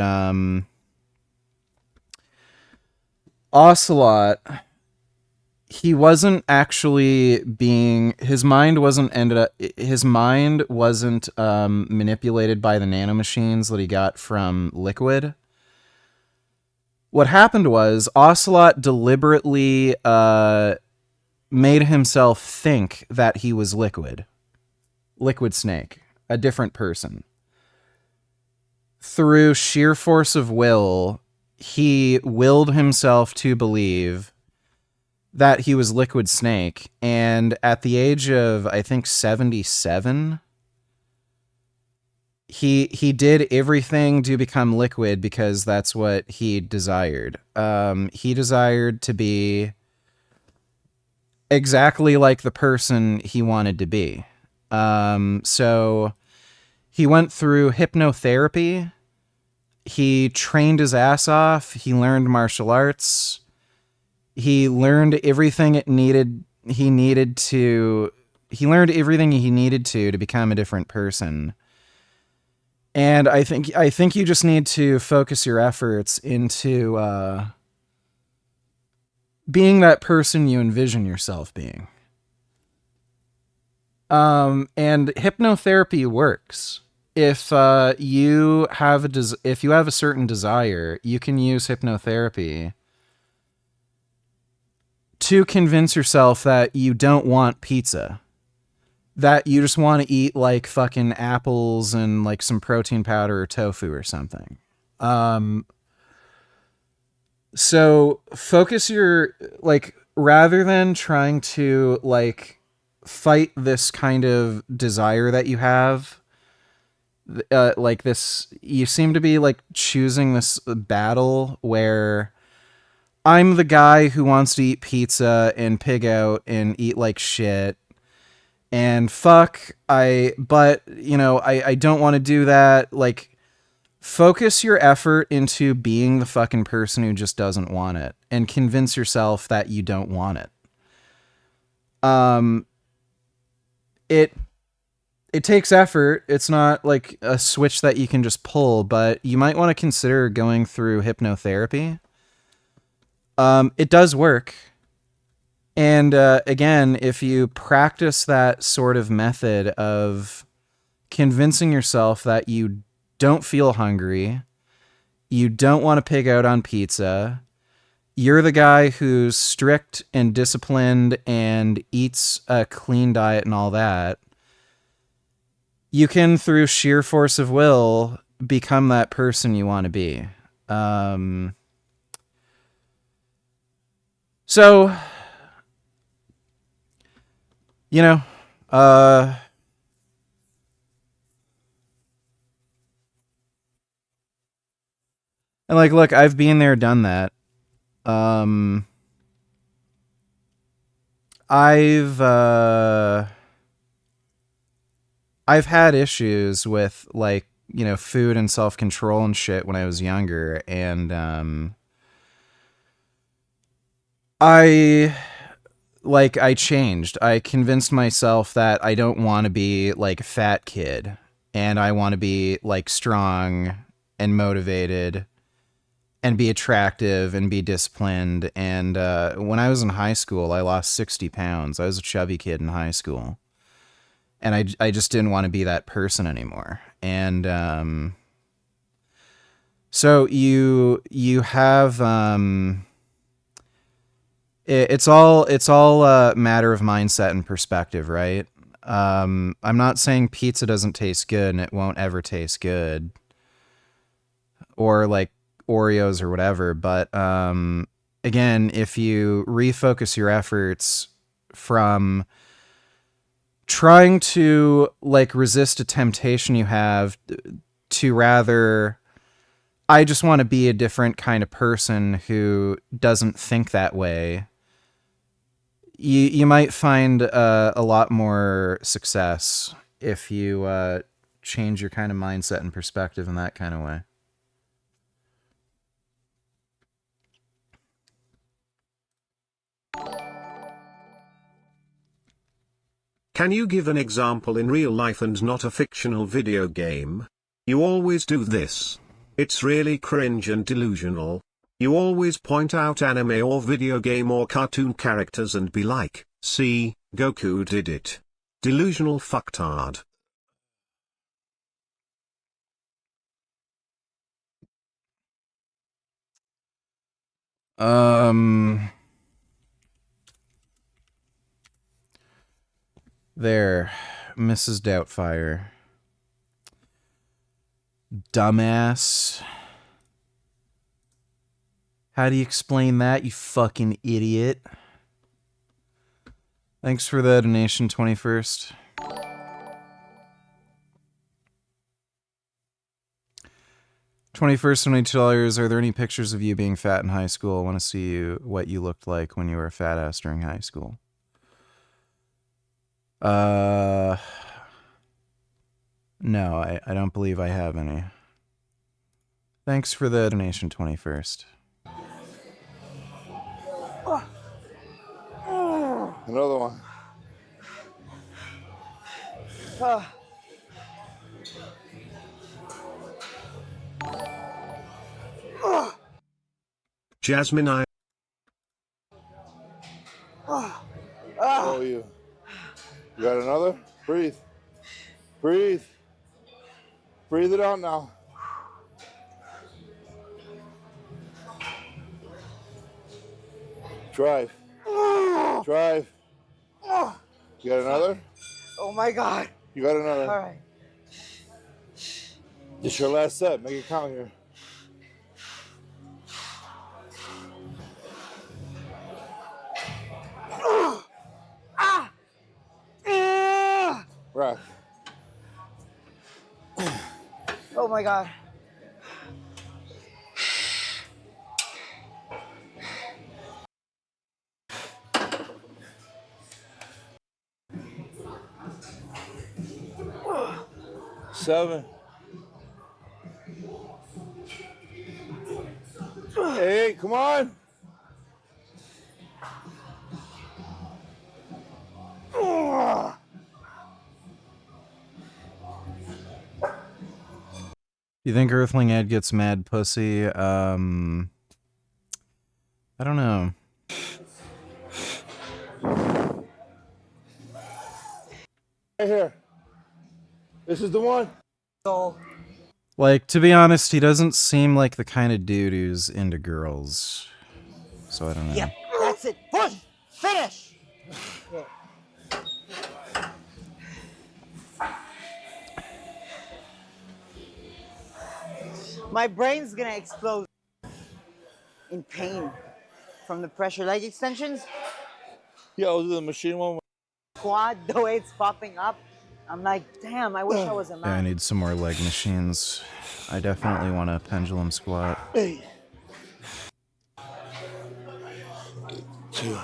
Ocelot, he wasn't actually being, his mind wasn't manipulated by the nanomachines that he got from Liquid. What happened was Ocelot deliberately made himself think that he was Liquid Snake, a different person. Through sheer force of will, he willed himself to believe that he was Liquid Snake, and at the age of, I think, 77, he did everything to become Liquid because that's what he desired. He desired to be exactly like the person he wanted to be. So he went through hypnotherapy. He trained his ass off. He learned martial arts. He learned everything he needed to become a different person. And I think you just need to focus your efforts into being that person you envision yourself being. And hypnotherapy works. If you have a certain desire, you can use hypnotherapy to convince yourself that you don't want pizza, that you just want to eat like fucking apples and like some protein powder or tofu or something. So focus your, rather than trying to fight this kind of desire that you have, you seem to be choosing this battle where I'm the guy who wants to eat pizza and pig out and eat like shit. And I don't want to do that. Focus your effort into being the fucking person who just doesn't want it and convince yourself that you don't want it. It takes effort. It's not like a switch that you can just pull, but you might want to consider going through hypnotherapy. It does work. And again, if you practice that sort of method of convincing yourself that you don't feel hungry, you don't want to pig out on pizza, you're the guy who's strict and disciplined and eats a clean diet and all that, you can, through sheer force of will, become that person you want to be. So, and look, I've been there, done that. I've had issues with food and self-control and shit when I was younger, and I changed. I convinced myself that I don't want to be like a fat kid, and I want to be like strong and motivated and be attractive and be disciplined. And when I was in high school, I lost 60 pounds. I was a chubby kid in high school, and I just didn't want to be that person anymore. And so you have it's all a matter of mindset and perspective, right? I'm not saying pizza doesn't taste good and it won't ever taste good, or like Oreos or whatever, but again, if you refocus your efforts from trying to like resist a temptation you have to rather, I just want to be a different kind of person who doesn't think that way, you might find a lot more success if you change your kind of mindset and perspective in that kind of way. Can you give an example in real life and not a fictional video game? You always do this. It's really cringe and delusional. You always point out anime or video game or cartoon characters and be like, see, Goku did it. Delusional fucktard. There, Mrs. Doubtfire. Dumbass. How do you explain that, you fucking idiot? Thanks for the donation, 21st. $21st, $22. Are there any pictures of you being fat in high school? I want to see what you looked like when you were a fat ass during high school. No, I don't believe I have any. Thanks for the donation, 21st. Another one. Jasmine, I... Oh, you. You got another? Breathe. Breathe. Breathe it out now. Drive. Drive. You got another? Oh my God. You got another. All right. It's your last set. Make it count here. Rock. Oh my God. Seven. 8. Come on. You think Earthling Ed gets mad pussy? I don't know. Right here. This is the one. So. Like, to be honest, he doesn't seem like the kind of dude who's into girls. So I don't know. Yep, that's it. Push. Finish. Yeah. My brain's gonna explode in pain from the pressure leg extensions. Yeah, I'll do the machine one. Quad, the way it's popping up. I'm like, damn, I wish I was a Yeah, I man. need some more leg machines. I definitely want a pendulum squat. 8. 2.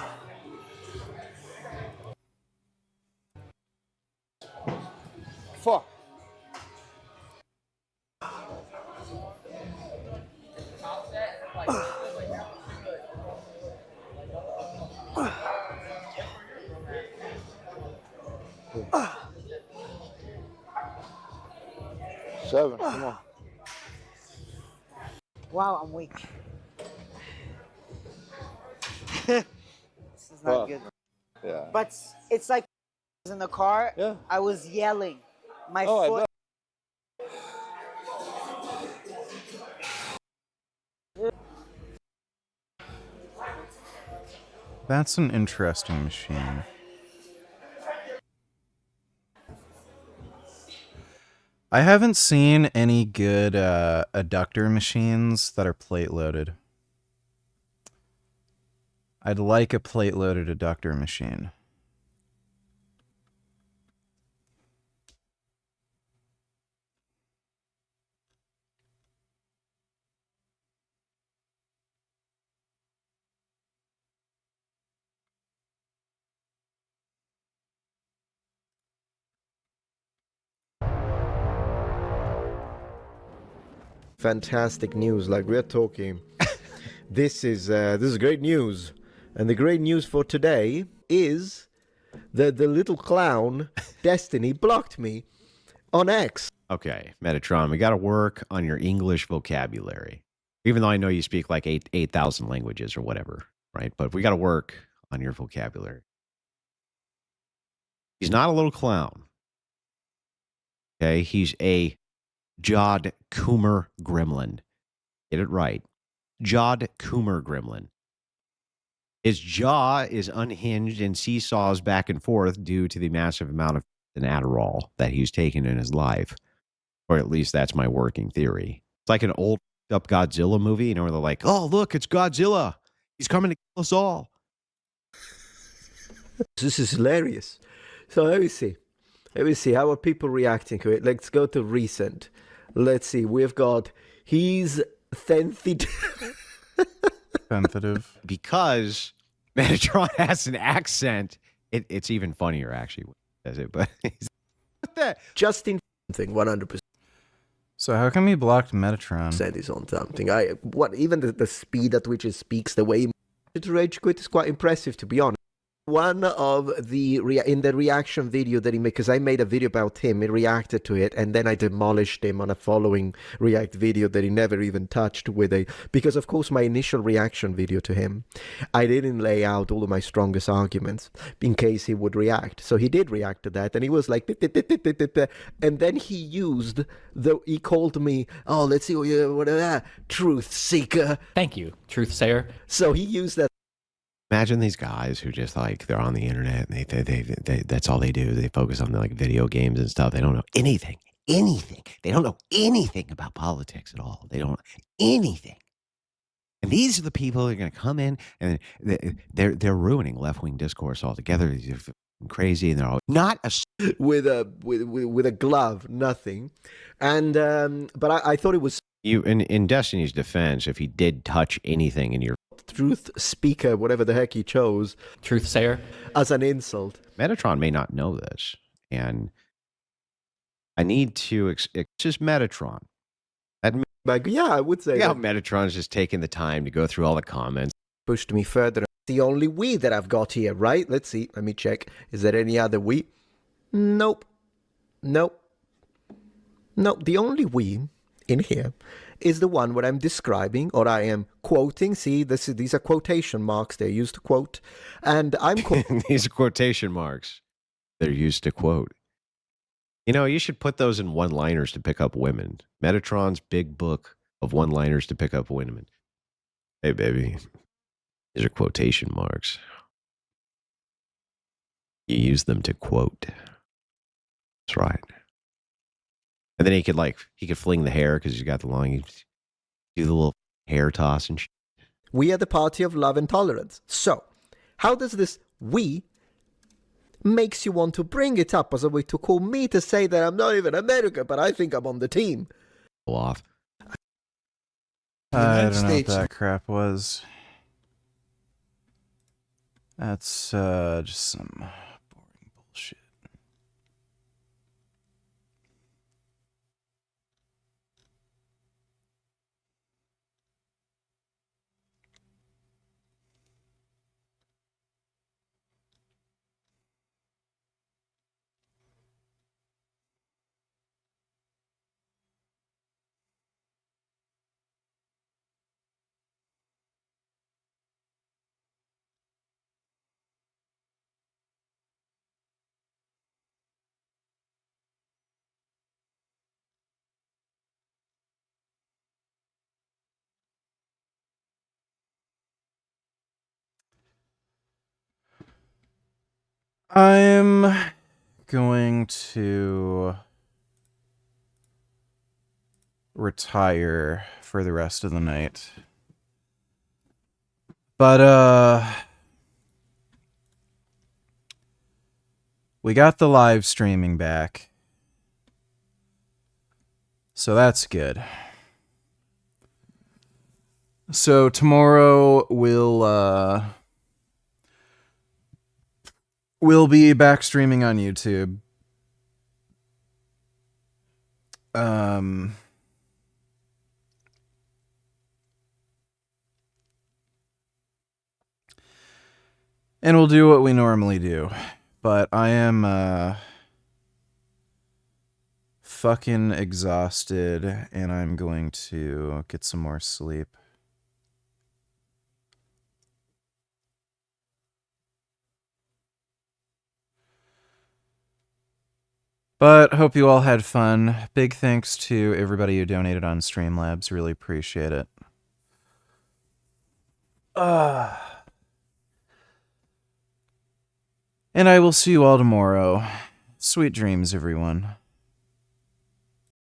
4. 7. Come on. Wow, I'm weak. This is not Fuck. good. Yeah. But it's like in the car. Yeah. I was yelling. My foot. That's an interesting machine. I haven't seen any good adductor machines that are plate loaded. I'd like a plate loaded adductor machine. Fantastic news, like we're talking. This is great news, and the great news for today is that the little clown Destiny blocked me on X. Okay, Metatron, we got to work on your English vocabulary. Even though I know you speak like 8,000 languages or whatever, right? But we got to work on your vocabulary. He's not a little clown. Okay, he's a jawed Coomer gremlin. Get it right. Jawed Coomer gremlin. His jaw is unhinged and seesaws back and forth due to the massive amount of an Adderall that he's taken in his life. Or at least that's my working theory. It's like an old up Godzilla movie, you know, where they're like, oh, look, it's Godzilla. He's coming to kill us all. This is hilarious. So let me see. Let me see. How are people reacting to it? Let's go to recent. Let's see. We've got he's sensitive. Because Metatron has an accent. It's even funnier, actually, when he says it. But what the? Justin thing, 100%. So how come he blocked Metatron? Said is on something. Even the speed at which it speaks, the way it rage quit is quite impressive, to be honest. One of the in the reaction video that he made, because I made a video about him, he reacted to it, and then I demolished him on a following react video that he never even touched because of course my initial reaction video to him, I didn't lay out all of my strongest arguments in case he would react. So he did react to that, and he was like, and then he called me, oh, let's see, what truth seeker. Thank you, truth sayer. So he used that. Imagine these guys who just like they're on the internet and they that's all they do. They focus on like video games and stuff. They don't know anything. They don't know anything about politics at all. They don't know anything. And these are the people that are going to come in and they're ruining left wing discourse altogether. They're crazy and they're all not a with a glove, nothing. And but I thought it was you in Destiny's defense. If he did touch anything in your truth speaker, whatever the heck he chose, truth sayer, as an insult. Metatron may not know this, and I need to it's just Metatron. Yeah, I would say. Yeah, Metatron's just taking the time to go through all the comments. Pushed me further. The only we that I've got here, right? Let's see. Let me check. Is there any other we? Nope. The only we in here is the one where I'm describing or I am quoting. See, these are quotation marks. They're used to quote. And I'm these are quotation marks. They're used to quote. You know, you should put those in one-liners to pick up women. Metatron's big book of one-liners to pick up women. Hey, baby, these are quotation marks. You use them to quote. That's right. And then he could fling the hair because he's got the long, do the little hair toss and shit. We are the party of love and tolerance. So, how does this we makes you want to bring it up as a way to call me to say that I'm not even American, but I think I'm on the team? Off. I don't know what that crap was. That's just some boring bullshit. I'm going to retire for the rest of the night. But, we got the live streaming back. So that's good. So tomorrow we'll be back streaming on YouTube. And we'll do what we normally do. But I am fucking exhausted, and I'm going to get some more sleep. But hope you all had fun. Big thanks to everybody who donated on Streamlabs. Really appreciate it. And I will see you all tomorrow. Sweet dreams, everyone.